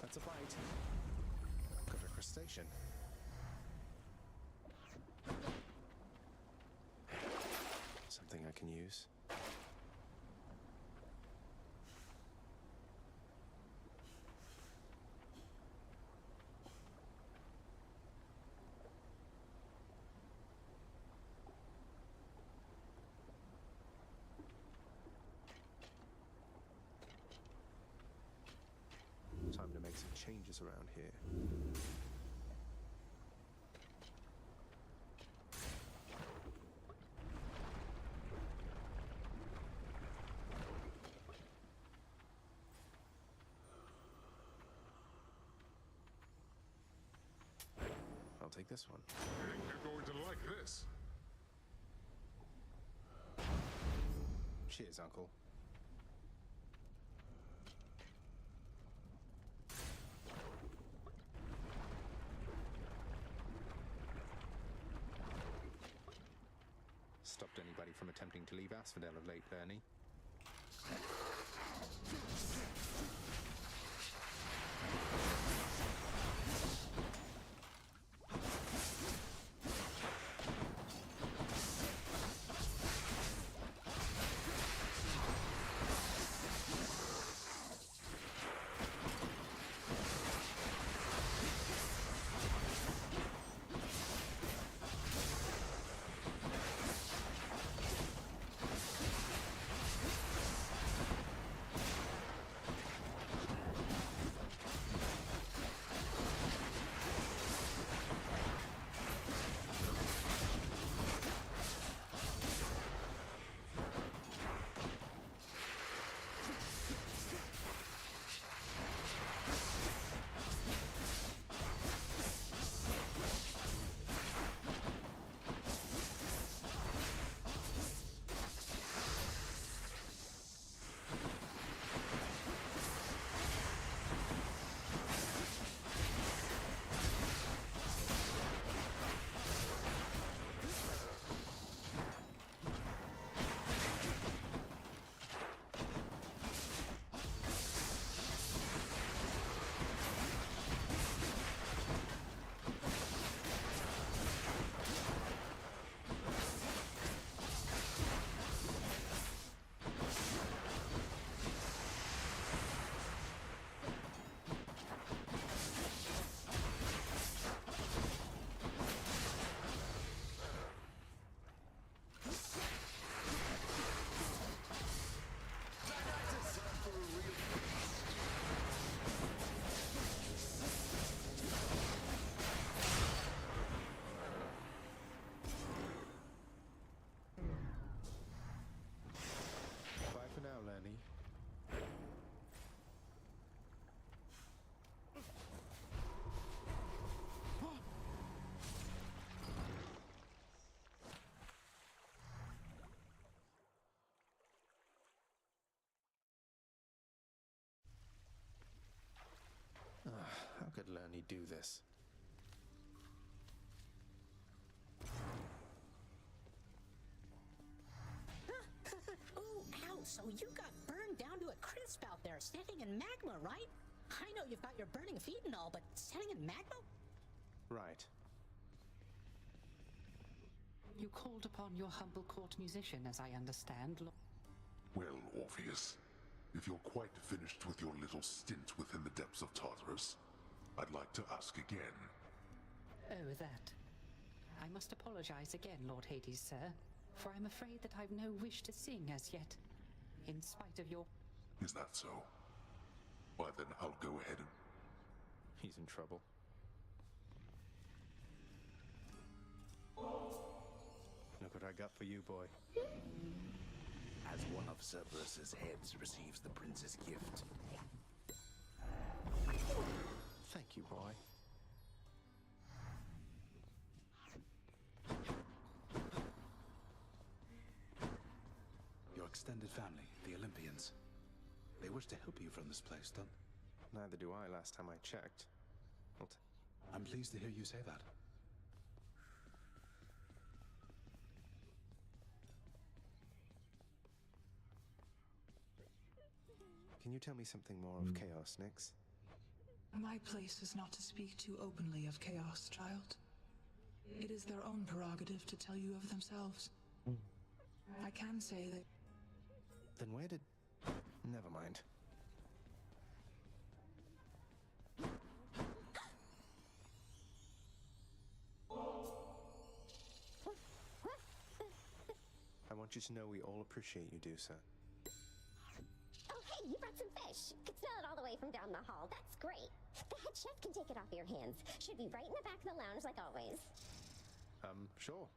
[SPEAKER 1] That's a bite. Got a crustacean. Something I can use. Time to make some changes around here. I'll take this one.
[SPEAKER 4] You're going to like this.
[SPEAKER 1] Cheers, Uncle. stopped anybody from attempting to leave Asphodel of late, Lerny. How could Lerny do this?
[SPEAKER 2] Ooh, ow, so you got burned down to a crisp out there, standing in magma, right? I know you've got your burning feet and all, but standing in magma?
[SPEAKER 1] Right.
[SPEAKER 17] You called upon your humble court musician, as I understand.
[SPEAKER 4] Well, Orpheus, if you're quite finished with your little stint within the depths of Tartarus, I'd like to ask again.
[SPEAKER 17] Oh, that. I must apologize again, Lord Hades, sir, for I'm afraid that I've no wish to sing as yet, in spite of your...
[SPEAKER 4] Is that so? Why then, I'll go ahead and...
[SPEAKER 1] He's in trouble. Look what I got for you, boy.
[SPEAKER 3] As one of Cerberus's heads receives the prince's gift.
[SPEAKER 1] Thank you, boy.
[SPEAKER 3] Your extended family, the Olympians. They wish to help you from this place, don't they?
[SPEAKER 1] Neither do I last time I checked.
[SPEAKER 3] I'm pleased to hear you say that.
[SPEAKER 1] Can you tell me something more of Chaos, Nix?
[SPEAKER 5] My place is not to speak too openly of chaos, child. It is their own prerogative to tell you of themselves. I can say that...
[SPEAKER 1] Then where did... Never mind. I want you to know we all appreciate you do so.
[SPEAKER 19] Oh, hey, you brought some fish. Could smell it all the way from down the hall. That's great. The head chef can take it off your hands. Should be right in the back of the lounge like always.
[SPEAKER 1] Sure.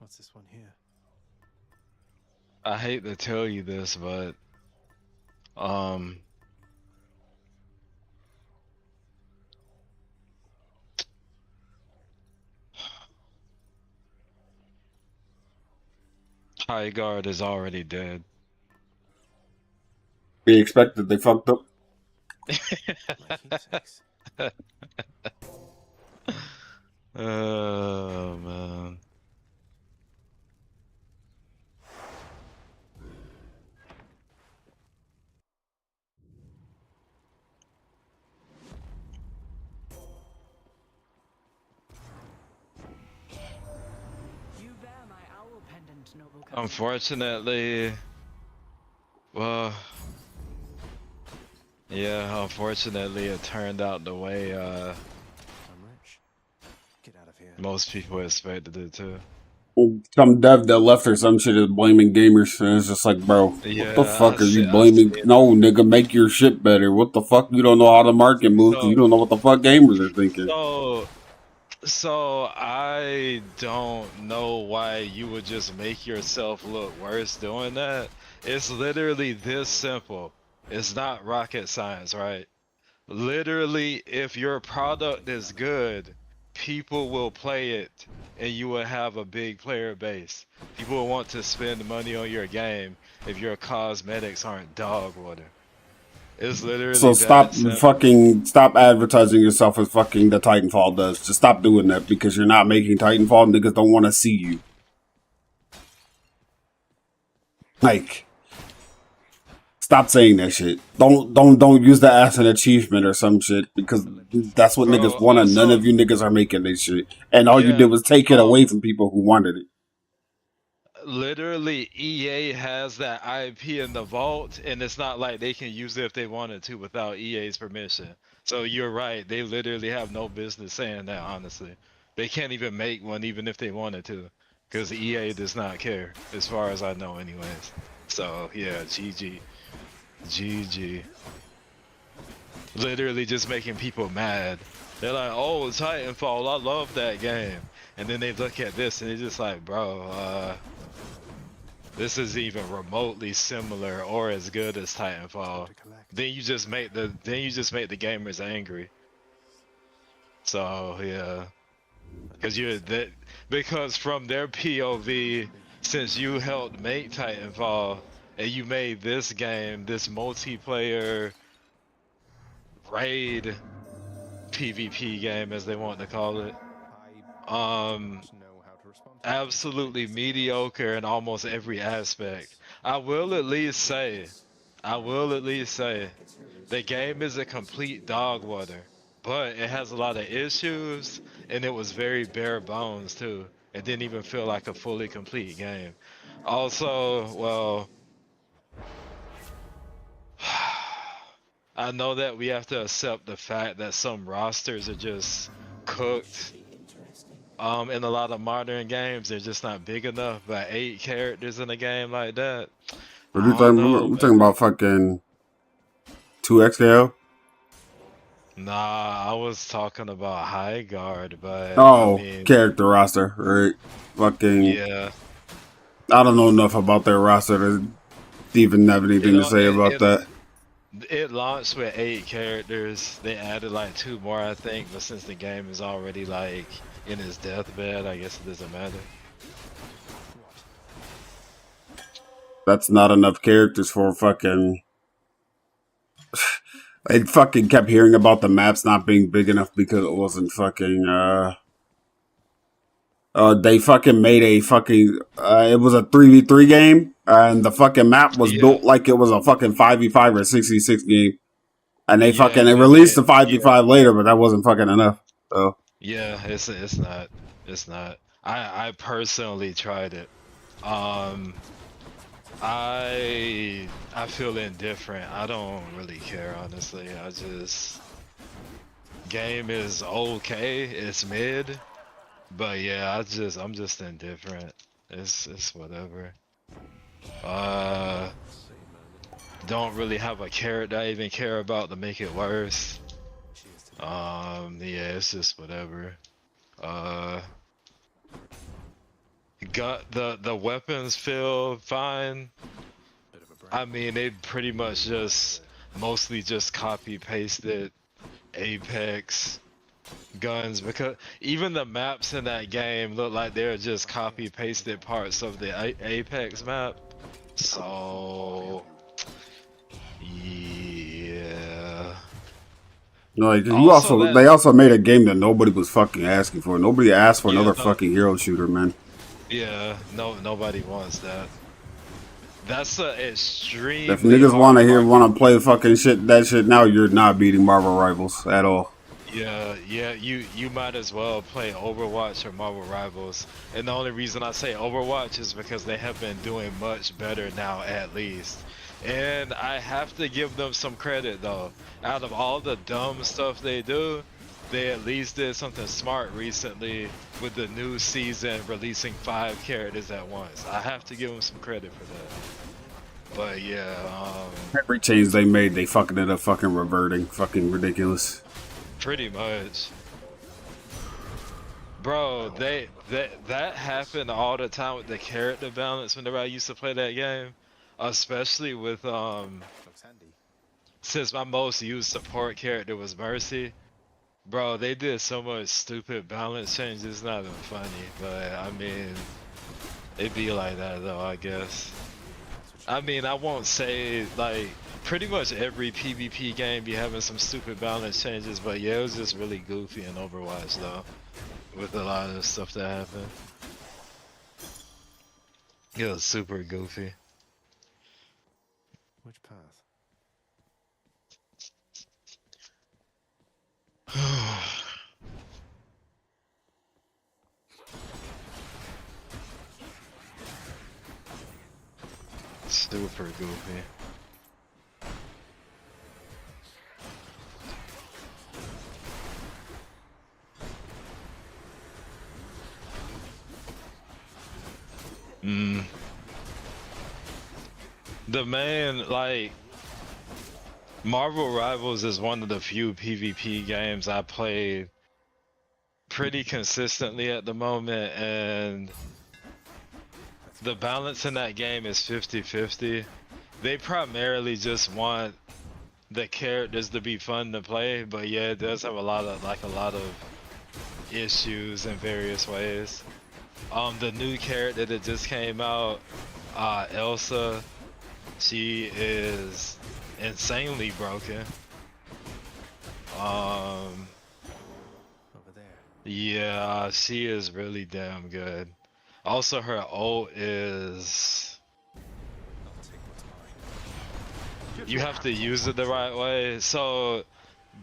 [SPEAKER 1] What's this one here?
[SPEAKER 16] I hate to tell you this, but High Guard is already dead.
[SPEAKER 8] We expected they fucked up.
[SPEAKER 16] Oh man. Unfortunately, well, yeah, unfortunately it turned out the way
[SPEAKER 1] I'm rich. Get out of here.
[SPEAKER 16] most people expected it to.
[SPEAKER 8] Some dev that left or some shit is blaming gamers, and it's just like, bro, what
[SPEAKER 16] Yeah,
[SPEAKER 8] the fuck are you
[SPEAKER 16] I
[SPEAKER 8] blaming?
[SPEAKER 16] see it.
[SPEAKER 8] No, nigga, make your shit better. What the fuck? You don't know how the market moves because you don't know what the fuck gamers are thinking.
[SPEAKER 16] So I don't know why you would just make yourself look worse doing that. It's literally this simple. It's not rocket science, right? Literally, if your product is good, people will play it and you will have a big player base. People will want to spend money on your game if your cosmetics aren't dog water. It's literally
[SPEAKER 8] So
[SPEAKER 16] that simple.
[SPEAKER 8] stop advertising yourself as fucking the Titanfall does. Just stop doing that because you're not making Titanfall. Niggas don't want to see you. Like, stop saying that shit. Don't use that as an achievement or some shit because that's what niggas want. None of you niggas are making this shit, and all you did was take it away from people who wanted it.
[SPEAKER 16] Literally, EA has that IP in the vault, and it's not like they can use it if they wanted to without EA's permission. So you're right, they literally have no business saying that, honestly. They can't even make one even if they wanted to, because EA does not care, as far as I know anyways. So yeah, GG. GG. Literally just making people mad. They're like, oh, Titanfall, I love that game. And then they look at this and they're just like, bro, this is even remotely similar or as good as Titanfall. Then you just make the gamers angry. So yeah, because from their POV, since you helped make Titanfall and you made this game, this multiplayer raid PvP game as they want to call it, absolutely mediocre in almost every aspect. I will at least say, the game is a complete dog water, but it has a lot of issues, and it was very bare bones too. It didn't even feel like a fully complete game. Also, well, I know that we have to accept the fact that some rosters are just cooked. In a lot of modern games, they're just not big enough. But 8 characters in a game like that,
[SPEAKER 8] What are you talking about? We're talking about fucking 2XL?
[SPEAKER 16] Nah, I was talking about High Guard, but
[SPEAKER 8] Oh,
[SPEAKER 16] I mean,
[SPEAKER 8] character roster, right? Fucking.
[SPEAKER 16] yeah.
[SPEAKER 8] I don't know enough about their roster to even have anything to say about that.
[SPEAKER 16] It launched with 8 characters. They added like 2 more, I think, but since the game is already like in its deathbed, I guess it doesn't matter.
[SPEAKER 8] That's not enough characters for fucking. I fucking kept hearing about the maps not being big enough because it wasn't fucking. They fucking made a fucking. It was a 3v3 game, and the fucking map was built like it was a fucking 5v5 or 6v6 game. And they released the 5v5 later, but that wasn't fucking enough. So.
[SPEAKER 16] Yeah, it's not. I personally tried it. I feel indifferent. I don't really care, honestly. Game is okay. It's mid, but yeah, I'm just indifferent. It's whatever. Don't really have a character I even care about to make it worse. Yeah, it's just whatever. the weapons feel fine. I mean, they pretty much just mostly just copy pasted Apex guns, because even the maps in that game look like they're just copy pasted parts of the Apex map. So yeah.
[SPEAKER 8] Like
[SPEAKER 16] Also
[SPEAKER 8] they also made a game that nobody was fucking asking for. Nobody asked for another fucking hero shooter, man.
[SPEAKER 16] Yeah, nobody wants that. That's a extreme.
[SPEAKER 8] If niggas want to play fucking that shit now, you're not beating Marvel Rivals at all.
[SPEAKER 16] Yeah, you might as well play Overwatch or Marvel Rivals. And the only reason I say Overwatch is because they have been doing much better now, at least. And I have to give them some credit though. Out of all the dumb stuff they do, they at least did something smart recently with the new season releasing 5 characters at once. I have to give them some credit for that. But yeah,
[SPEAKER 8] every change they made, they fucking ended up fucking reverting. Fucking ridiculous.
[SPEAKER 16] Pretty much. Bro, that happened all the time with the character balance whenever I used to play that game. Especially with since my most used support character was Mercy. Bro, they did so much stupid balance changes, it's not even funny, but I mean it'd be like that though, I guess. I mean, I won't say like pretty much every PvP game be having some stupid balance changes, but yeah, it was just really goofy in Overwatch though, with a lot of the stuff that happened. It was super goofy.
[SPEAKER 1] Which path?
[SPEAKER 16] Super goofy. The main, like, Marvel Rivals is one of the few PvP games I play pretty consistently at the moment, and the balance in that game is 50-50. They primarily just want the characters to be fun to play, but yeah, it does have a lot of issues in various ways. The new character that just came out, Elsa, she is insanely broken.
[SPEAKER 1] Over there.
[SPEAKER 16] Yeah, she is really damn good. Also, her ult is... You have to use it the right way. So,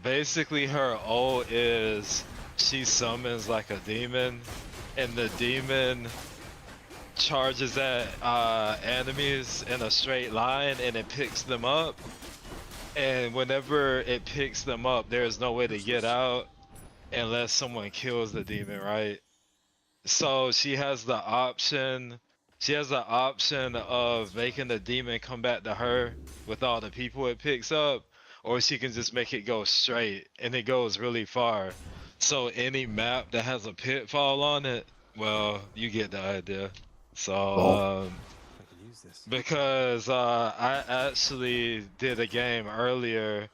[SPEAKER 16] basically her ult is... She summons like a demon, and the demon charges at enemies in a straight line, and it picks them up. And whenever it picks them up, there's no way to get out unless someone kills the demon, right? So she has the option of making the demon come back to her with all the people it picks up, or she can just make it go straight, and it goes really far. So any map that has a pitfall on it, well, you get the idea. So because I actually did a game earlier,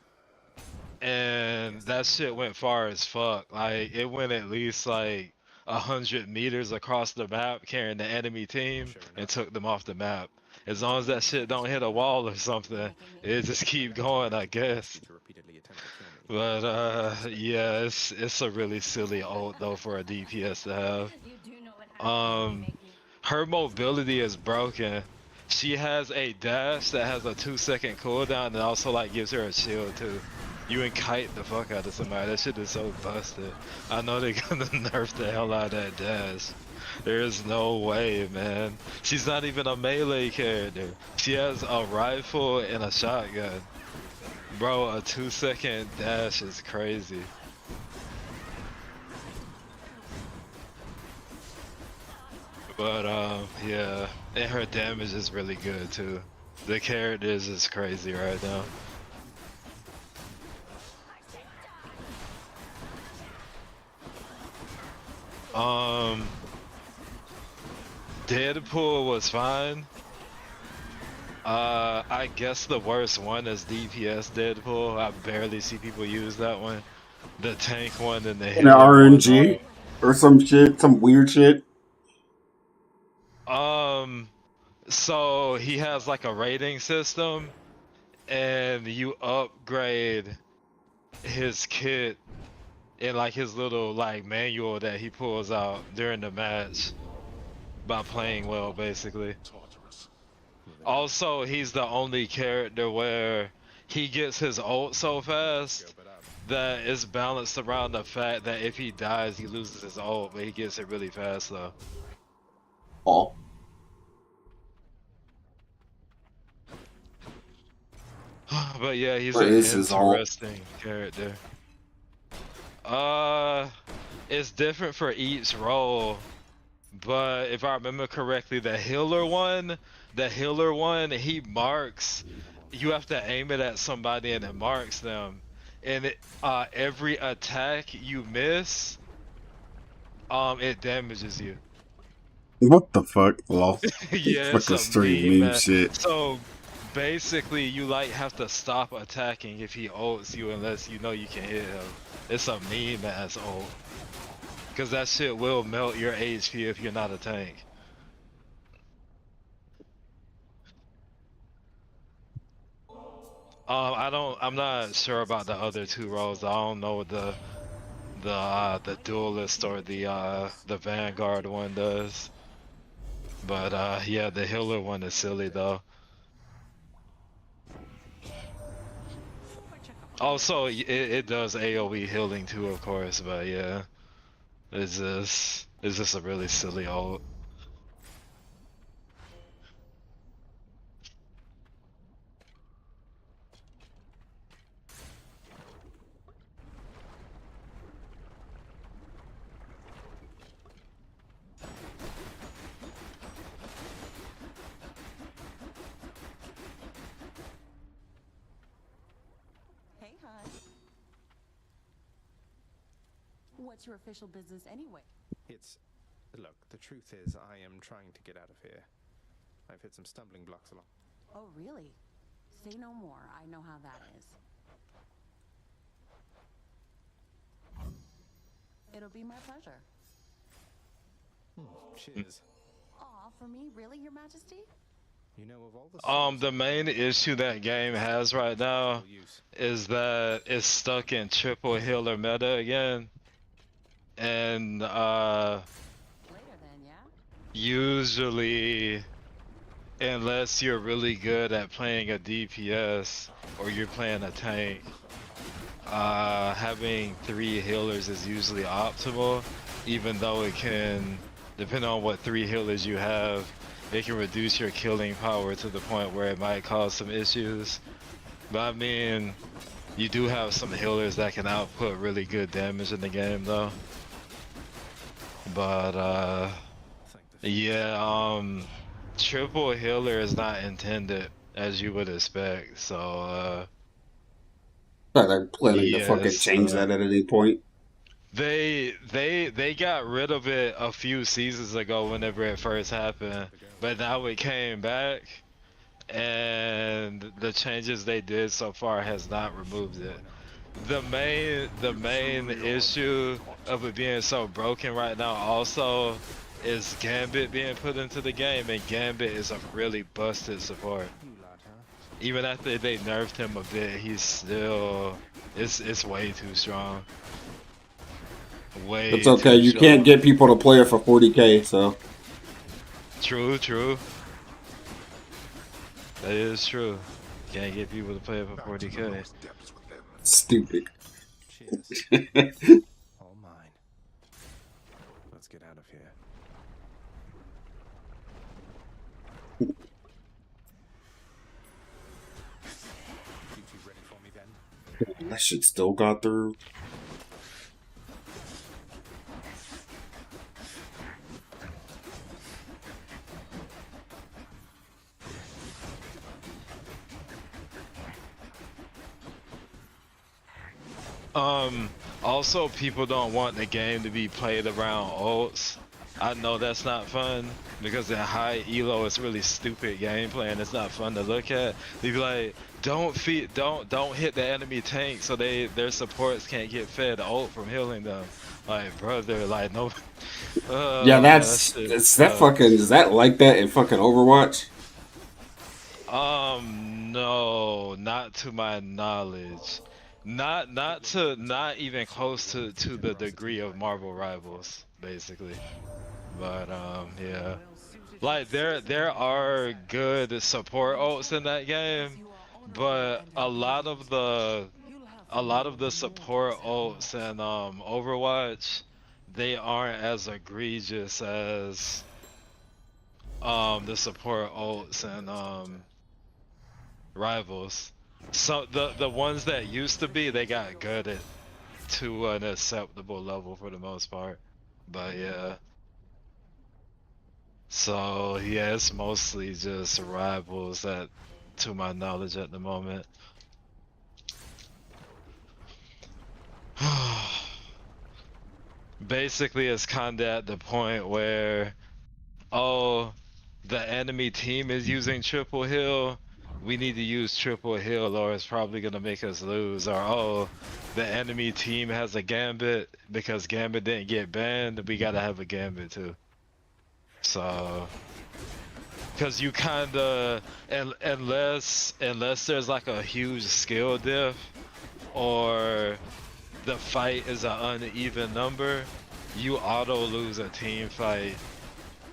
[SPEAKER 16] and that shit went far as fuck. Like, it went at least like 100 meters across the map carrying the enemy team and took them off the map. As long as that shit don't hit a wall or something, it just keep going, I guess. But yeah, it's a really silly ult though for a DPS to have. Her mobility is broken. She has a dash that has a 2-second cooldown and also like gives her a shield too. You can kite the fuck out of somebody. That shit is so busted. I know they're gonna nerf the hell out of that dash. There is no way, man. She's not even a melee character. She has a rifle and a shotgun. Bro, a 2-second dash is crazy. But yeah, and her damage is really good too. The characters is crazy right now. Deadpool was fine. I guess the worst one is DPS Deadpool. I barely see people use that one. The tank one and the
[SPEAKER 8] And the
[SPEAKER 16] healer one.
[SPEAKER 8] RNG or some shit, some weird shit.
[SPEAKER 16] So he has like a rating system, and you upgrade his kit in like his little like manual that he pulls out during the match by playing well, basically. Also, he's the only character where he gets his ult so fast that it's balanced around the fact that if he dies, he loses his ult, but he gets it really fast though.
[SPEAKER 8] Oh.
[SPEAKER 16] But yeah, he's
[SPEAKER 8] What
[SPEAKER 16] an
[SPEAKER 8] is his ult?
[SPEAKER 16] interesting character. It's different for each role, but if I remember correctly, the healer one, he marks. You have to aim it at somebody and it marks them, and every attack you miss, it damages you.
[SPEAKER 8] What the fuck? Lol.
[SPEAKER 16] Yeah, it's
[SPEAKER 8] Fucking
[SPEAKER 16] a
[SPEAKER 8] street
[SPEAKER 16] meme,
[SPEAKER 8] meme
[SPEAKER 16] man.
[SPEAKER 8] shit.
[SPEAKER 16] So basically, you like have to stop attacking if he ults you unless you know you can hit him. It's a meme ass ult, cause that shit will melt your HP if you're not a tank. I'm not sure about the other two roles. I don't know what the duelist or the vanguard one does. But yeah, the healer one is silly though. Also, it does AoE healing too, of course. But yeah, it's just a really silly ult.
[SPEAKER 20] Hey, hon. What's your official business anyway?
[SPEAKER 1] Look, the truth is, I am trying to get out of here. I've hit some stumbling blocks along.
[SPEAKER 20] Oh, really? Say no more. I know how that is. It'll be my pleasure.
[SPEAKER 1] Cheers.
[SPEAKER 20] Aw, for me? Really, Your Majesty?
[SPEAKER 1] You know, of all the
[SPEAKER 16] The main issue that game has right now is that it's stuck in triple healer meta again. And usually, unless you're really good at playing a DPS or you're playing a tank, having 3 healers is usually optimal, even though it can, depending on what 3 healers you have, it can reduce your killing power to the point where it might cause some issues. But I mean, you do have some healers that can output really good damage in the game though. But yeah, triple healer is not intended as you would expect, so
[SPEAKER 8] They're planning to fucking change that at any point.
[SPEAKER 16] They got rid of it a few seasons ago whenever it first happened, but now it came back, and the changes they did so far has not removed it. The main issue of it being so broken right now also is Gambit being put into the game, and Gambit is a really busted support. Even after they nerfed him a bit, he's still it's way too strong. Way
[SPEAKER 8] It's okay, you can't get people to play it for 40k, so.
[SPEAKER 16] True. That is true. Can't get people to play it for 40k.
[SPEAKER 8] Stupid.
[SPEAKER 1] All mine. Let's get out of here. You two ready for me then?
[SPEAKER 8] That shit still got through.
[SPEAKER 16] Also, people don't want the game to be played around ults. I know that's not fun because in high elo it's really stupid gameplay and it's not fun to look at. They be like, don't hit the enemy tank so their supports can't get fed ult from healing them. Like, brother, like no.
[SPEAKER 8] Yeah,
[SPEAKER 16] That
[SPEAKER 8] that's
[SPEAKER 16] shit
[SPEAKER 8] it's that
[SPEAKER 16] sucks.
[SPEAKER 8] fucking is that like that in fucking Overwatch?
[SPEAKER 16] No, not to my knowledge. Not even close to the degree of Marvel Rivals, basically. But yeah. Like there are good support ults in that game, but a lot of the support ults in Overwatch, they aren't as egregious as the support ults and Rivals. So the ones that used to be, they got good at to an acceptable level for the most part. But yeah. So yeah, it's mostly just Rivals that to my knowledge at the moment. Basically it's kinda at the point where, oh, the enemy team is using triple heal, we need to use triple heal or it's probably gonna make us lose. Or oh, the enemy team has a gambit because gambit didn't get banned, we gotta have a gambit too. So, cause you kinda, unless there's like a huge skill diff or the fight is an uneven number, you auto lose a team fight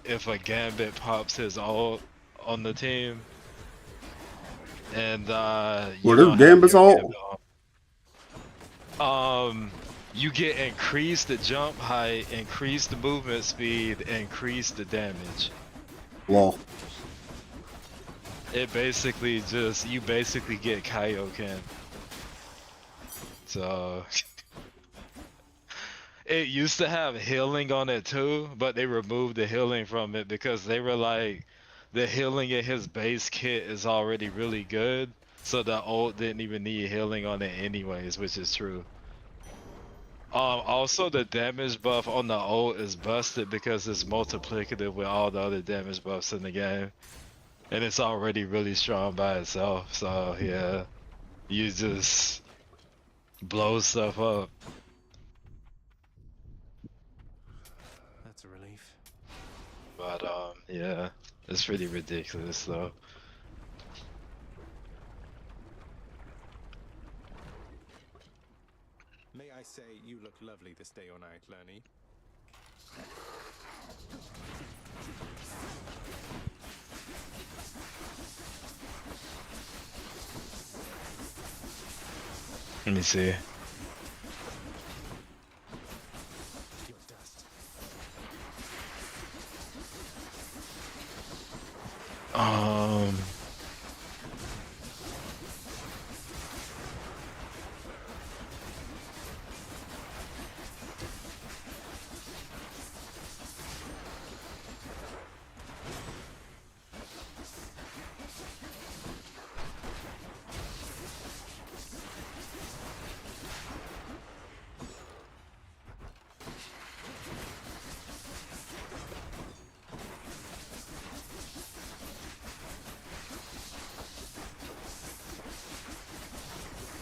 [SPEAKER 16] if a gambit pops his ult on the team and you
[SPEAKER 8] What is
[SPEAKER 16] don't have
[SPEAKER 8] Gambit's
[SPEAKER 16] your
[SPEAKER 8] ult?
[SPEAKER 16] gambit. You get increased the jump height, increased the movement speed, increased the damage.
[SPEAKER 8] Well,
[SPEAKER 16] It basically just, you basically get Kaioken. So it used to have healing on it too, but they removed the healing from it because they were like, the healing in his base kit is already really good, so the ult didn't even need healing on it anyways, which is true. Also the damage buff on the ult is busted because it's multiplicative with all the other damage buffs in the game. And it's already really strong by itself, so yeah. You just blow stuff up.
[SPEAKER 1] That's a relief.
[SPEAKER 16] But yeah, it's pretty ridiculous though.
[SPEAKER 1] May I say you look lovely this day or night, Lenny?
[SPEAKER 16] Let me see. Um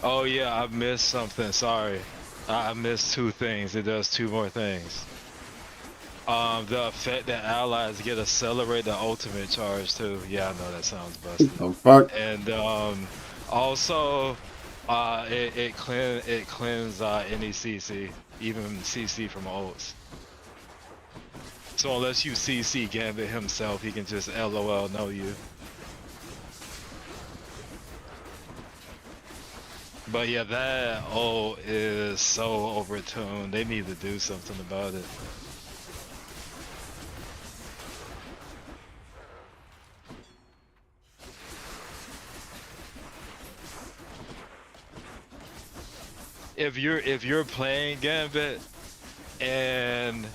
[SPEAKER 16] Oh yeah, I missed something, sorry. I missed two things. It does two more things. The effect that allies get accelerate the ultimate charge too. Yeah, I know that sounds busted.
[SPEAKER 8] the fuck?
[SPEAKER 16] And also it cleans any CC, even CC from ults. So unless you CC Gambit himself, he can just LOL know you. But yeah, that ult is so overtuned. They need to do something about it. If you're playing Gambit and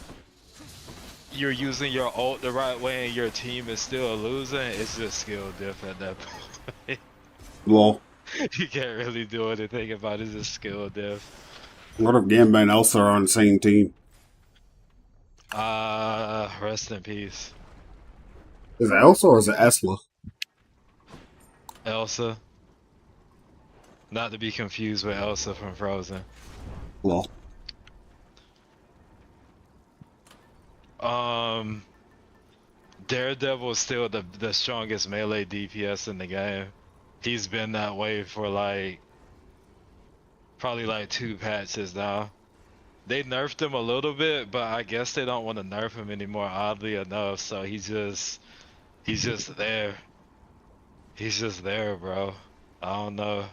[SPEAKER 16] you're using your ult the right way and your team is still losing, it's just skill diff at that point.
[SPEAKER 8] Lol.
[SPEAKER 16] You can't really do anything about it, it's just skill diff.
[SPEAKER 8] What if Gambit and Elsa are on the same team?
[SPEAKER 16] Rest in peace.
[SPEAKER 8] Is it Elsa or is it Esla?
[SPEAKER 16] Elsa. Not to be confused with Elsa from Frozen.
[SPEAKER 8] Well.
[SPEAKER 16] Daredevil is still the strongest melee DPS in the game. He's been that way for like probably like 2 patches now. They nerfed him a little bit, but I guess they don't want to nerf him anymore, oddly enough, so he's just there. He's just there, bro. I don't know.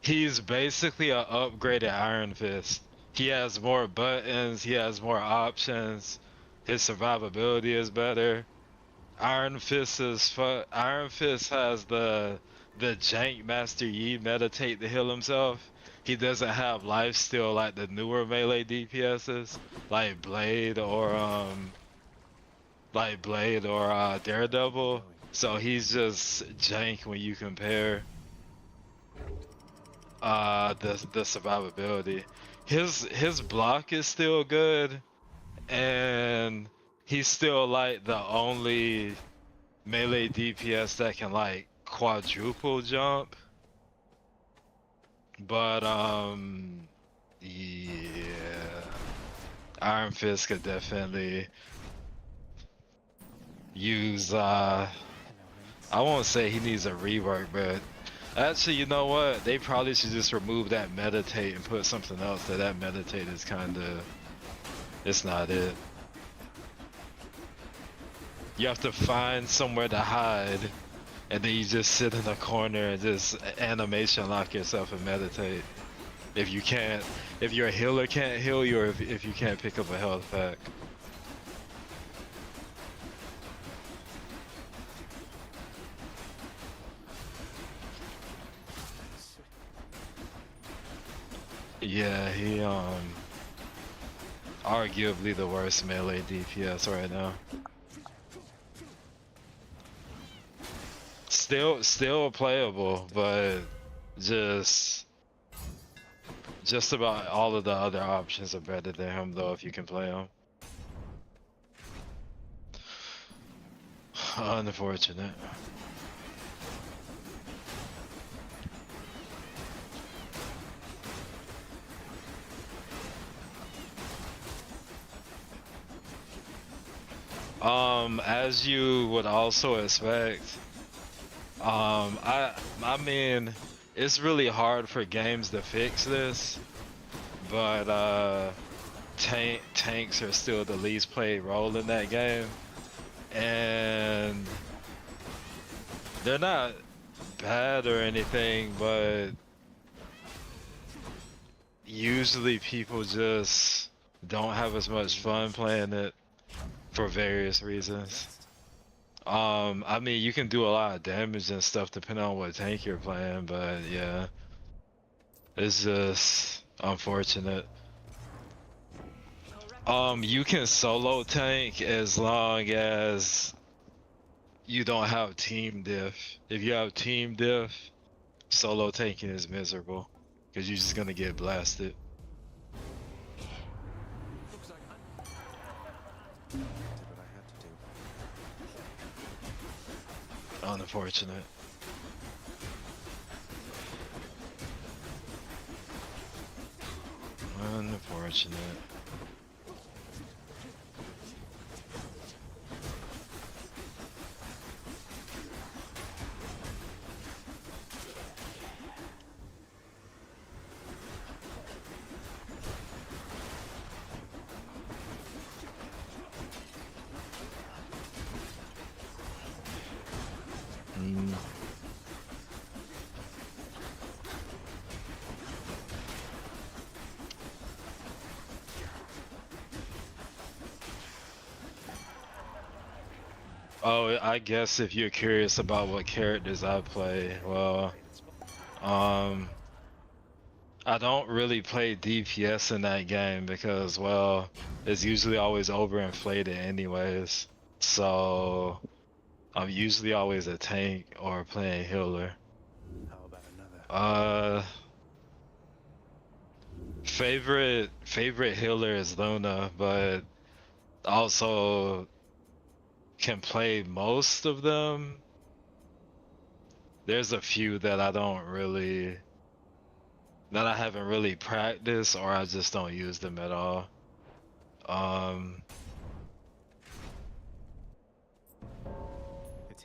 [SPEAKER 16] He's basically an upgraded Iron Fist. He has more buttons, he has more options, his survivability is better. Iron Fist Iron Fist has the jank Master Yi meditate to heal himself. He doesn't have lifesteal like the newer melee DPSs, like Blade or Daredevil. So he's just jank when you compare the survivability. His block is still good, and he's still like the only melee DPS that can like quadruple jump. But yeah, Iron Fist could definitely use I won't say he needs a rework, but actually, you know what? They probably should just remove that meditate and put something else. That meditate is kinda, it's not it. You have to find somewhere to hide, and then you just sit in a corner and just animation lock yourself and meditate. If your healer can't heal you, or if you can't pick up a health pack. Yeah, he arguably the worst melee DPS right now. Still playable, but just about all of the other options are better than him though if you can play him. Unfortunate. As you would also expect, I mean, it's really hard for games to fix this, but tanks are still the least played role in that game, and they're not bad or anything, but usually people just don't have as much fun playing it for various reasons. I mean, you can do a lot of damage and stuff depending on what tank you're playing, but yeah, it's just unfortunate. You can solo tank as long as you don't have team diff. If you have team diff, solo tanking is miserable because you're just gonna get blasted. Unfortunate. Unfortunate. Oh, I guess if you're curious about what characters I play, well, I don't really play DPS in that game because, well, it's usually always overinflated anyways. So, I'm usually always a tank or playing healer.
[SPEAKER 1] How about another?
[SPEAKER 16] Favorite healer is Luna, but also can play most of them. There's a few that I haven't really practiced, or I just don't use them at all.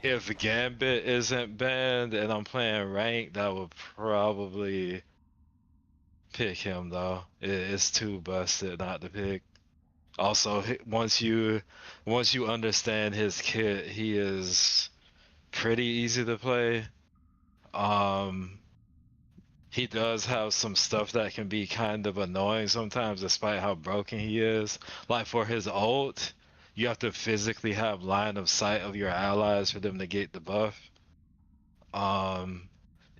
[SPEAKER 16] If Gambit isn't banned and I'm playing ranked, I would probably pick him though. It's too busted not to pick. Also, once you understand his kit, he is pretty easy to play. He does have some stuff that can be kind of annoying sometimes, despite how broken he is. Like for his ult, you have to physically have line of sight of your allies for them to get the buff.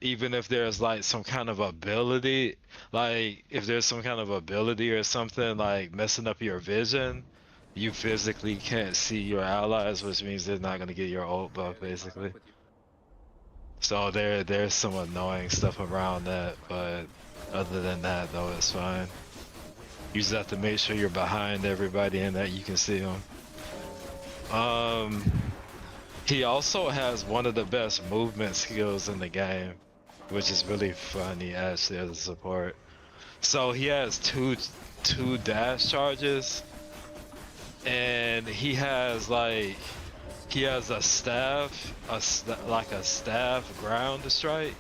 [SPEAKER 16] Even if there's like some kind of ability, like if there's some kind of ability or something like messing up your vision, you physically can't see your allies, which means they're not gonna get your ult buff basically. So there's some annoying stuff around that, but other than that though, it's fine. You just have to make sure you're behind everybody and that you can see them. He also has one of the best movement skills in the game, which is really funny actually as a support. So he has two dash charges, and he has a staff, like a staff ground strike.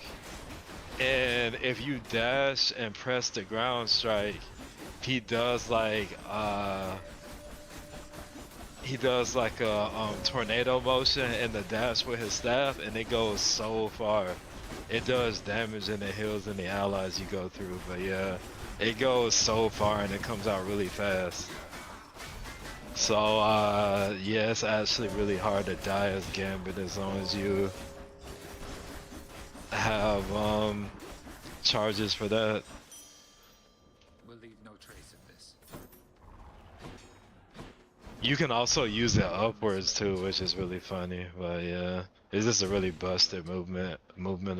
[SPEAKER 16] And if you dash and press the ground strike, he does like a tornado motion in the dash with his staff, and it goes so far. It does damage and it heals any allies you go through, but yeah, it goes so far and it comes out really fast. So yeah, it's actually really hard to die as Gambit as long as you have charges for that.
[SPEAKER 9] We'll leave no trace of this.
[SPEAKER 16] You can also use it upwards too, which is really funny, but yeah, it's just a really busted movement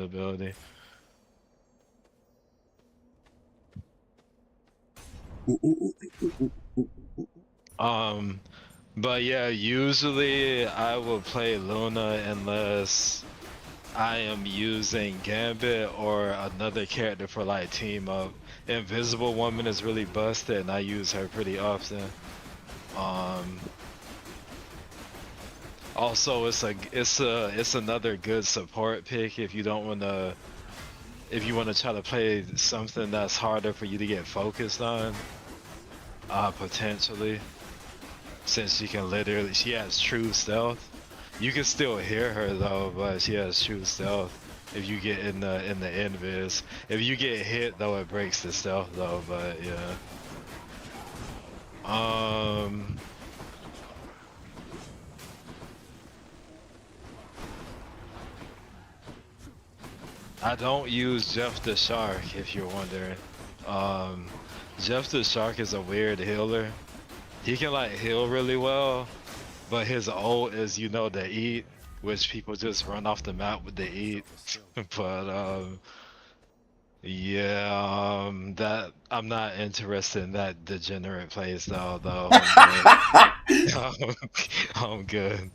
[SPEAKER 16] ability. But yeah, usually I will play Luna unless I am using Gambit or another character for like team up. Invisible Woman is really busted and I use her pretty often. Also it's another good support pick if you want to try to play something that's harder for you to get focused on. Potentially. Since she has true stealth. You can still hear her though, but she has true stealth. If you get in the invis, if you get hit though, it breaks the stealth though. But yeah. I don't use Jeff the Shark, if you're wondering. Jeff the Shark is a weird healer. He can like heal really well, but his ult is, the eat, which people just run off the map with the eat. But yeah, that I'm not interested in that degenerate playstyle though. I'm good.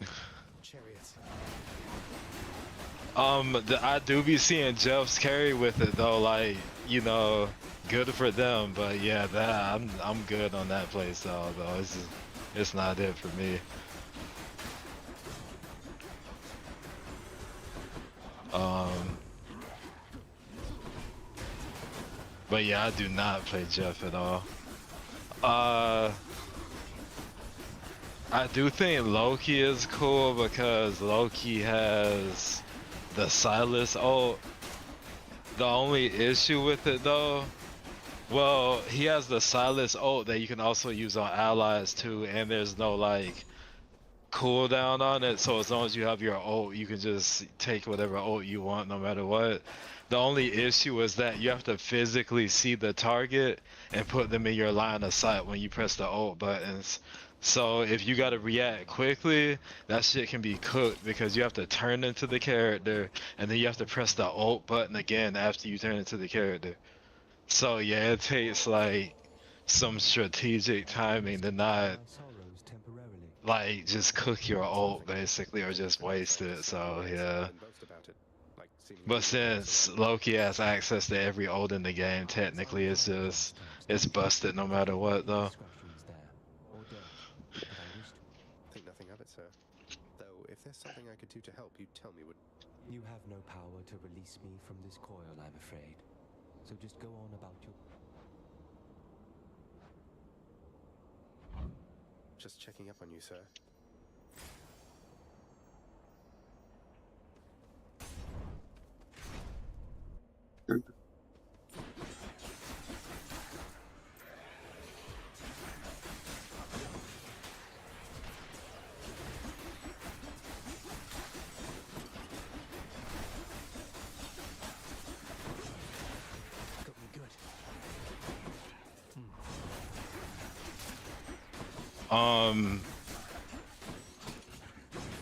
[SPEAKER 16] I do be seeing Jeff's carry with it though, like, good for them, but yeah, that I'm good on that playstyle though. It's not it for me. But yeah, I do not play Jeff at all. I do think Loki is cool because Loki has the Silas ult. The only issue with it though, well, he has the Silas ult that you can also use on allies too, and there's no like cooldown on it, so as long as you have your ult, you can just take whatever ult you want no matter what. The only issue is that you have to physically see the target and put them in your line of sight when you press the ult buttons. So if you gotta react quickly, that shit can be cooked because you have to turn into the character and then you have to press the ult button again after you turn into the character. So yeah, it takes like some strategic timing to not like just cook your ult basically or just waste it. So yeah. But since Loki has access to every ult in the game, technically it's busted no matter what though.
[SPEAKER 1] Think nothing of it, sir. Though, if there's something I could do to help, you tell me would.
[SPEAKER 21] You have no power to release me from this coil, I'm afraid. So just go on about your...
[SPEAKER 1] Just checking up on you, sir.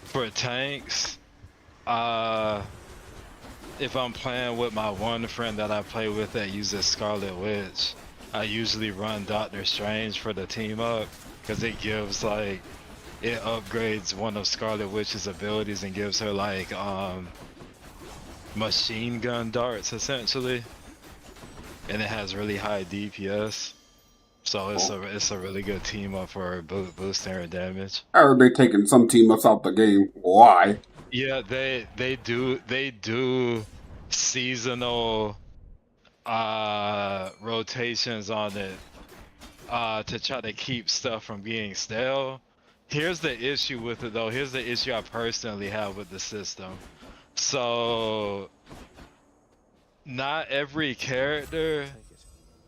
[SPEAKER 16] For tanks, if I'm playing with my one friend that I play with that uses Scarlet Witch, I usually run Doctor Strange for the team up because it gives like, it upgrades one of Scarlet Witch's abilities and gives her like machine gun darts essentially, and it has really high DPS. So it's a really good team up for boosting her damage.
[SPEAKER 8] How are they taking some team ups out the game? Why?
[SPEAKER 16] Yeah, they do seasonal rotations on it to try to keep stuff from being stale. Here's the issue with it though. Here's the issue I personally have with the system. So not every character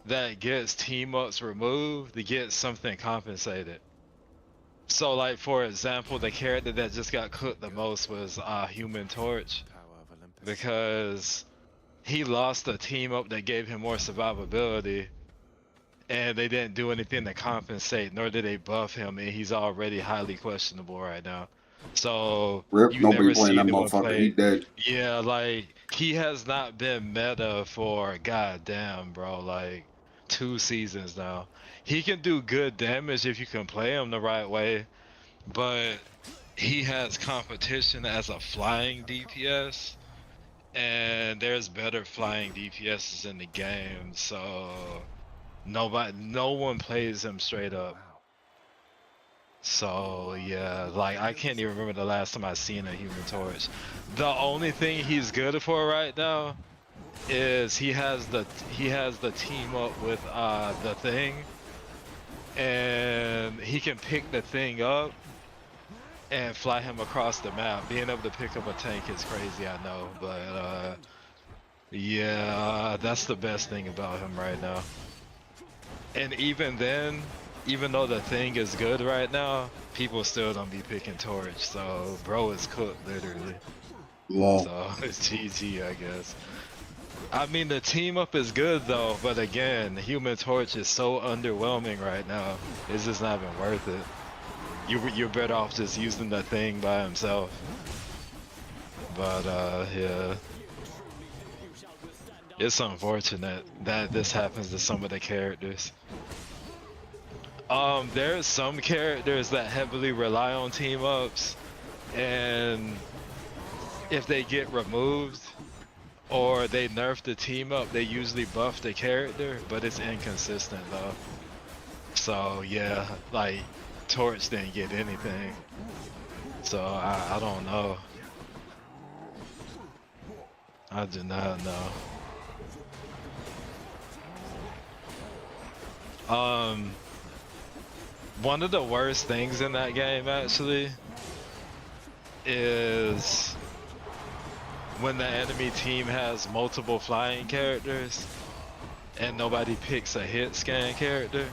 [SPEAKER 16] that gets team ups removed, they get something compensated. So like for example, the character that just got cooked the most was Human Torch, because he lost a team up that gave him more survivability, and they didn't do anything to compensate, nor did they buff him, and he's already highly questionable right now. So you never see anyone play. Yeah, like he has not been meta for goddamn, bro, like 2 seasons now. He can do good damage if you can play him the right way, but he has competition as a flying DPS, and there's better flying DPSs in the game, so no one plays him straight up. So yeah, like I can't even remember the last time I seen a Human Torch. The only thing he's good for right now is he has the team up with the Thing, and he can pick the Thing up and fly him across the map. Being able to pick up a tank is crazy, I know, but yeah, that's the best thing about him right now. And even then, even though the Thing is good right now, people still don't be picking Torch, so bro is cooked literally.
[SPEAKER 8] Wow.
[SPEAKER 16] So it's GG, I guess. I mean, the team up is good though, but again, Human Torch is so underwhelming right now. It's just not even worth it. You're better off just using the Thing by himself. But yeah, it's unfortunate that this happens to some of the characters. There's some characters that heavily rely on team ups, and if they get removed or they nerf the team up, they usually buff the character, but it's inconsistent though. So yeah, like Torch didn't get anything, so I don't know. I do not know. One of the worst things in that game actually is when the enemy team has multiple flying characters and nobody picks a hit scan character,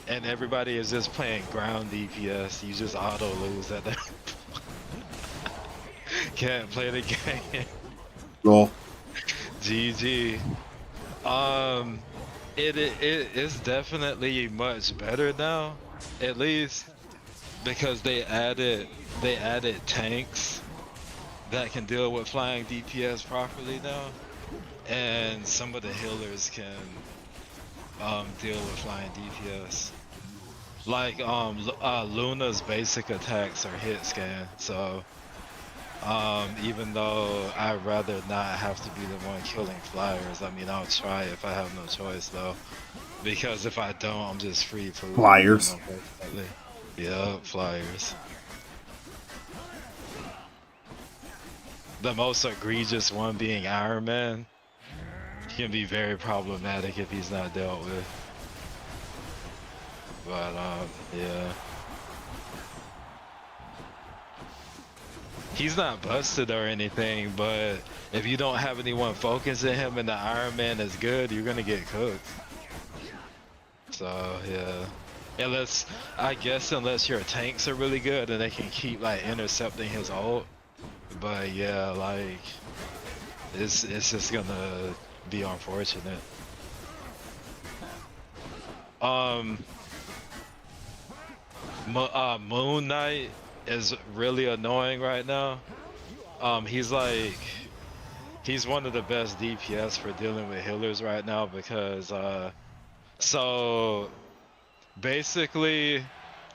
[SPEAKER 16] and everybody is just playing ground DPS. You just auto lose at that. Can't play the game.
[SPEAKER 8] No.
[SPEAKER 16] GG. It is definitely much better now, at least because they added tanks that can deal with flying DPS properly now. and some of the healers can deal with flying DPS. Like Luna's basic attacks are hit scan, so even though I'd rather not have to be the one killing flyers, I mean I'll try if I have no choice though, because if I don't, I'm just free for
[SPEAKER 8] Flyers.
[SPEAKER 16] unfortunately. Yeah, flyers. The most egregious one being Iron Man. He can be very problematic if he's not dealt with. But yeah. He's not busted or anything, but if you don't have anyone focusing him and the Iron Man is good, you're gonna get cooked. So yeah. I guess unless your tanks are really good and they can keep like intercepting his ult. But yeah, like it's just gonna be unfortunate. Moon Knight is really annoying right now. He's one of the best DPS for dealing with healers right now because so basically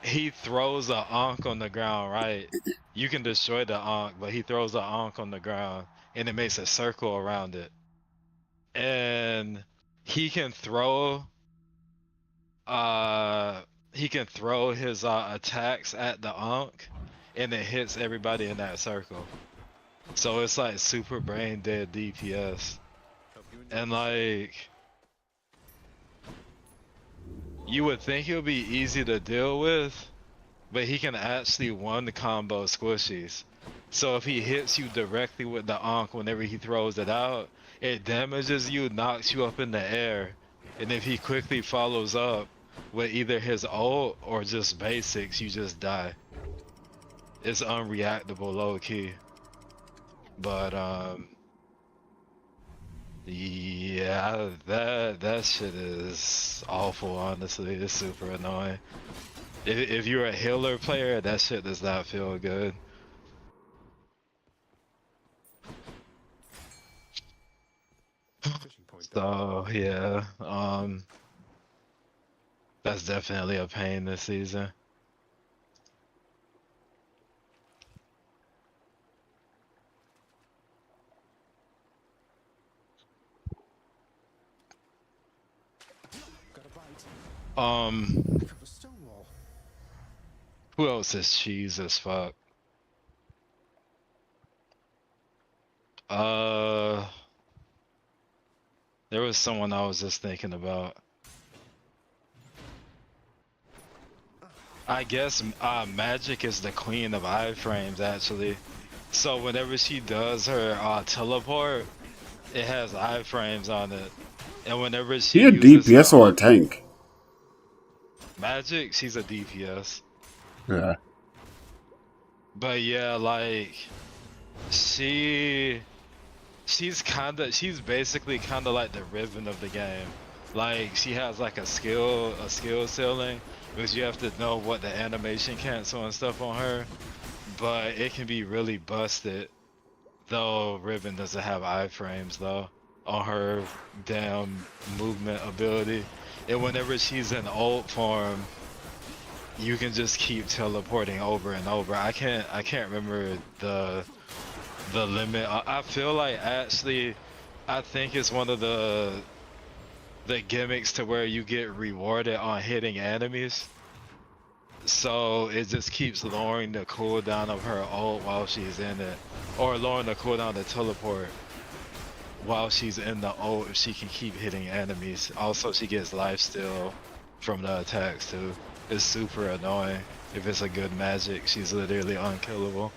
[SPEAKER 16] he throws a Ankh on the ground, right? You can destroy the Ankh, but he throws a Ankh on the ground and it makes a circle around it. And he can throw his attacks at the Ankh and it hits everybody in that circle. So it's like super brain dead DPS. And like you would think it would be easy to deal with, but he can actually one combo squishies. So if he hits you directly with the Ankh whenever he throws it out, it damages you, knocks you up in the air, and if he quickly follows up with either his ult or just basics, you just die. It's unreactable low key. But yeah, that shit is awful, honestly. It's super annoying. If you're a healer player, that shit does not feel good. So yeah, that's definitely a pain this season. Who else is cheese as fuck? There was someone I was just thinking about. I guess Magic is the queen of iframes actually. So whenever she does her teleport, it has iframes on it. And whenever she
[SPEAKER 8] He a DPS or a tank?
[SPEAKER 16] Magic, she's a DPS.
[SPEAKER 8] Yeah.
[SPEAKER 16] But yeah, like she's basically kinda like the Riven of the game. Like she has like a skill ceiling, because you have to know what the animation cancel and stuff on her. But it can be really busted. Though Riven doesn't have iframes though on her damn movement ability. And whenever she's in ult form, you can just keep teleporting over and over. I can't remember the limit. I feel like actually I think it's one of the gimmicks to where you get rewarded on hitting enemies. So it just keeps lowering the cooldown of her ult while she's in it. Or lowering the cooldown to teleport while she's in the ult if she can keep hitting enemies. Also she gets lifesteal from the attacks too. It's super annoying. If it's a good magic, she's literally unkillable.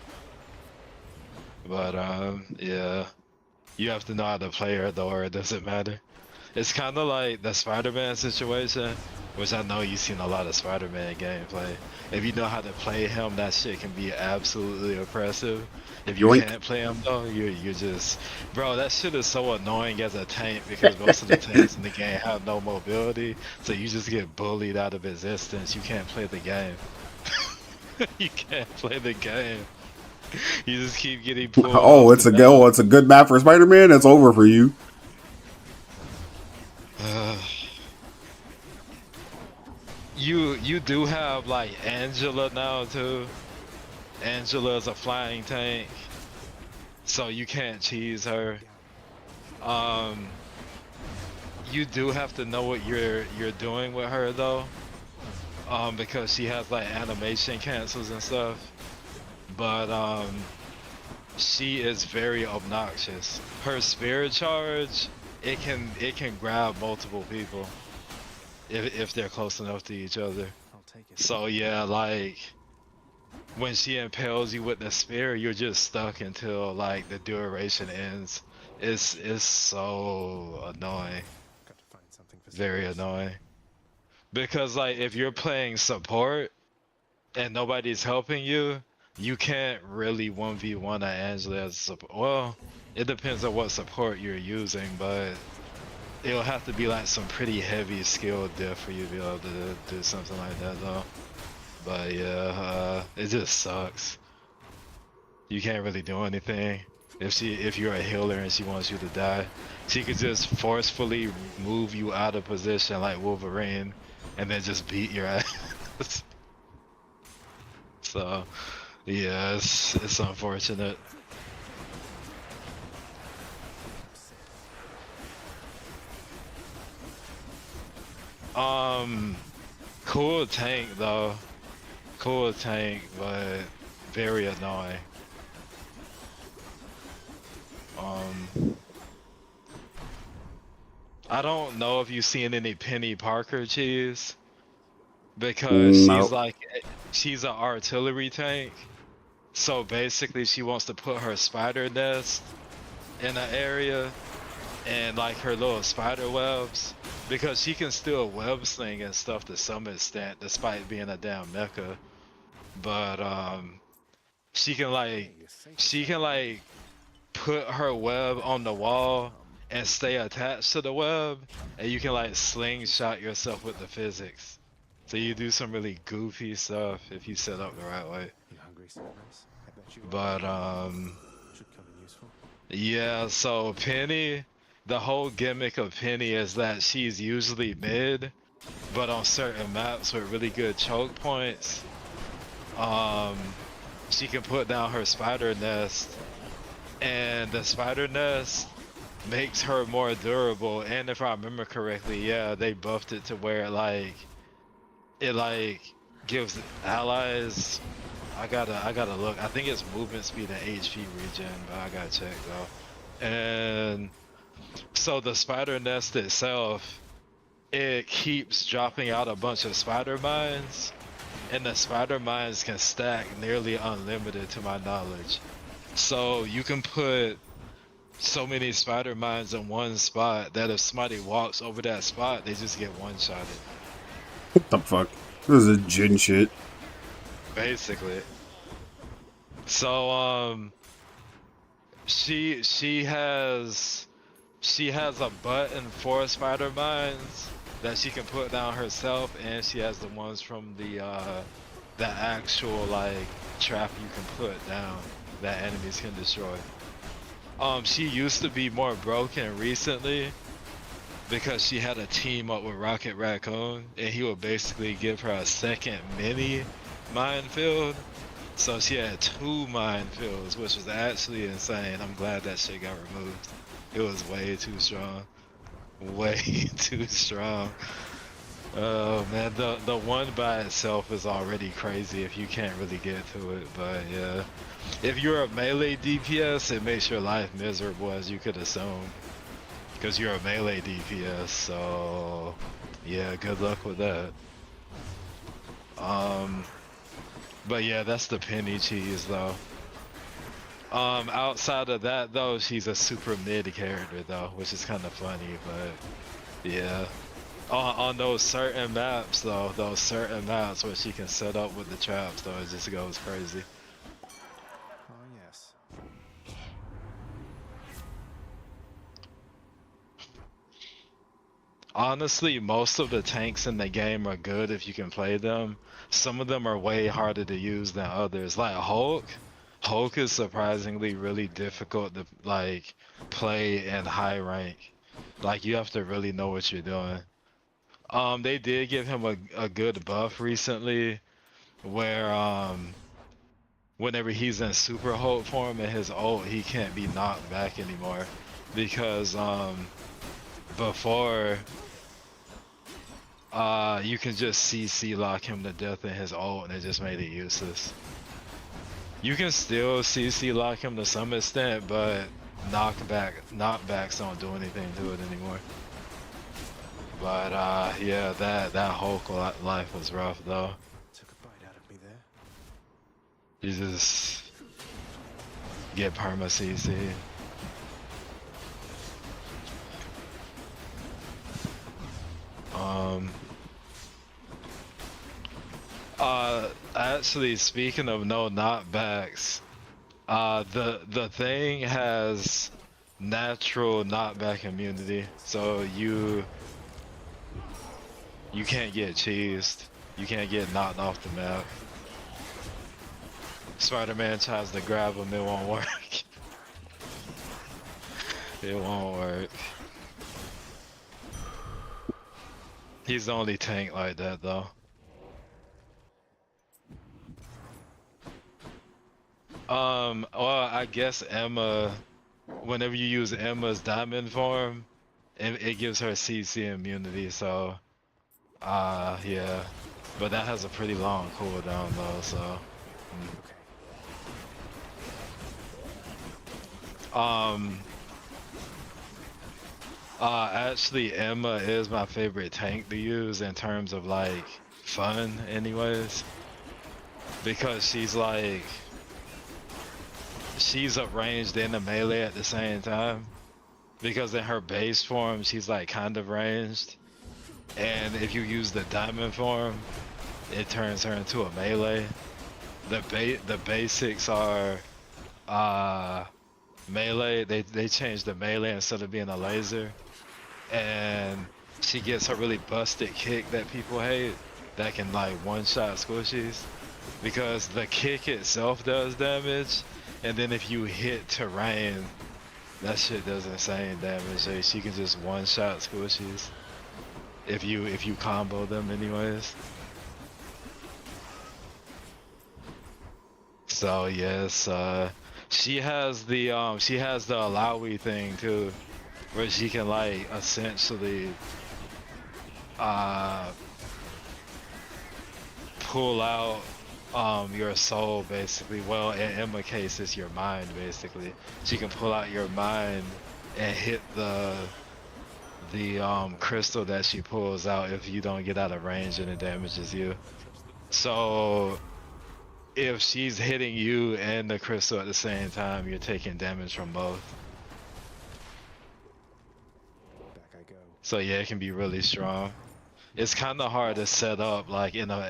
[SPEAKER 16] But yeah. You have to know how to play her though, or it doesn't matter. It's kind of like the Spider-Man situation, which I know you've seen a lot of Spider-Man gameplay. If you know how to play him, that shit can be absolutely oppressive. If you can't play him though, you're just... Bro, that shit is so annoying as a tank because most of the tanks in the game have no mobility, so you just get bullied out of existence. You can't play the game. You can't play the game. You just keep getting pulled.
[SPEAKER 8] Oh, it's a good map for Spider-Man. It's over for you.
[SPEAKER 16] you do have like Angela now too. Angela's a flying tank, so you can't cheese her. You do have to know what you're doing with her though, because she has like animation cancels and stuff. But she is very obnoxious. Her spirit charge, it can grab multiple people if they're close enough to each other. So yeah, like when she impales you with the spear, you're just stuck until like the duration ends. It's so annoying. Very annoying. Because like if you're playing support and nobody's helping you, you can't really 1v1 at Angela as support. Well, it depends on what support you're using, but it'll have to be like some pretty heavy skill diff for you to be able to do something like that though. But yeah, it just sucks. You can't really do anything. If you're a healer and she wants you to die, she could just forcefully move you out of position like Wolverine and then just beat your ass. So yeah, it's unfortunate. Cool tank though. Cool tank, but very annoying. I don't know if you've seen any Penny Parker cheese, because she's an artillery tank. So basically she wants to put her spider nest in an area and like her little spider webs, because she can still web sling and stuff to some extent despite being a damn mecha. But she can like put her web on the wall and stay attached to the web, and you can like slingshot yourself with the physics. So you do some really goofy stuff if you set up the right way. But yeah, so Penny, the whole gimmick of Penny is that she's usually mid, but on certain maps with really good choke points, she can put down her spider nest, and the spider nest makes her more durable. And if I remember correctly, yeah, they buffed it to where it gives allies, I gotta look, I think it's movement speed and HP regen, but I gotta check though. And so the spider nest itself, it keeps dropping out a bunch of spider mines, and the spider mines can stack nearly unlimited to my knowledge. So you can put so many spider mines in one spot that if somebody walks over that spot, they just get one-shotted.
[SPEAKER 8] What the fuck? This is a Jin shit.
[SPEAKER 16] Basically. So she has a button for spider mines that she can put down herself, and she has the ones from the actual like trap you can put down that enemies can destroy. She used to be more broken recently because she had a team up with Rocket Raccoon, and he would basically give her a second mini minefield. So she had 2 minefields, which was actually insane. I'm glad that shit got removed. It was way too strong. Way too strong. Oh man, the one by itself is already crazy if you can't really get to it, but yeah. If you're a melee DPS, it makes your life miserable, as you could assume. Because you're a melee DPS, so yeah, good luck with that. But yeah, that's the Penny cheese though. Outside of that though, she's a super mid character though, which is kind of funny, but yeah. On those certain maps though, those certain maps where she can set up with the traps though, it just goes crazy.
[SPEAKER 1] Oh yes.
[SPEAKER 16] Honestly, most of the tanks in the game are good if you can play them. Some of them are way harder to use than others. Like Hulk. Hulk is surprisingly really difficult to like play in high rank. Like you have to really know what you're doing. They did give him a good buff recently, where whenever he's in super Hulk form and his ult, he can't be knocked back anymore, because before you can just CC lock him to death in his ult, and it just made it useless. You can still CC lock him to some extent, but knockbacks don't do anything to it anymore. But yeah, that Hulk life was rough though.
[SPEAKER 3] Took a bite out of me there.
[SPEAKER 16] You just get perma CC. Actually, speaking of no knockbacks, the thing has natural knockback immunity, so you can't get cheesed. You can't get knocked off the map. Spider-Man tries to grab him, it won't work. It won't work. He's the only tank like that though. Well, I guess Emma, whenever you use Emma's diamond form, it gives her CC immunity, so yeah. But that has a pretty long cooldown though, so actually Emma is my favorite tank to use in terms of like fun anyways, because she's up ranged and a melee at the same time, because in her base form she's like kind of ranged, and if you use the diamond form it turns her into a melee. The basics are melee, they changed the melee instead of being a laser, and she gets a really busted kick that people hate that can like one-shot squishies, because the kick itself does damage, and then if you hit terrain, that shit does insane damage. Like, she can just one-shot squishies if you combo them anyways. So yes, she has the allowy thing too, where she can like essentially pull out your soul basically. Well, in Emma's case it's your mind basically. She can pull out your mind and hit the crystal that she pulls out if you don't get out of range and it damages you. So if she's hitting you and the crystal at the same time, you're taking damage from both.
[SPEAKER 1] Back I go.
[SPEAKER 16] So yeah, it can be really strong. It's kind of hard to set up like in a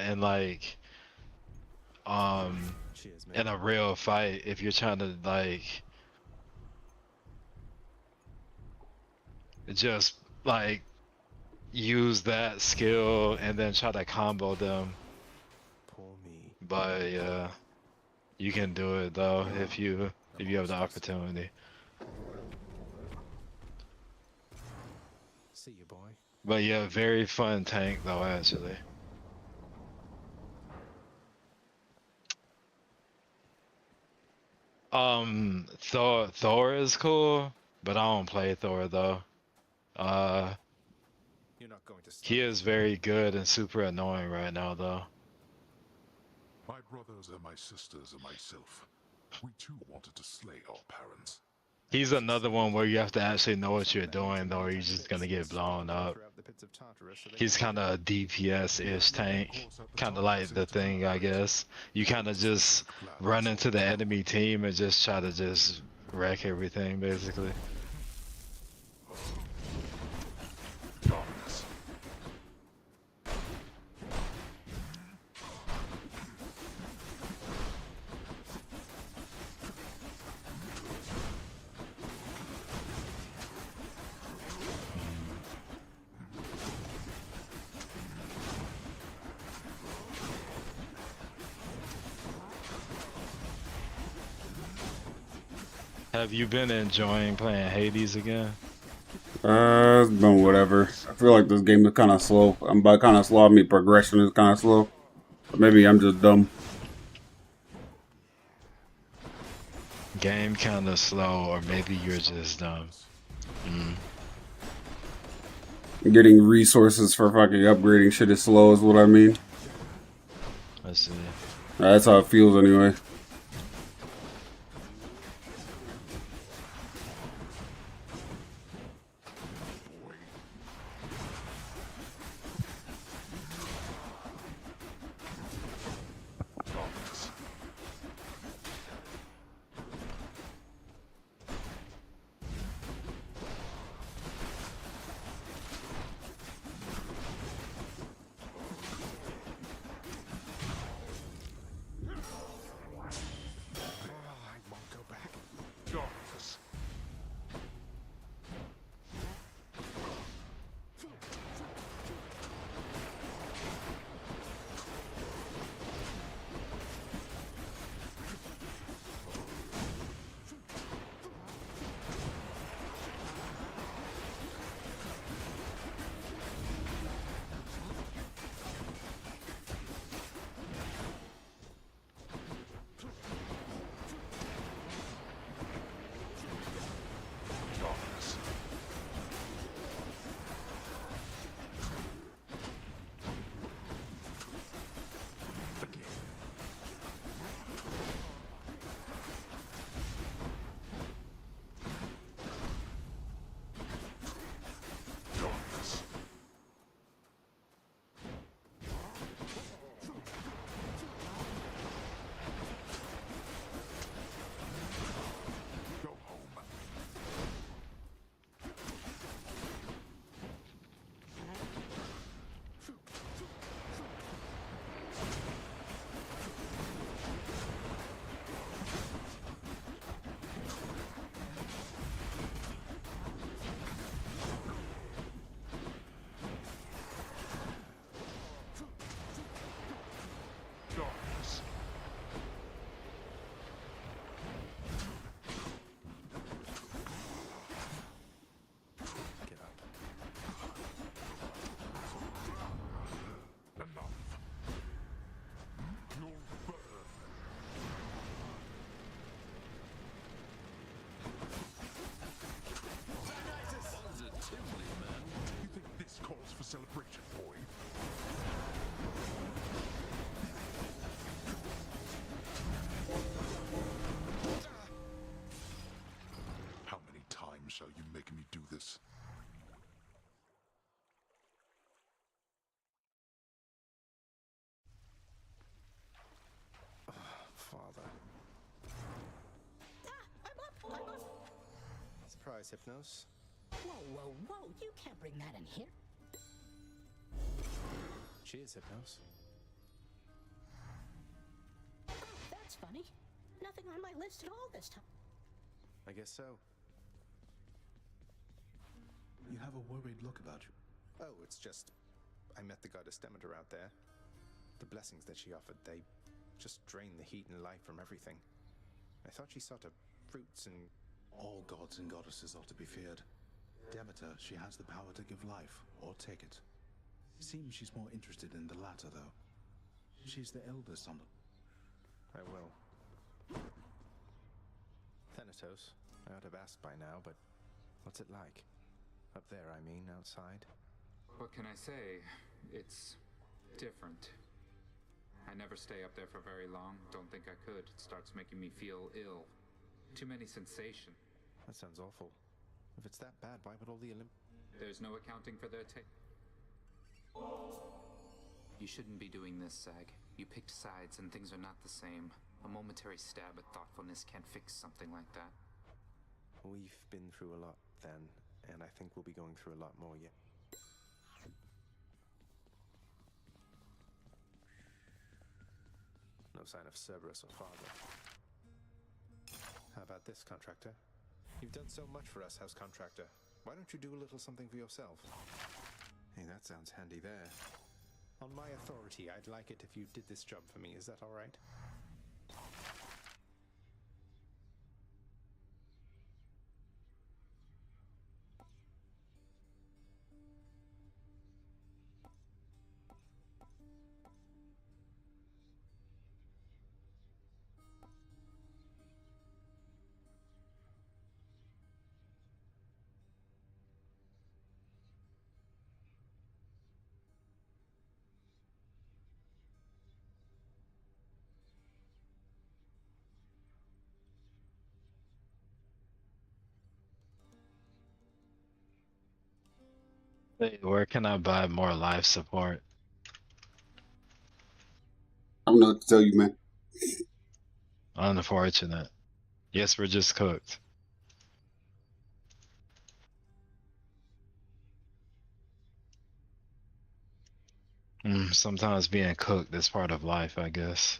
[SPEAKER 16] real fight if you're trying to like just like use that skill and then try to combo them. But yeah, you can do it though if you have the opportunity.
[SPEAKER 1] See you, boy.
[SPEAKER 16] But yeah, very fun tank though actually. Thor is cool, but I don't play Thor though.
[SPEAKER 1] You're not going to stop.
[SPEAKER 16] He is very good and super annoying right now though.
[SPEAKER 4] My brothers and my sisters and myself, we too wanted to slay our parents.
[SPEAKER 16] He's another one where you have to actually know what you're doing though, or you're just gonna get blown up. He's kind of a DPS-ish tank, kind of like the Thing, I guess. You kind of just run into the enemy team and just try to just wreck everything basically. Have you been enjoying playing Hades again?
[SPEAKER 8] It's been whatever. I feel like this game is kind of slow. By kind of slow, I mean progression is kind of slow. Or maybe I'm just dumb.
[SPEAKER 16] Game kind of slow, or maybe you're just dumb.
[SPEAKER 8] Getting resources for fucking upgrading shit is slow is what I mean.
[SPEAKER 16] I see.
[SPEAKER 8] That's how it feels anyway.
[SPEAKER 4] Celebration, boy. How many times shall you make me do this?
[SPEAKER 1] Father.
[SPEAKER 2] I'm up.
[SPEAKER 1] Surprise, Hypnos.
[SPEAKER 2] Whoa. You can't bring that in here.
[SPEAKER 1] Cheers, Hypnos.
[SPEAKER 2] That's funny. Nothing on my list at all this time.
[SPEAKER 1] I guess so.
[SPEAKER 3] You have a worried look about you.
[SPEAKER 1] Oh, it's just... I met the goddess Demeter out there. The blessings that she offered, they just drain the heat and life from everything. I thought she sought fruits and...
[SPEAKER 3] All gods and goddesses are to be feared. Demeter, she has the power to give life, or take it. Seems she's more interested in the latter, though. She's the eldest son.
[SPEAKER 1] I will. Thanatos, I ought to have asked by now, but what's it like? Up there, I mean, outside?
[SPEAKER 9] What can I say? It's different. I never stay up there for very long. Don't think I could. It starts making me feel ill. Too many sensations.
[SPEAKER 1] That sounds awful. If it's that bad, why would all the
[SPEAKER 9] There's no accounting for their You shouldn't be doing this, Zag. You picked sides and things are not the same. A momentary stab at thoughtfulness can't fix something like that.
[SPEAKER 1] We've been through a lot then, and I think we'll be going through a lot more yet. No sign of Cerberus or father. How about this, Contractor? You've done so much for us, House Contractor. Why don't you do a little something for yourself? Hey, that sounds handy there. On my authority, I'd like it if you did this job for me. Is that all right?
[SPEAKER 16] Hey, where can I buy more life support?
[SPEAKER 8] I don't know what to tell you, man.
[SPEAKER 16] Unfortunate. Yes, we're just cooked. Sometimes being cooked is part of life, I guess.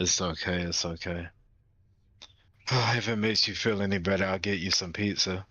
[SPEAKER 16] It's okay, it's okay. If it makes you feel any better, I'll get you some pizza.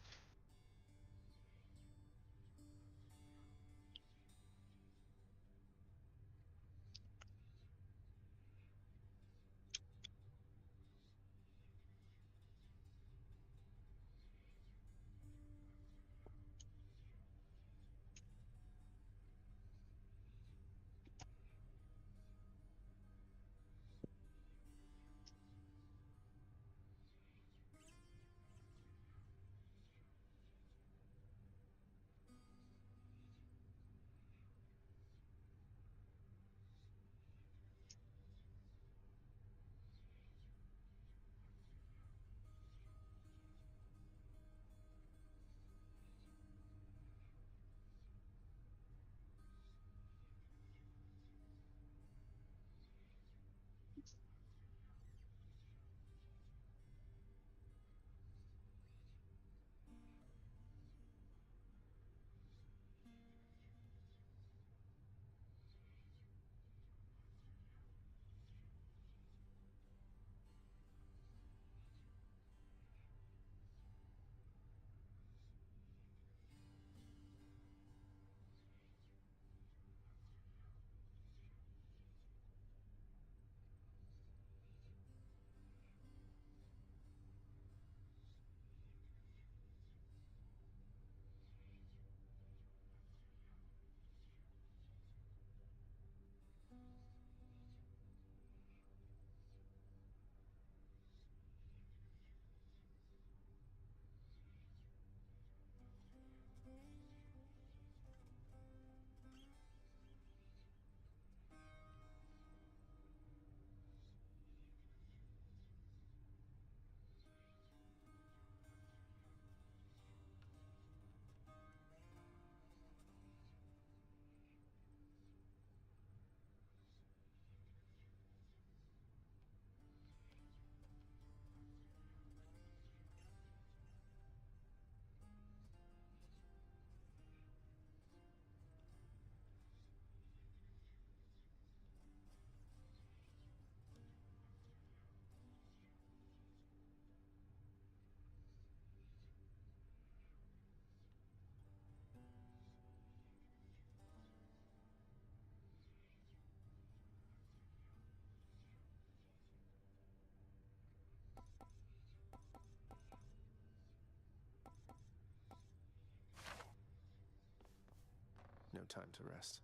[SPEAKER 1] No time to rest.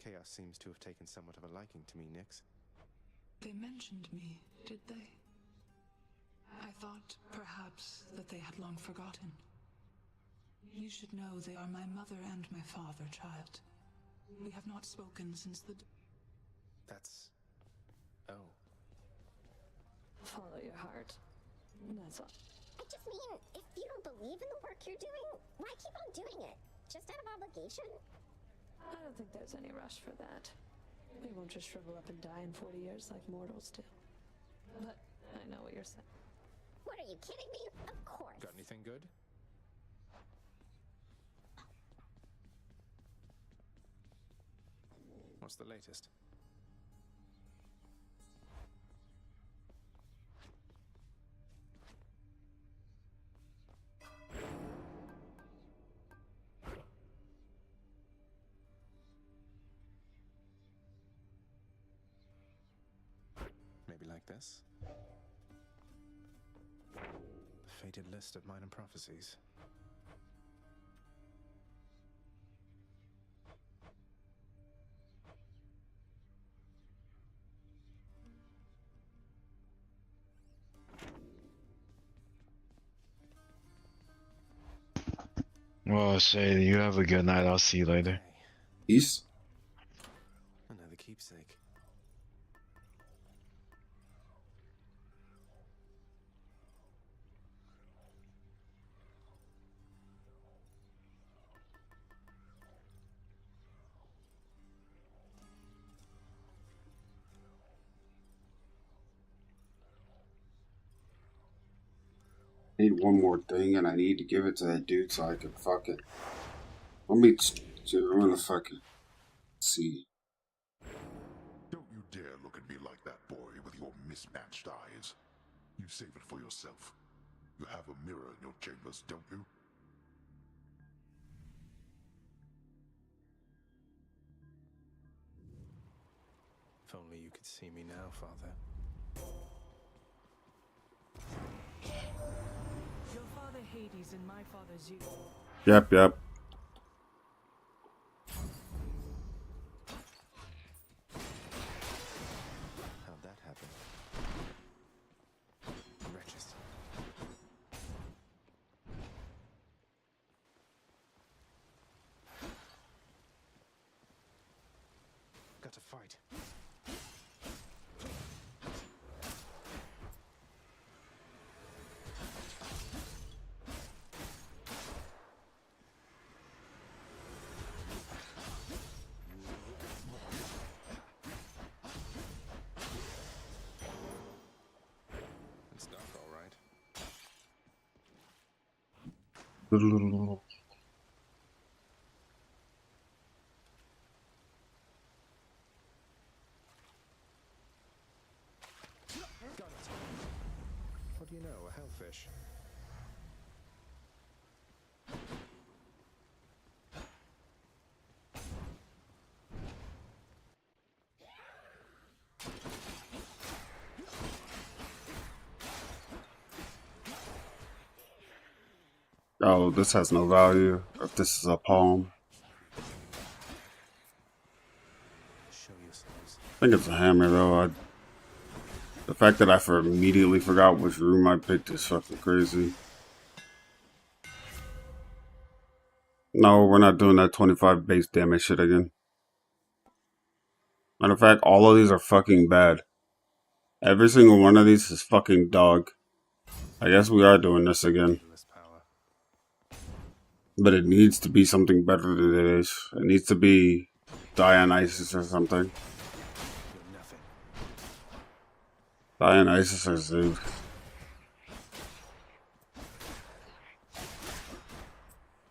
[SPEAKER 1] Chaos seems to have taken somewhat of a liking to me, Nix.
[SPEAKER 5] They mentioned me, did they? I thought, perhaps, that they had long forgotten. You should know they are my mother and my father, child. We have not spoken since the...
[SPEAKER 1] That's... oh.
[SPEAKER 11] Follow your heart. That's all.
[SPEAKER 19] I just mean, if you don't believe in the work you're doing, why keep on doing it? Just out of obligation?
[SPEAKER 11] I don't think there's any rush for that. We won't just shrivel up and die in 40 years like mortals do. But I know what you're saying.
[SPEAKER 19] What, are you kidding me? Of course.
[SPEAKER 1] Got anything good? What's the latest? Maybe like this? The fated list of minor prophecies.
[SPEAKER 16] Well, Shay, you have a good night. I'll see you later.
[SPEAKER 8] Peace.
[SPEAKER 1] Another keepsake.
[SPEAKER 8] I need one more thing, and I need to give it to that dude so I can fuck it. I'm gonna fucking see.
[SPEAKER 4] Don't you dare look at me like that, boy, with your mismatched eyes. You save it for yourself. You have a mirror in your chambers, don't you?
[SPEAKER 1] If only you could see me now, Father.
[SPEAKER 14] Your father Hades and my father Zeus.
[SPEAKER 8] Yep.
[SPEAKER 1] How'd that happen? Wretches. Got to fight. It's dark, all right. Got it. What do you know? A hellfish.
[SPEAKER 8] Oh, this has no value. If this is a palm.
[SPEAKER 1] Show yourselves.
[SPEAKER 8] I think it's a hammer though. The fact that I immediately forgot which room I picked is fucking crazy. No, we're not doing that 25 base damage shit again. Matter of fact, all of these are fucking bad. Every single one of these is fucking dog. I guess we are doing this again. But it needs to be something better than it is. It needs to be Dionysus or something. Dionysus or Zeus.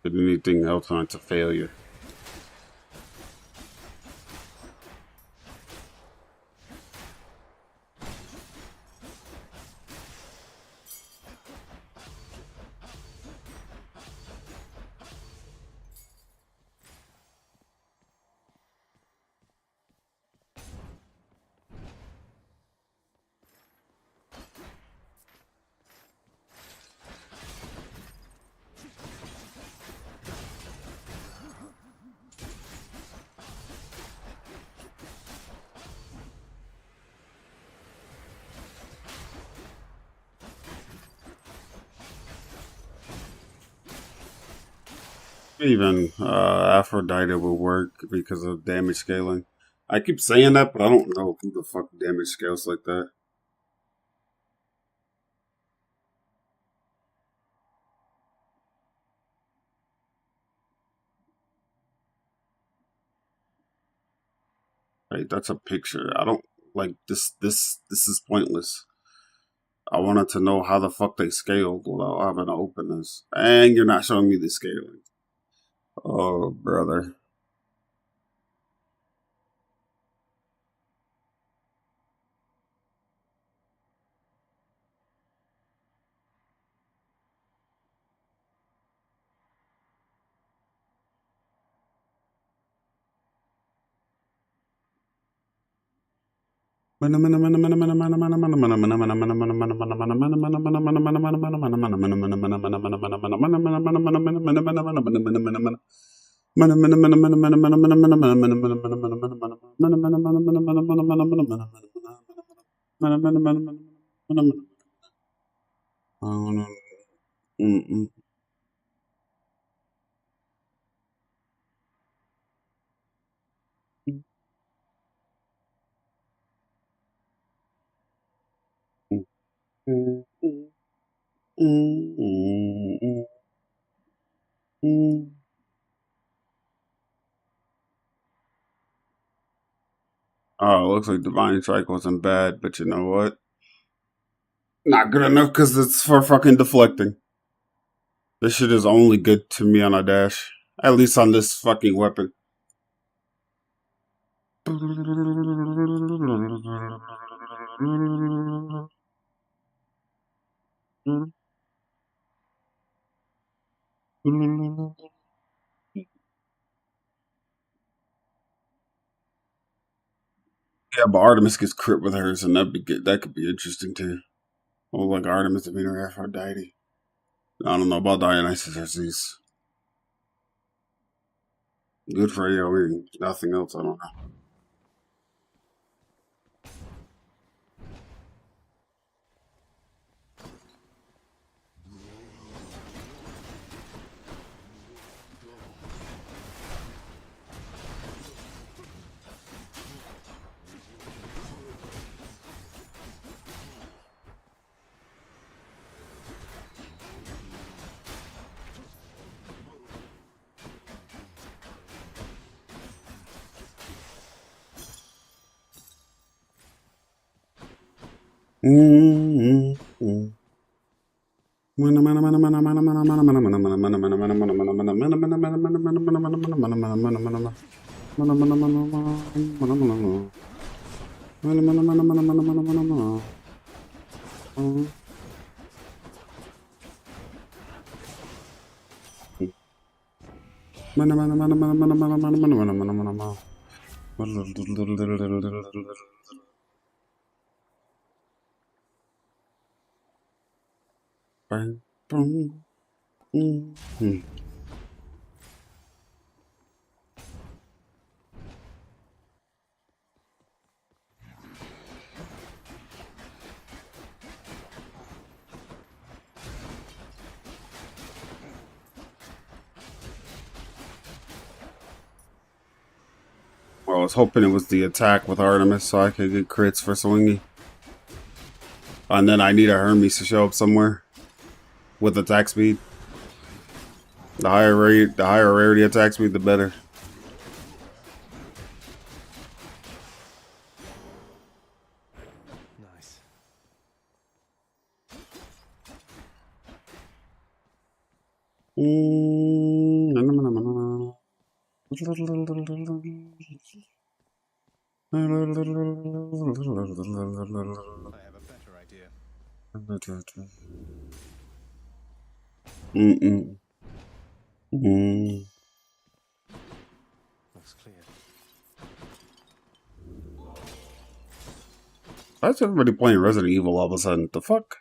[SPEAKER 8] But anything else on it's a failure. Even Aphrodite will work because of damage scaling. I keep saying that, but I don't know who the fuck damage scales like that. Right, that's a picture. I don't like this. This is pointless. I wanted to know how the fuck they scaled without having to open this, and you're not showing me the scaling. Oh, brother. Oh, it looks like Divine Strike wasn't bad, but you know what? Not good enough because it's for fucking deflecting. This shit is only good to me on a dash. At least on this fucking weapon. Yeah, but Artemis gets crit with hers, and that could be interesting too. Oh, like Artemis and her Aphrodite. I don't know about Dionysus Arceus. Good for AoE. Nothing else, I don't know. Well, I was hoping it was the attack with Artemis so I could get crits for Swingy. And then I need a Hermes to show up somewhere with attack speed. The higher rarity attack speed, the better.
[SPEAKER 1] Nice. I have a better idea. Looks clear.
[SPEAKER 8] Why is everybody playing Resident Evil all of a sudden? The fuck?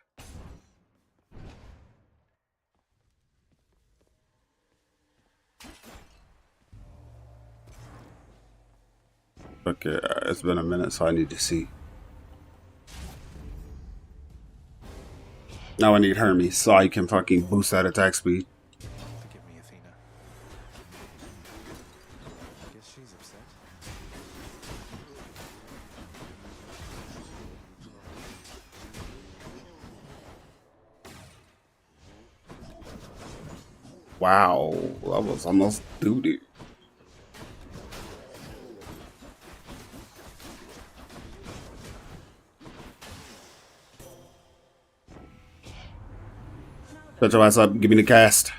[SPEAKER 8] Okay, it's been a minute, so I need to see. Now I need Hermes, so I can fucking boost that attack speed.
[SPEAKER 1] Forgive me, Athena. Guess she's upset.
[SPEAKER 8] Wow, that was almost duty. Shut your ass up, give me the cast.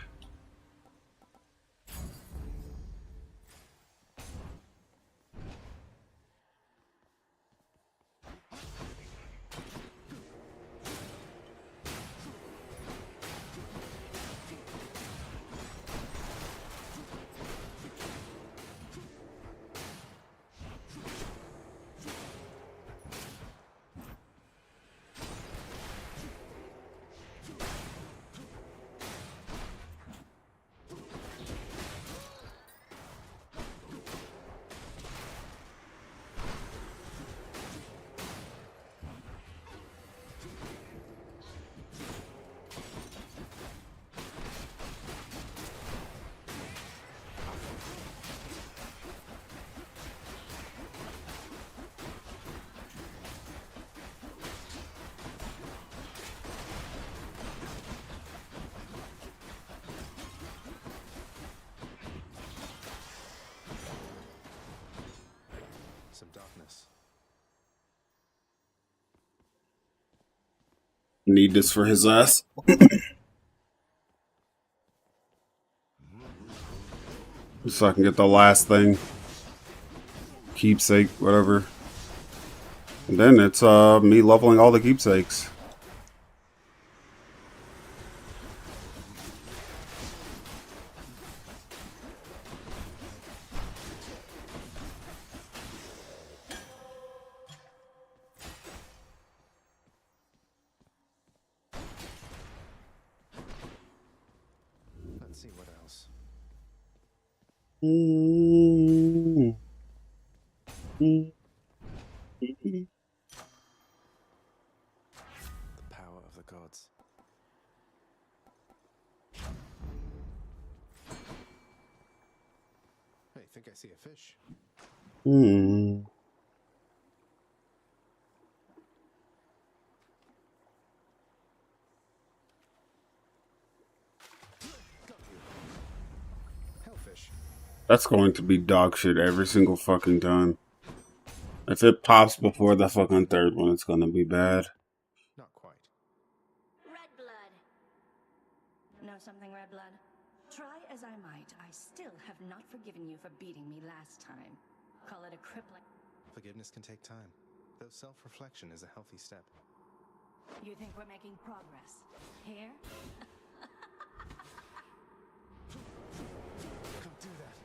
[SPEAKER 1] some darkness.
[SPEAKER 8] Need this for his ass. So I can get the last thing. Keepsake, whatever. And then it's me leveling all the keepsakes.
[SPEAKER 1] Let's see what else. The power of the gods. Hey, think I see a fish. Hellfish.
[SPEAKER 8] That's going to be dog shit every single fucking time. If it pops before the fucking third one, it's gonna be bad.
[SPEAKER 1] Not quite.
[SPEAKER 6] Red blood. Know something, Red blood? Try as I might, I still have not forgiven you for beating me last time. Call it a crippling.
[SPEAKER 1] Forgiveness can take time, though self-reflection is a healthy step.
[SPEAKER 6] You think we're making progress? Here?
[SPEAKER 1] Don't do that.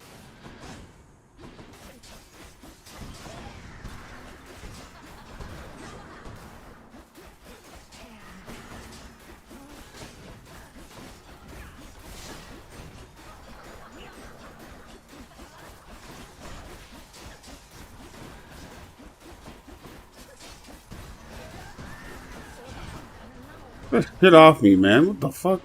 [SPEAKER 8] Get off me, man. What the fuck?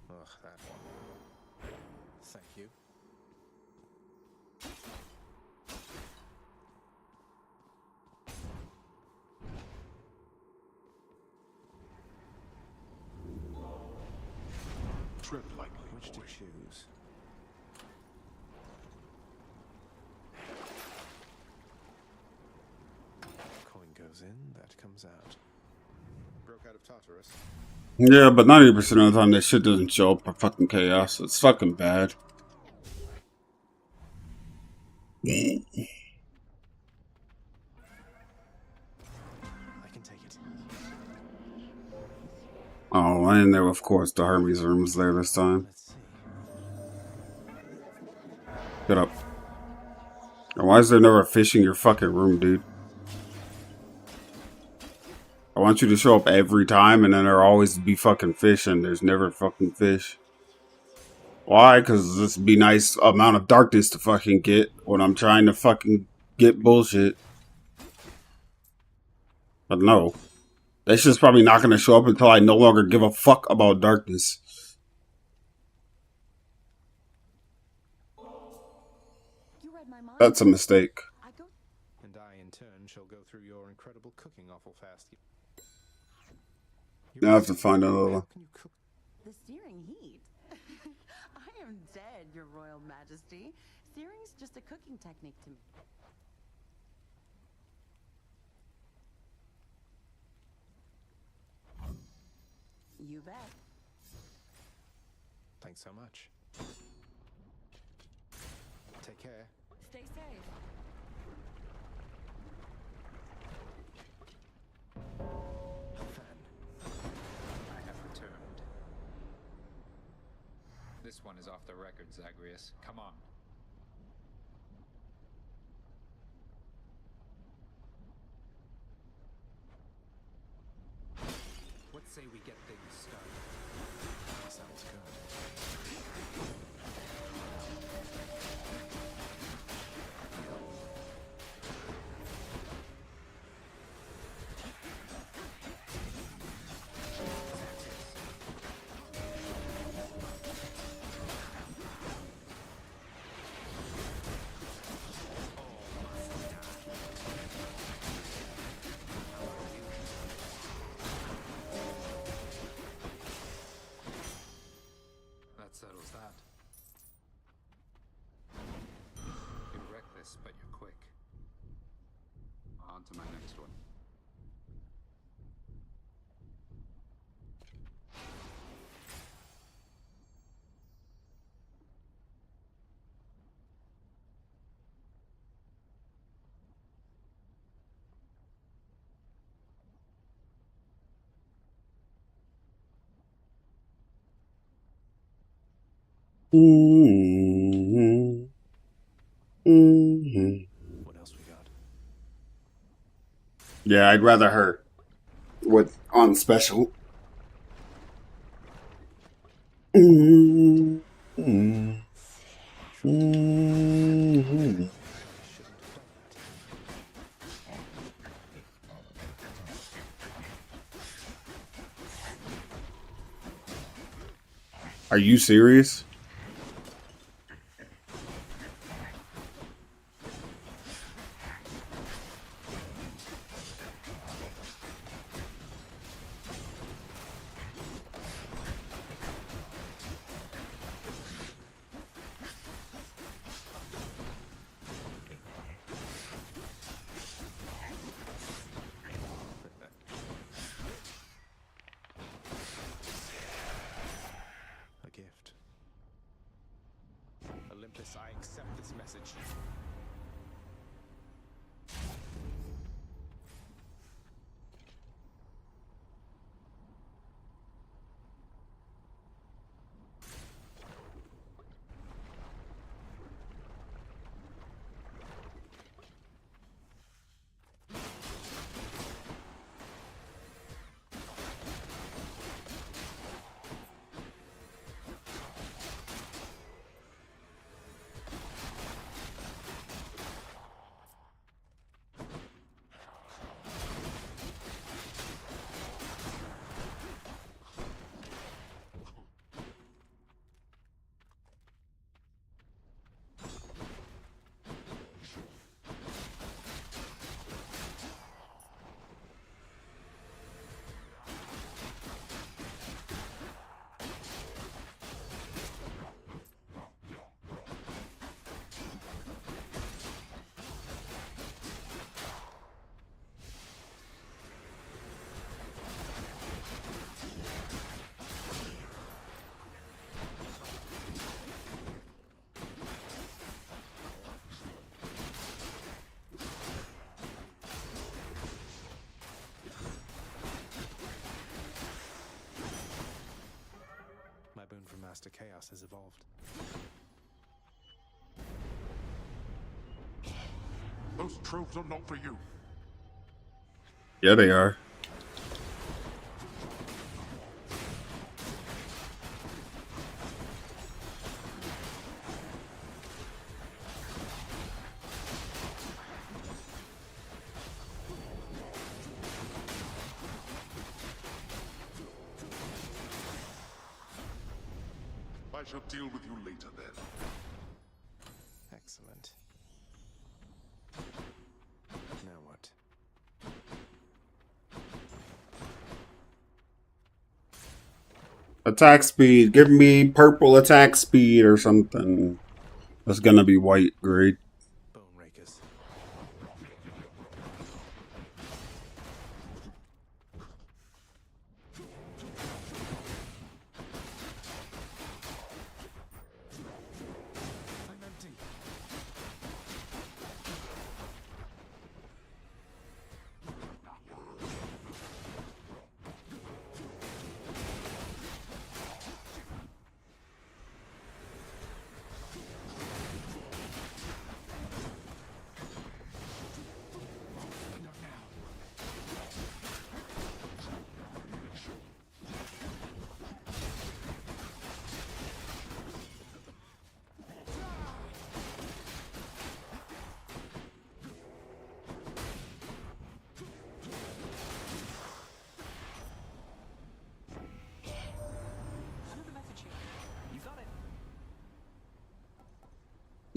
[SPEAKER 1] Ugh, that one. Thank you.
[SPEAKER 4] Tread lightly,
[SPEAKER 1] Which to
[SPEAKER 4] boy.
[SPEAKER 1] choose? Coin goes in, that comes out. Broke out of Tartarus.
[SPEAKER 8] Yeah, but 90% of the time that shit doesn't show up for fucking chaos. It's fucking bad.
[SPEAKER 1] I can take it.
[SPEAKER 8] Oh, and there, of course, the Hermes room was there this time.
[SPEAKER 1] Let's see.
[SPEAKER 8] Get up. And why is there never fish in your fucking room, dude? I want you to show up every time and then there always be fucking fish and there's never fucking fish. Why? Because this would be nice amount of darkness to fucking get when I'm trying to fucking get bullshit. But no. That shit's probably not going to show up until I no longer give a fuck about darkness.
[SPEAKER 6] You read my mind.
[SPEAKER 8] That's a mistake.
[SPEAKER 1] And I, in turn, shall go through your incredible cooking awful fast.
[SPEAKER 8] I have to find another one.
[SPEAKER 20] The searing heat. I am dead, Your Royal Majesty. Searing's just a cooking technique to me. You bet.
[SPEAKER 1] Thanks so much. Take care.
[SPEAKER 6] Stay safe.
[SPEAKER 9] I have returned. This one is off the record, Zagreus. Come on. What say we get things started?
[SPEAKER 1] Sounds good.
[SPEAKER 9] On to my next one.
[SPEAKER 1] What else we got?
[SPEAKER 8] Yeah, I'd rather her with on special. Are you serious?
[SPEAKER 1] A gift. Olympus, I accept this message. My boon from Master Chaos has evolved.
[SPEAKER 4] Those tropes are not for you.
[SPEAKER 8] Yeah, they are.
[SPEAKER 4] I shall deal with you later then.
[SPEAKER 1] Excellent. Now what?
[SPEAKER 8] Attack speed. Give me purple attack speed or something. That's gonna be white. Great.
[SPEAKER 1] Bone rakers. I'm empty.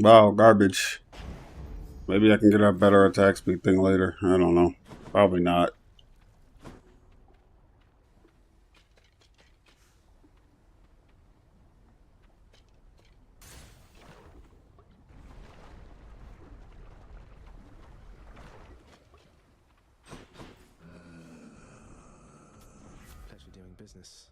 [SPEAKER 8] Wow, garbage. Maybe I can get a better attack speed thing later. I don't know. Probably not.
[SPEAKER 1] handling business.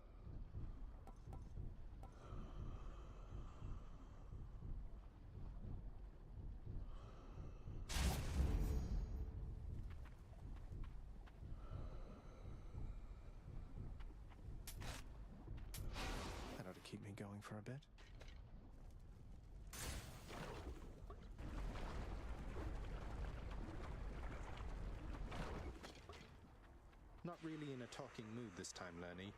[SPEAKER 1] That ought to keep me going for a bit. Not really in a talking mood this time, Lerny.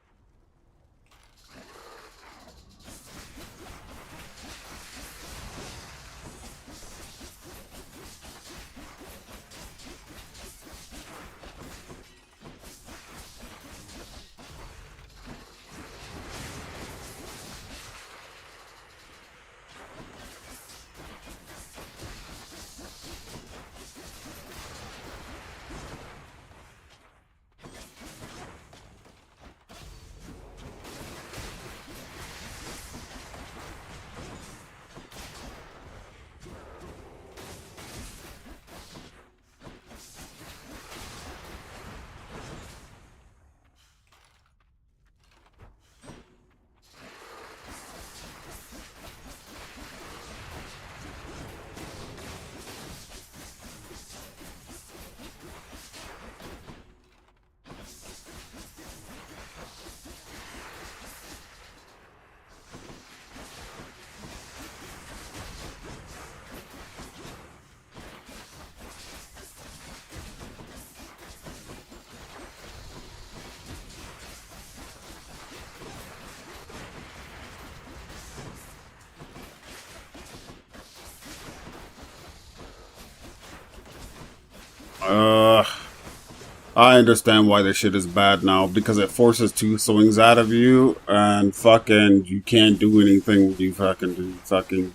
[SPEAKER 8] I understand why this shit is bad now, because it forces two swings out of you, and fucking you can't do anything when you fucking do fucking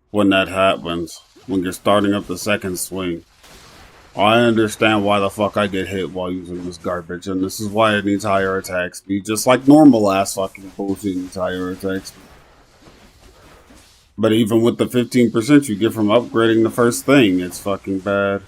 [SPEAKER 8] when that happens, when you're starting up the second swing. I understand why the fuck I get hit while using this garbage, and this is why it needs higher attack speed, just like normal ass fucking bullshit needs higher attack speed. But even with the 15% you get from upgrading the first thing, it's fucking bad.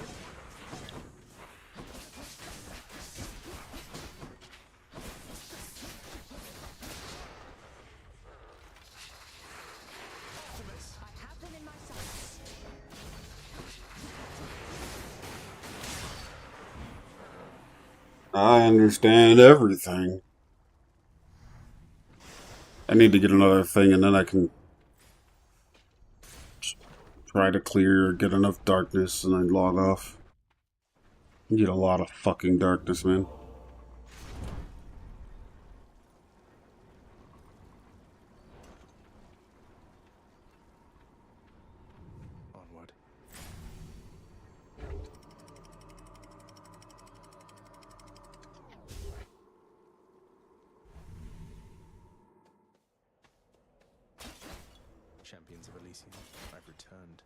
[SPEAKER 8] I understand everything. I need to get another thing and then I can try to clear or get enough darkness and then log off. You get a lot of fucking darkness, man.
[SPEAKER 1] Onward. Champions of Elysium, I've returned.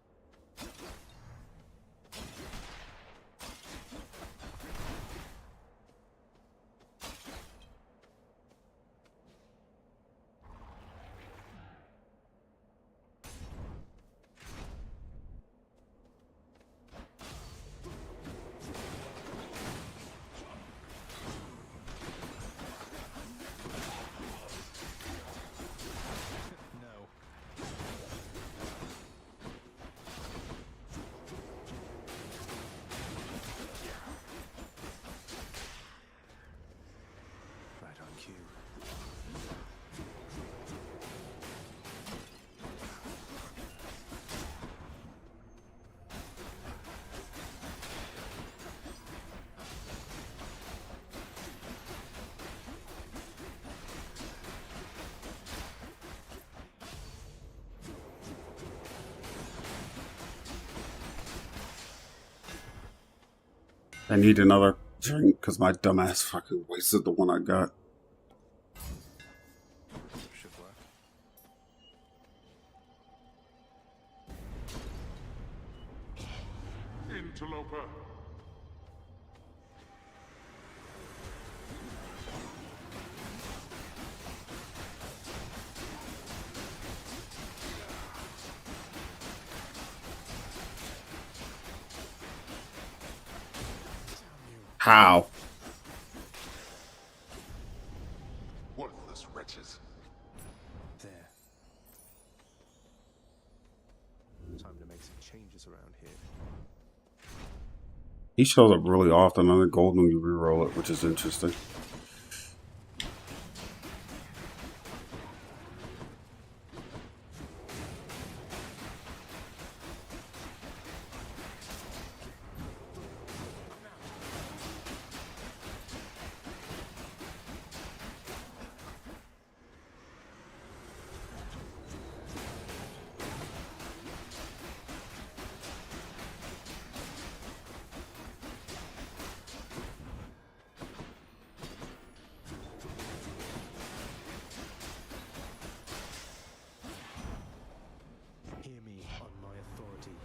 [SPEAKER 8] I need another drink because my dumbass fucking wasted the one I got.
[SPEAKER 1] Should work.
[SPEAKER 4] Interloper.
[SPEAKER 8] How?
[SPEAKER 1] changes around here.
[SPEAKER 8] He shows up really often on the gold when you reroll it, which is interesting.
[SPEAKER 1] Hear me on my authority.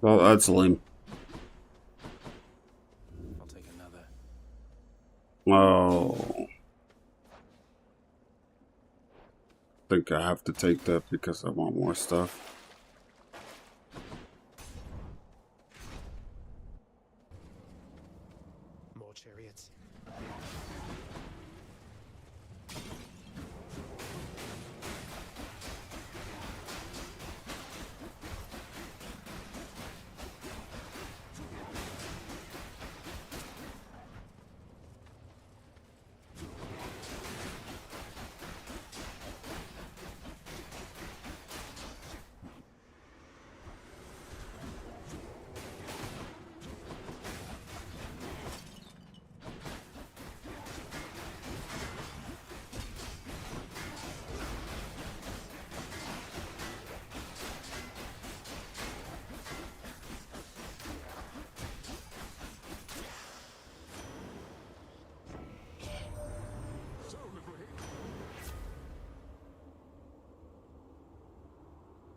[SPEAKER 8] Well, that's lame.
[SPEAKER 1] I'll take another.
[SPEAKER 8] Oh. I think I have to take that because I want more stuff.
[SPEAKER 1] More chariots.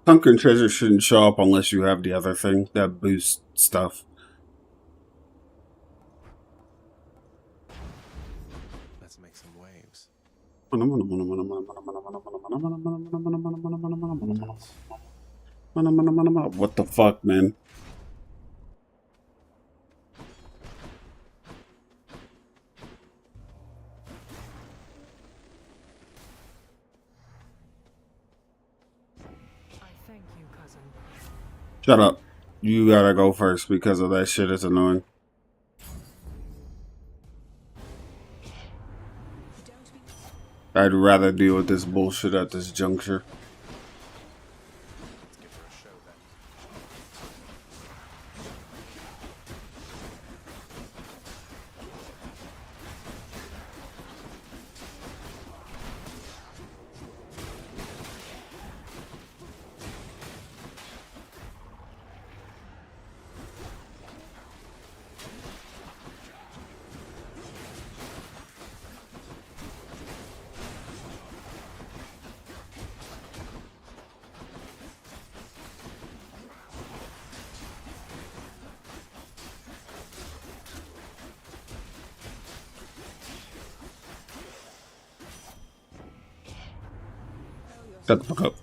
[SPEAKER 8] Sunken treasure shouldn't show up unless you have the other thing that boosts stuff.
[SPEAKER 1] Let's make some waves.
[SPEAKER 8] What the fuck, man? Shut up. You gotta go first because of that shit is annoying. I'd rather deal with this bullshit at this juncture. Shut the fuck up.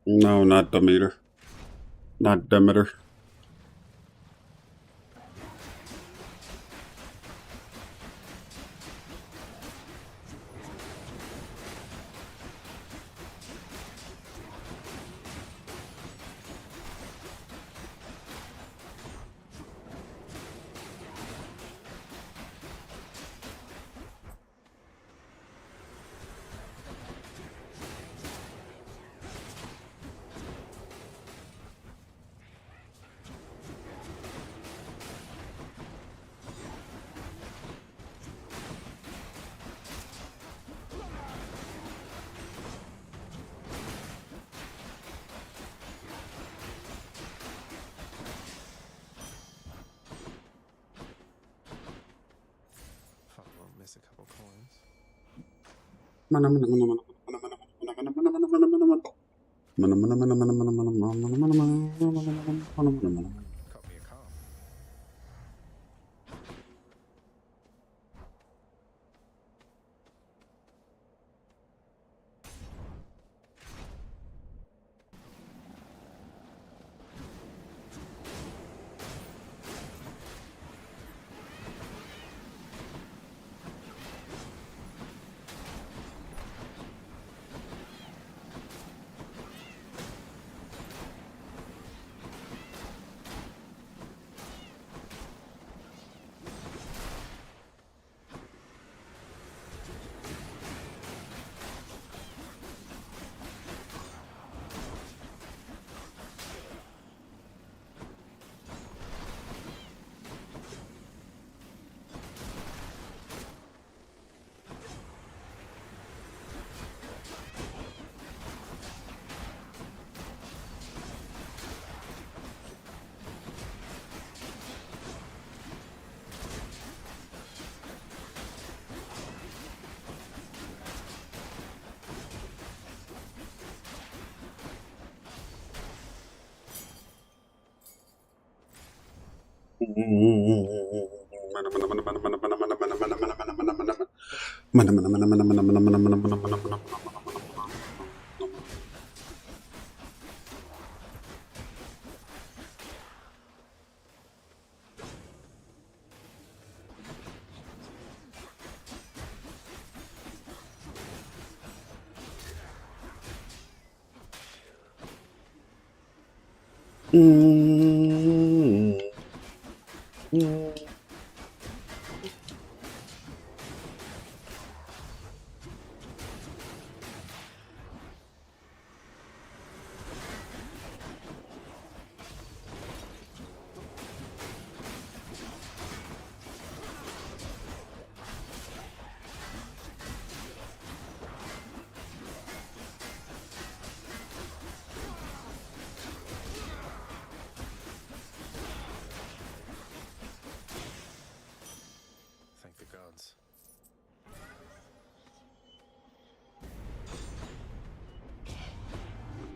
[SPEAKER 8] No, not Demeter. Not Demeter.
[SPEAKER 1] Thank the gods.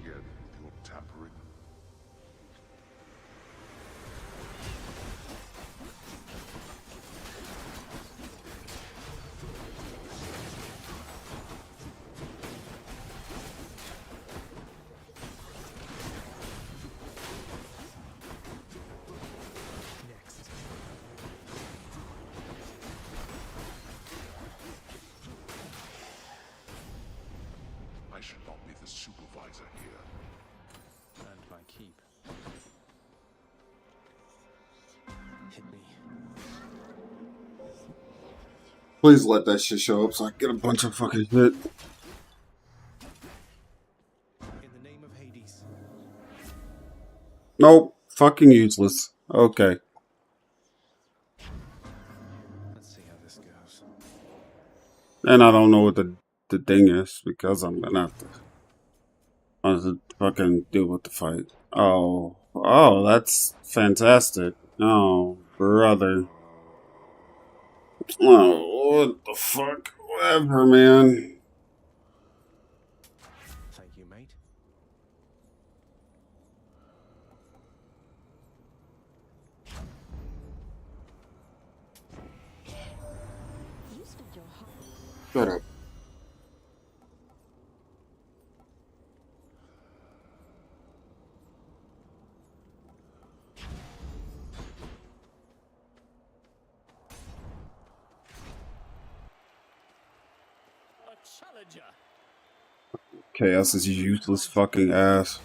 [SPEAKER 4] Again, your tampering. I should not be the supervisor here.
[SPEAKER 1] And my keep. Hit me.
[SPEAKER 8] Please let that shit show up so I can get a bunch of fucking shit.
[SPEAKER 1] In the name of Hades.
[SPEAKER 8] Nope. Fucking useless. Okay.
[SPEAKER 1] Let's see how this goes.
[SPEAKER 8] And I don't know what the thing is because I'm gonna have to fucking deal with the fight. Oh, that's fantastic. Oh, brother. Oh, what the fuck? Whatever, man.
[SPEAKER 1] Thank you, mate.
[SPEAKER 8] Shut up. Chaos is useless fucking ass.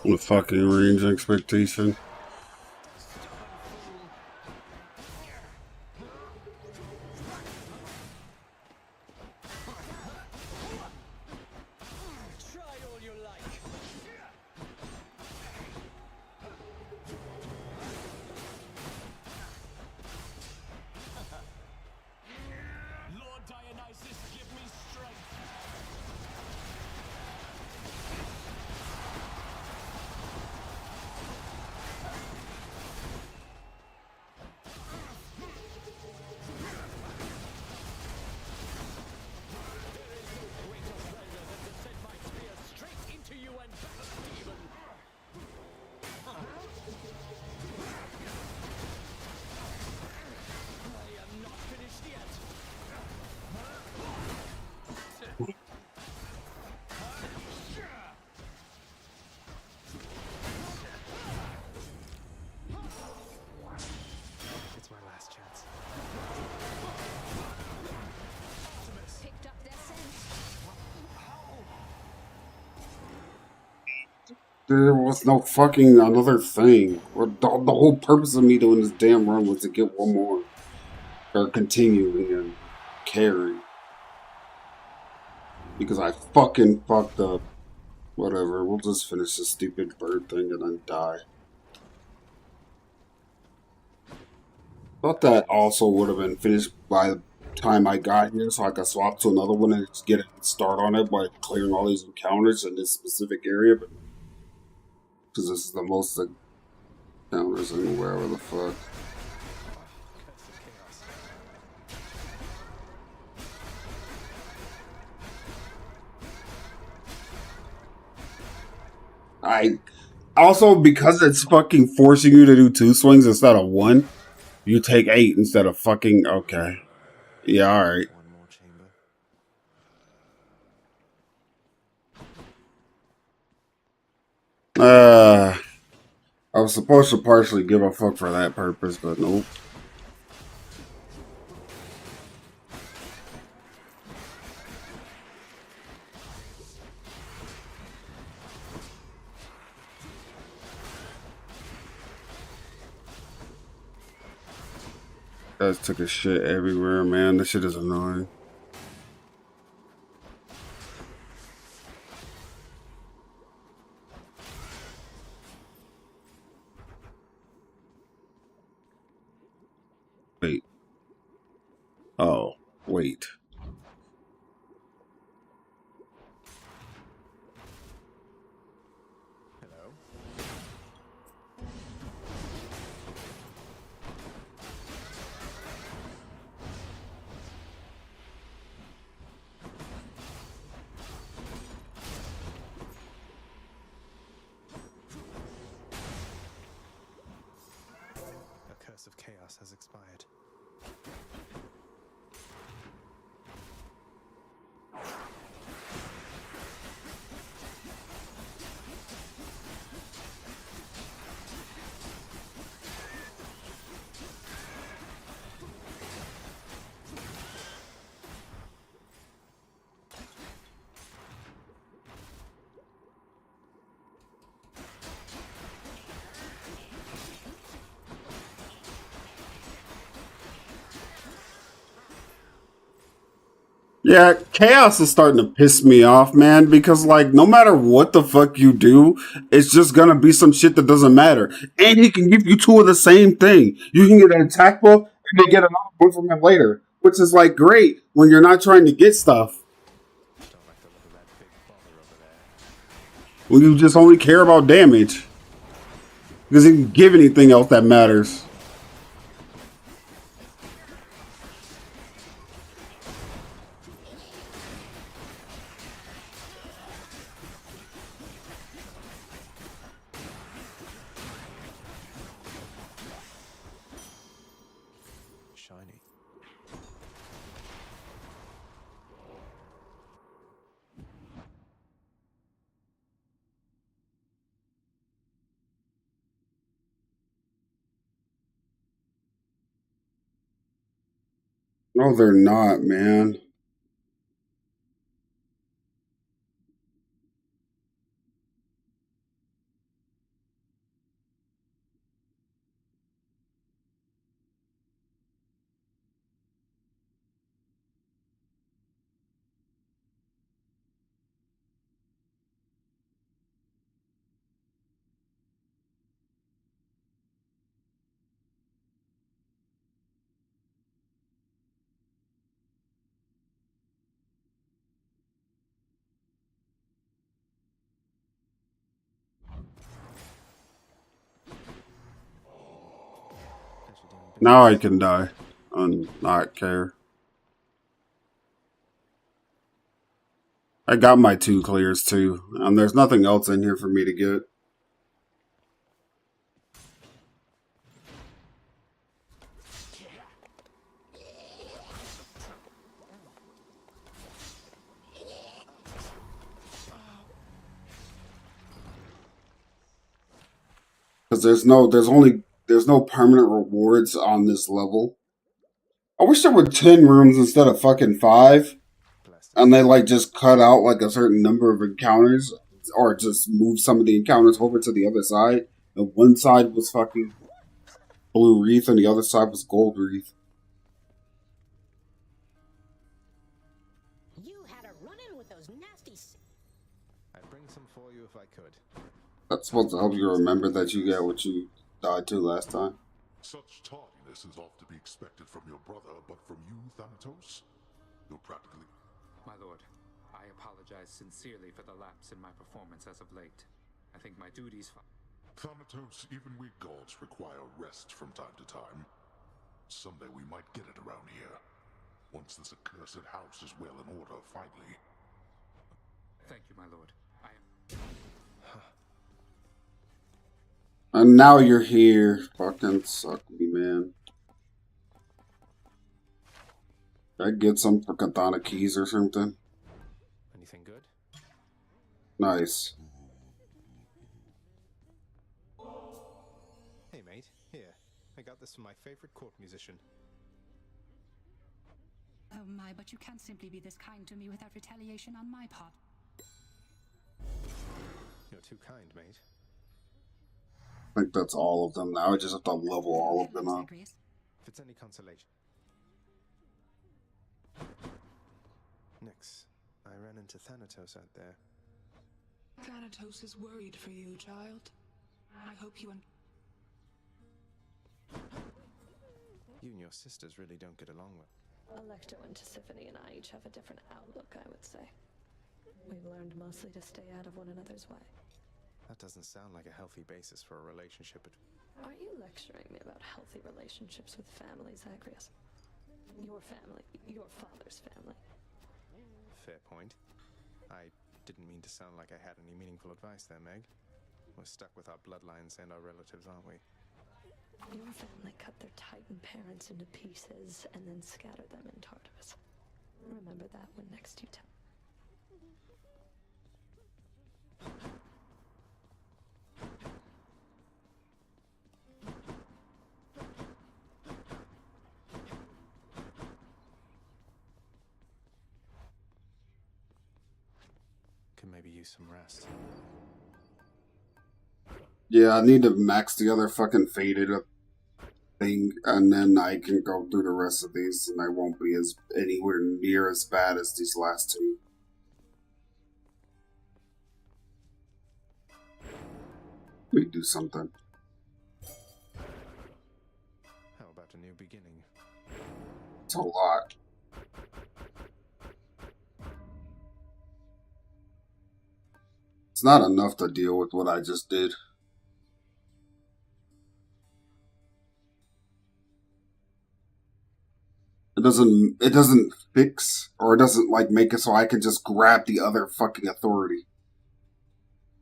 [SPEAKER 8] The fucking range expectation.
[SPEAKER 1] It's my last chance.
[SPEAKER 13] Picked up their scent.
[SPEAKER 8] There was no fucking another thing. Or the whole purpose of me doing this damn run was to get one more. Or continuing and carry. Because I fucking fucked up. Whatever, we'll just finish this stupid bird thing and then die. Thought that also would have been finished by the time I got here, so I could swap to another one and just get a start on it by clearing all these encounters in this specific area. But because this is the most encounters in wherever the fuck. I also, because it's fucking forcing you to do 2 swings instead of 1, you take 8 instead of fucking okay. Yeah, alright. I was supposed to partially give a fuck for that purpose, but nope. Guys took a shit everywhere, man. This shit is annoying. Wait. Oh, wait.
[SPEAKER 1] Hello? The curse of chaos has expired.
[SPEAKER 8] Yeah, chaos is starting to piss me off, man, because, like, no matter what the fuck you do, it's just gonna be some shit that doesn't matter. And he can give you 2 of the same thing. You can get an attack buff, and then get another one from him later, which is, like, great when you're not trying to get stuff. When you just only care about damage. Because he can give anything else that matters.
[SPEAKER 1] Shiny.
[SPEAKER 8] No, they're not, man. Now I can die and not care. I got my 2 clears too, and there's nothing else in here for me to get. Because there's no permanent rewards on this level. I wish there were 10 rooms instead of fucking 5. And they like just cut out like a certain number of encounters, or just move some of the encounters over to the other side. And one side was fucking blue wreath and the other side was gold wreath.
[SPEAKER 2] You had a run-in with those nasty...
[SPEAKER 1] I'd bring some for you if I could.
[SPEAKER 8] That's supposed to help you remember that you get what you died to last time.
[SPEAKER 4] Such tardiness is oft to be expected from your brother, but from you, Thanatos? You're practically...
[SPEAKER 9] My lord, I apologize sincerely for the lapse in my performance as of late. I think my duties...
[SPEAKER 4] Thanatos, even we gods require rest from time to time. Someday we might get it around here. Once this accursed house is well in order, finally.
[SPEAKER 9] Thank you, my lord. I am...
[SPEAKER 8] And now you're here. Fucking suck me, man. Did I get some for katana keys or something?
[SPEAKER 1] Anything good?
[SPEAKER 8] Nice.
[SPEAKER 1] Hey, mate. Here. I got this from my favorite court musician.
[SPEAKER 10] Oh my, but you can't simply be this kind to me without retaliation on my part.
[SPEAKER 1] You're too kind, mate.
[SPEAKER 8] I think that's all of them now. I just have to level all of them up.
[SPEAKER 1] If it's any consolation. Nix, I ran into Thanatos out there.
[SPEAKER 5] Thanatos is worried for you, child. I hope you and...
[SPEAKER 1] You and your sisters really don't get along well.
[SPEAKER 11] Electo and Tisiphone and I each have a different outlook, I would say. We've learned mostly to stay out of one another's way.
[SPEAKER 1] That doesn't sound like a healthy basis for a relationship.
[SPEAKER 11] Aren't you lecturing me about healthy relationships with families, Zagreus? Your family, your father's family.
[SPEAKER 1] Fair point. I didn't mean to sound like I had any meaningful advice there, Meg. We're stuck with our bloodlines and our relatives, aren't we?
[SPEAKER 11] Your family cut their Titan parents into pieces and then scattered them in Tartarus. Remember that when next you tell.
[SPEAKER 1] Could maybe use some rest.
[SPEAKER 8] Yeah, I need to max the other fucking faded thing, and then I can go through the rest of these, and I won't be as anywhere near as bad as these last 2. We do something.
[SPEAKER 1] How about a new beginning?
[SPEAKER 8] It's a lot. It's not enough to deal with what I just did. It doesn't fix, or it doesn't like make it so I can just grab the other fucking authority.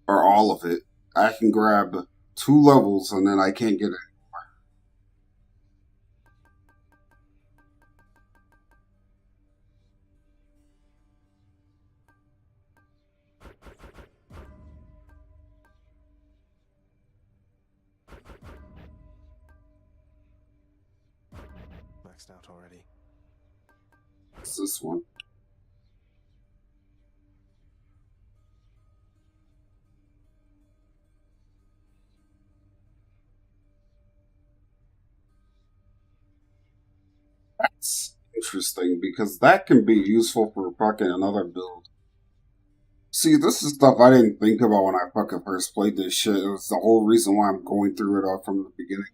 [SPEAKER 8] Or all of it. I can grab 2 levels and then I can't get it.
[SPEAKER 1] Maxed out already.
[SPEAKER 8] What's this one? That's interesting, because that can be useful for fucking another build. See, this is stuff I didn't think about when I fucking first played this shit. It was the whole reason why I'm going through it all from the beginning.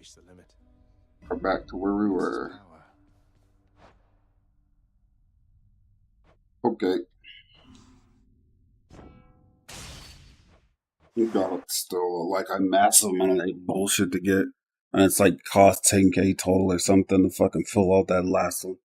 [SPEAKER 1] reached the limit.
[SPEAKER 8] We're back to where we were. Okay. You got still like a massive amount of bullshit to get. And it's like cost 10K total or something to fucking fill out that last one.